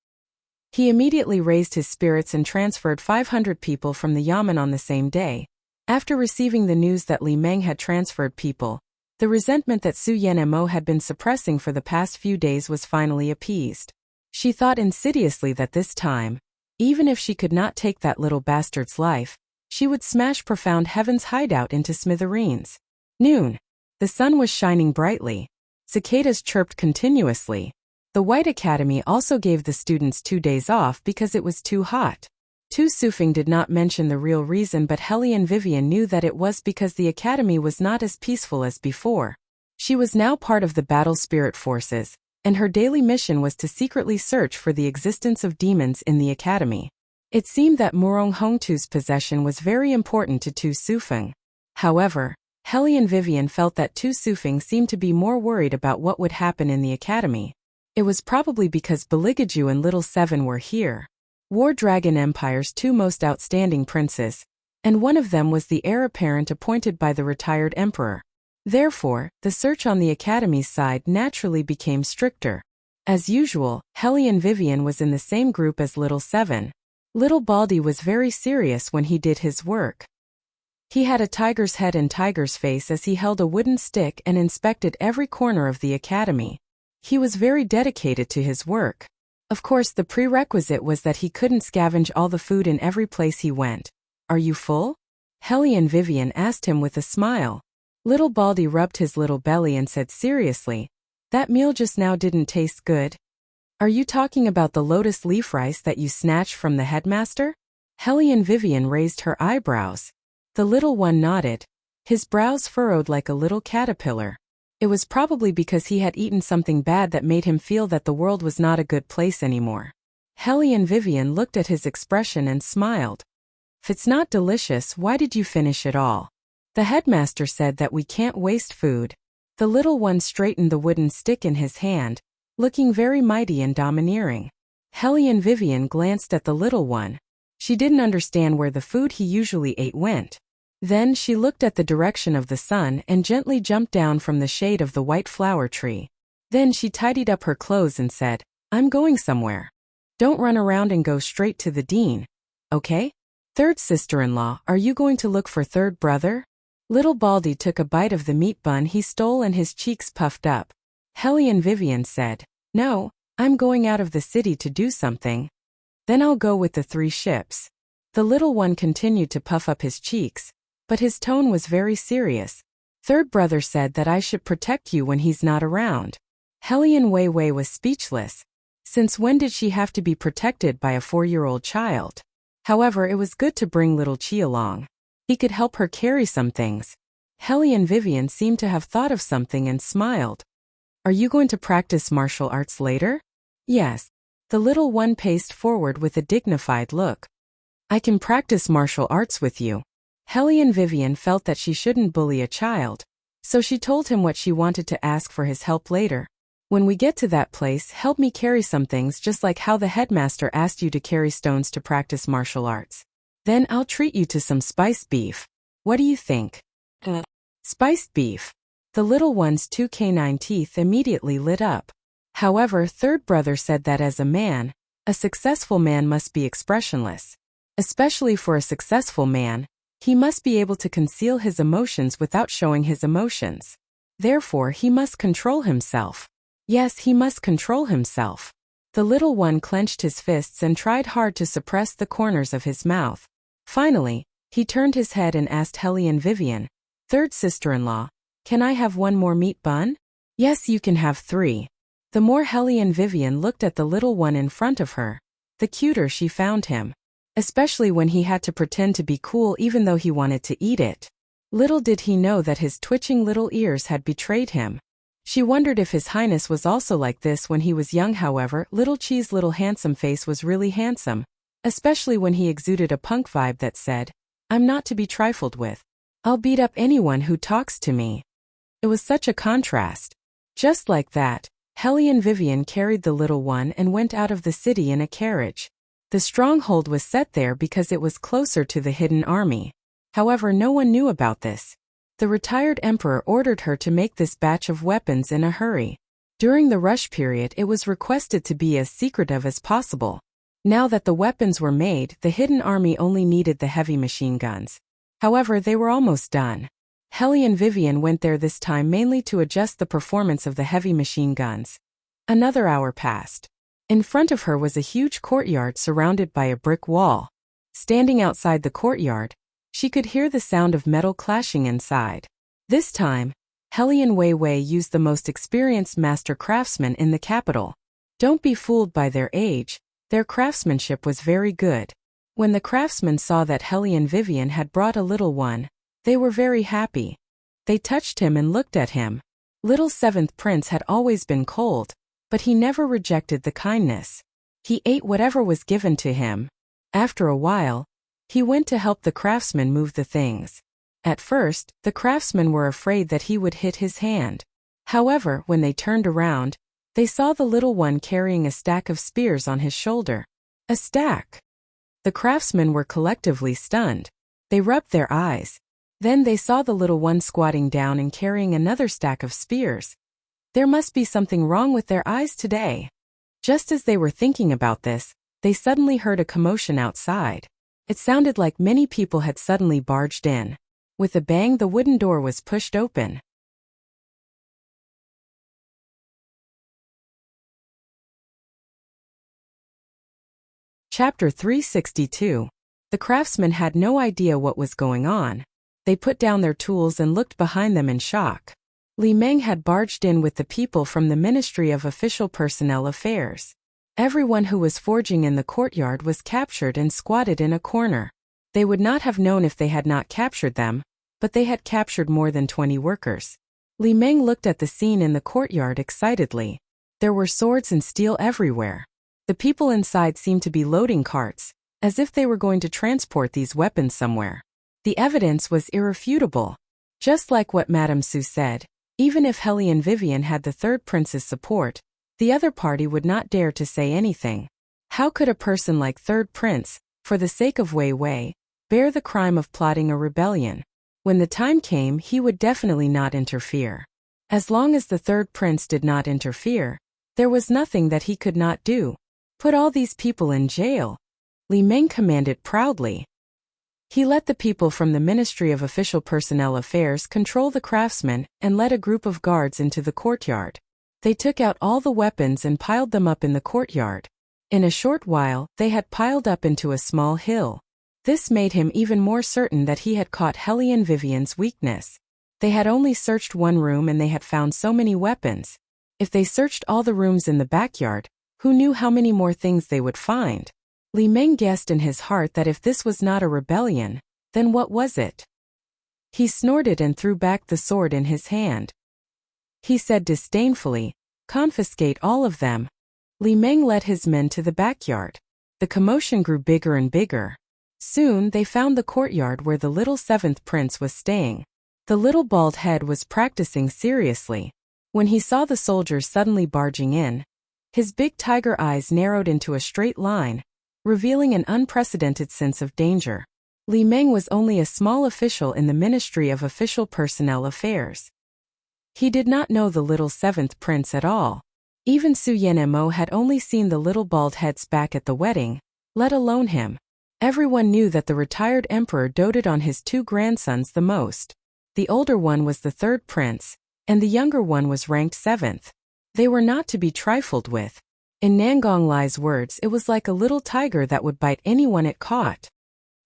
He immediately raised his spirits and transferred 500 people from the Yamen on the same day. After receiving the news that Li Meng had transferred people, the resentment that Su Yanmo had been suppressing for the past few days was finally appeased. She thought insidiously that this time, even if she could not take that little bastard's life, she would smash Profound Heaven's hideout into smithereens. Noon. The sun was shining brightly. Cicadas chirped continuously. The White Academy also gave the students 2 days off because it was too hot. Tu Sufeng did not mention the real reason, but Hellion Vivian knew that it was because the academy was not as peaceful as before. She was now part of the battle spirit forces, and her daily mission was to secretly search for the existence of demons in the academy. It seemed that Murong Hongtu's possession was very important to Tu Sufeng. However, Hellion Vivian felt that Tu Sufeng seemed to be more worried about what would happen in the academy. It was probably because Beligaju and Little Seven were here. War Dragon Empire's 2 most outstanding princes, and one of them was the heir apparent appointed by the retired emperor. Therefore, the search on the academy's side naturally became stricter. As usual, Hellion Vivian was in the same group as Little Seven. Little Baldy was very serious when he did his work. He had a tiger's head and tiger's face as he held a wooden stick and inspected every corner of the academy. He was very dedicated to his work. Of course, the prerequisite was that he couldn't scavenge all the food in every place he went. Are you full? Hellion Vivian asked him with a smile. Little Baldy rubbed his little belly and said seriously, that meal just now didn't taste good. Are you talking about the lotus leaf rice that you snatched from the headmaster? Hellion Vivian raised her eyebrows. The little one nodded, his brows furrowed like a little caterpillar. It was probably because he had eaten something bad that made him feel that the world was not a good place anymore. Helly and Vivian looked at his expression and smiled. If it's not delicious, why did you finish it all? The headmaster said that we can't waste food. The little one straightened the wooden stick in his hand, looking very mighty and domineering. Helly and Vivian glanced at the little one. She didn't understand where the food he usually ate went. Then she looked at the direction of the sun and gently jumped down from the shade of the white flower tree. Then she tidied up her clothes and said, "I'm going somewhere. Don't run around and go straight to the dean. Okay? Third sister-in-law, are you going to look for third brother?" Little Baldy took a bite of the meat bun he stole and his cheeks puffed up. Helly and Vivian said, "No, I'm going out of the city to do something. Then I'll go with the 3 ships." The little one continued to puff up his cheeks, but his tone was very serious. "Third brother said that I should protect you when he's not around." Hellion Wei Wei was speechless. Since when did she have to be protected by a 4-year-old child? However, it was good to bring little Chi along. He could help her carry some things. Helly and Vivian seemed to have thought of something and smiled. "Are you going to practice martial arts later?" "Yes." The little one paced forward with a dignified look. "I can practice martial arts with you." Helly and Vivian felt that she shouldn't bully a child, so she told him what she wanted to ask for his help later. "When we get to that place, help me carry some things just like how the headmaster asked you to carry stones to practice martial arts. Then I'll treat you to some spiced beef. What do you think?" Spiced beef. The little one's 2 canine teeth immediately lit up. However, third brother said that as a man, a successful man must be expressionless. Especially for a successful man, he must be able to conceal his emotions without showing his emotions. Therefore, he must control himself. Yes, he must control himself. The little one clenched his fists and tried hard to suppress the corners of his mouth. Finally, he turned his head and asked Helly and Vivian, "Third sister-in-law, can I have 1 more meat bun?" "Yes, you can have 3. The more Helly and Vivian looked at the little one in front of her, the cuter she found him. Especially when he had to pretend to be cool even though he wanted to eat it. Little did he know that his twitching little ears had betrayed him. She wondered if His Highness was also like this when he was young. However, Little Chi's little handsome face was really handsome, especially when he exuded a punk vibe that said, "I'm not to be trifled with. I'll beat up anyone who talks to me." It was such a contrast. Just like that, Helly and Vivian carried the little one and went out of the city in a carriage. The stronghold was set there because it was closer to the hidden army. However, no one knew about this. The retired emperor ordered her to make this batch of weapons in a hurry. During the rush period, it was requested to be as secretive as possible. Now that the weapons were made, the hidden army only needed the heavy machine guns. However, they were almost done. Helly and Vivian went there this time mainly to adjust the performance of the heavy machine guns. Another hour passed. In front of her was a huge courtyard surrounded by a brick wall. Standing outside the courtyard, she could hear the sound of metal clashing inside. This time, Helly and Wei Wei used the most experienced master craftsmen in the capital. Don't be fooled by their age, their craftsmanship was very good. When the craftsmen saw that Helly and Vivian had brought a little one, they were very happy. They touched him and looked at him. Little 7th Prince had always been cold, but he never rejected the kindness. He ate whatever was given to him. After a while, he went to help the craftsmen move the things. At first, the craftsmen were afraid that he would hit his hand. However, when they turned around, they saw the little one carrying a stack of spears on his shoulder. A stack! The craftsmen were collectively stunned. They rubbed their eyes. Then they saw the little one squatting down and carrying another stack of spears. There must be something wrong with their eyes today. Just as they were thinking about this, they suddenly heard a commotion outside. It sounded like many people had suddenly barged in. With a bang, the wooden door was pushed open. Chapter 362. The craftsmen had no idea what was going on. They put down their tools and looked behind them in shock. Li Meng had barged in with the people from the Ministry of Official Personnel Affairs. Everyone who was forging in the courtyard was captured and squatted in a corner. They would not have known if they had not captured them, but they had captured more than 20 workers. Li Meng looked at the scene in the courtyard excitedly. There were swords and steel everywhere. The people inside seemed to be loading carts, as if they were going to transport these weapons somewhere. The evidence was irrefutable. Just like what Madame Su said, even if Hellion Vivian had the third prince's support, the other party would not dare to say anything. How could a person like third prince, for the sake of Wei Wei, bear the crime of plotting a rebellion? When the time came, he would definitely not interfere. As long as the third prince did not interfere, there was nothing that he could not do. Put all these people in jail, Li Meng commanded proudly. He let the people from the Ministry of Official Personnel Affairs control the craftsmen and led a group of guards into the courtyard. They took out all the weapons and piled them up in the courtyard. In a short while, they had piled up into a small hill. This made him even more certain that he had caught Hellion Vivian's weakness. They had only searched one room and they had found so many weapons. If they searched all the rooms in the backyard, who knew how many more things they would find? Li Meng guessed in his heart that if this was not a rebellion, then what was it? He snorted and threw back the sword in his hand. He said disdainfully, "Confiscate all of them." Li Meng led his men to the backyard. The commotion grew bigger and bigger. Soon they found the courtyard where the little seventh prince was staying. The little bald head was practicing seriously. When he saw the soldiers suddenly barging in, his big tiger eyes narrowed into a straight line, revealing an unprecedented sense of danger. Li Meng was only a small official in the Ministry of Official Personnel Affairs. He did not know the little seventh prince at all. Even Su Yanmo had only seen the little bald head's back at the wedding, let alone him. Everyone knew that the retired emperor doted on his two grandsons the most. The older one was the third prince, and the younger one was ranked seventh. They were not to be trifled with. In Nangong Lai's words, it was like a little tiger that would bite anyone it caught.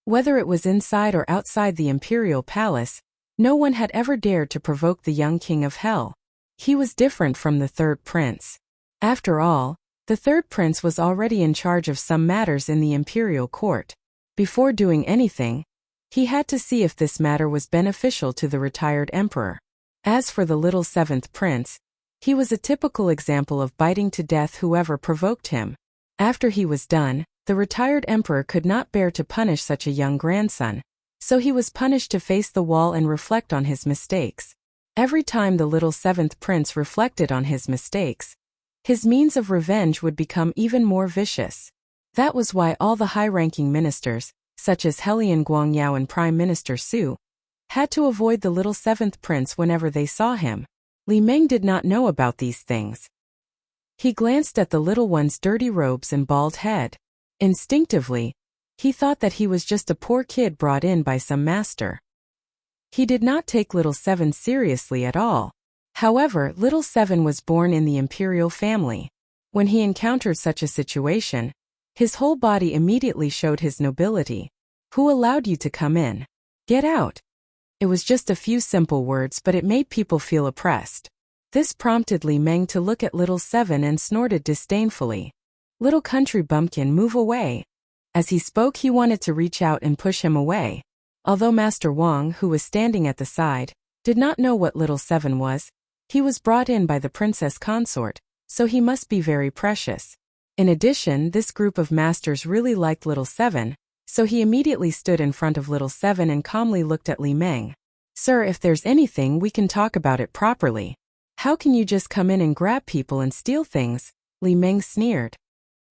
Whether it was inside or outside the imperial palace, no one had ever dared to provoke the young king of hell. He was different from the third prince. After all, the third prince was already in charge of some matters in the imperial court. Before doing anything, he had to see if this matter was beneficial to the retired emperor. As for the little seventh prince, he was a typical example of biting to death whoever provoked him. After he was done, the retired emperor could not bear to punish such a young grandson, so he was punished to face the wall and reflect on his mistakes. Every time the little seventh prince reflected on his mistakes, his means of revenge would become even more vicious. That was why all the high-ranking ministers, such as Hellion Guangyao and Prime Minister Su, had to avoid the little seventh prince whenever they saw him. Li Meng did not know about these things. He glanced at the little one's dirty robes and bald head. Instinctively, he thought that he was just a poor kid brought in by some master. He did not take little Seven seriously at all. However, little Seven was born in the imperial family. When he encountered such a situation, his whole body immediately showed his nobility. "Who allowed you to come in? Get out." It was just a few simple words, but it made people feel oppressed. This prompted Li Meng to look at little Seven and snorted disdainfully. "Little country bumpkin, move away." As he spoke, he wanted to reach out and push him away. Although Master Wang, who was standing at the side, did not know what little Seven was, he was brought in by the Princess Consort, so he must be very precious. In addition, this group of masters really liked little Seven, so he immediately stood in front of little Seven and calmly looked at Li Meng. "Sir, if there's anything, we can talk about it properly. How can you just come in and grab people and steal things?" Li Meng sneered.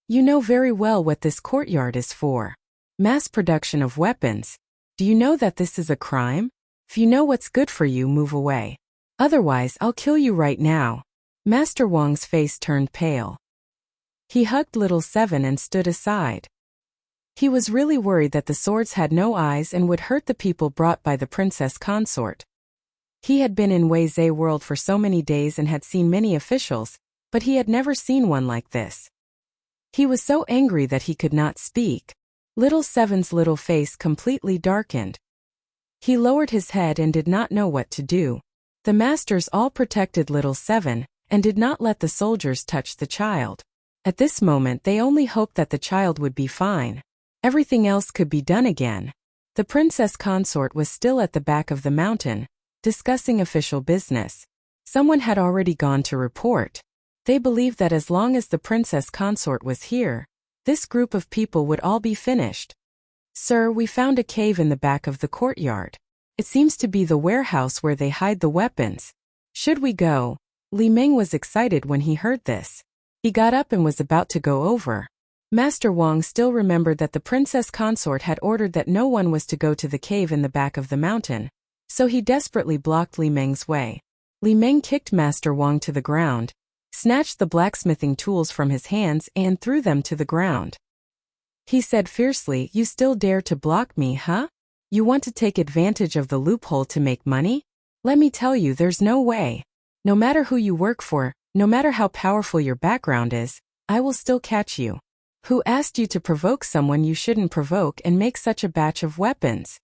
"You know very well what this courtyard is for. Mass production of weapons. Do you know that this is a crime? If you know what's good for you, move away. Otherwise, I'll kill you right now." Master Wang's face turned pale. He hugged little Seven and stood aside. He was really worried that the swords had no eyes and would hurt the people brought by the Princess Consort. He had been in Wei Zhe world for so many days and had seen many officials, but he had never seen one like this. He was so angry that he could not speak. Little Seven's little face completely darkened. He lowered his head and did not know what to do. The masters all protected little Seven and did not let the soldiers touch the child. At this moment, they only hoped that the child would be fine. Everything else could be done again. The Princess Consort was still at the back of the mountain, discussing official business. Someone had already gone to report. They believed that as long as the Princess Consort was here, this group of people would all be finished. Sir, we found a cave in the back of the courtyard. It seems to be the warehouse where they hide the weapons. Should we go? Li Ming was excited when he heard this. He got up and was about to go over. Master Wang still remembered that the Princess Consort had ordered that no one was to go to the cave in the back of the mountain, so he desperately blocked Li Ming's way. Li Ming kicked Master Wang to the ground, snatched the blacksmithing tools from his hands and threw them to the ground. He said fiercely, "You still dare to block me, huh? You want to take advantage of the loophole to make money? Let me tell you, there's no way. No matter who you work for, no matter how powerful your background is, I will still catch you. Who asked you to provoke someone you shouldn't provoke and make such a batch of weapons?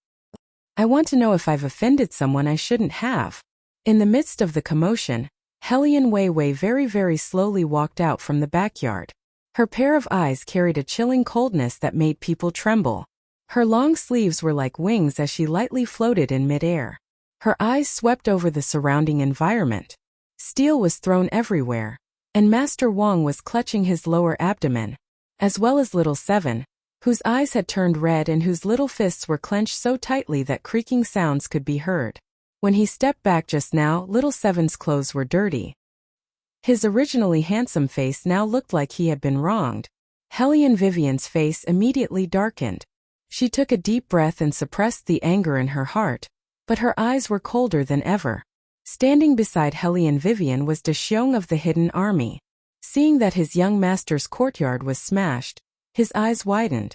I want to know if I've offended someone I shouldn't have." In the midst of the commotion, Helian Weiwei very slowly walked out from the backyard. Her pair of eyes carried a chilling coldness that made people tremble. Her long sleeves were like wings as she lightly floated in midair. Her eyes swept over the surrounding environment. Steel was thrown everywhere, and Master Wang was clutching his lower abdomen, as well as Little Seven, whose eyes had turned red and whose little fists were clenched so tightly that creaking sounds could be heard. When he stepped back just now, Little Seven's clothes were dirty. His originally handsome face now looked like he had been wronged. Helian Vivian's face immediately darkened. She took a deep breath and suppressed the anger in her heart, but her eyes were colder than ever. Standing beside Helian Vivian was De Xiong of the Hidden Army. Seeing that his young master's courtyard was smashed, his eyes widened.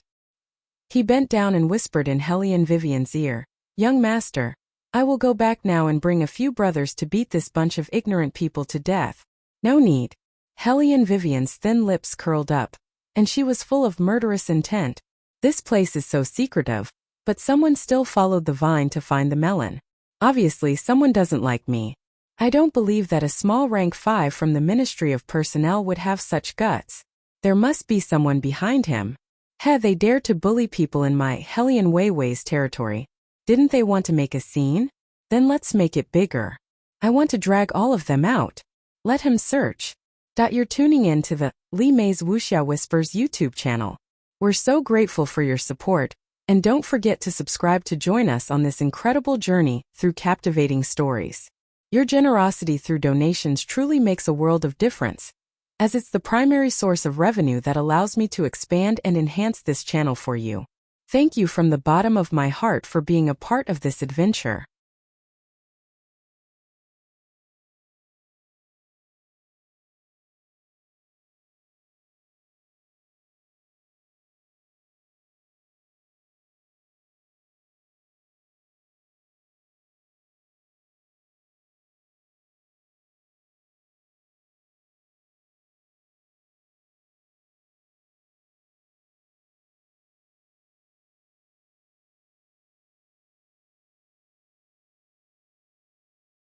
He bent down and whispered in Helian Vivian's ear, "Young master, I will go back now and bring a few brothers to beat this bunch of ignorant people to death." "No need." Helian Vivian's thin lips curled up, and she was full of murderous intent. "This place is so secretive." But someone still followed the vine to find the melon. "Obviously someone doesn't like me. I don't believe that a small rank 5 from the Ministry of Personnel would have such guts. There must be someone behind him. They dared to bully people in my Helian Weiwei's territory. Didn't they want to make a scene? Then let's make it bigger. I want to drag all of them out. Let him search." You're tuning in to the Li Mei's Wuxia Whispers YouTube channel. We're so grateful for your support, and don't forget to subscribe to join us on this incredible journey through captivating stories. Your generosity through donations truly makes a world of difference, as it's the primary source of revenue that allows me to expand and enhance this channel for you. Thank you from the bottom of my heart for being a part of this adventure.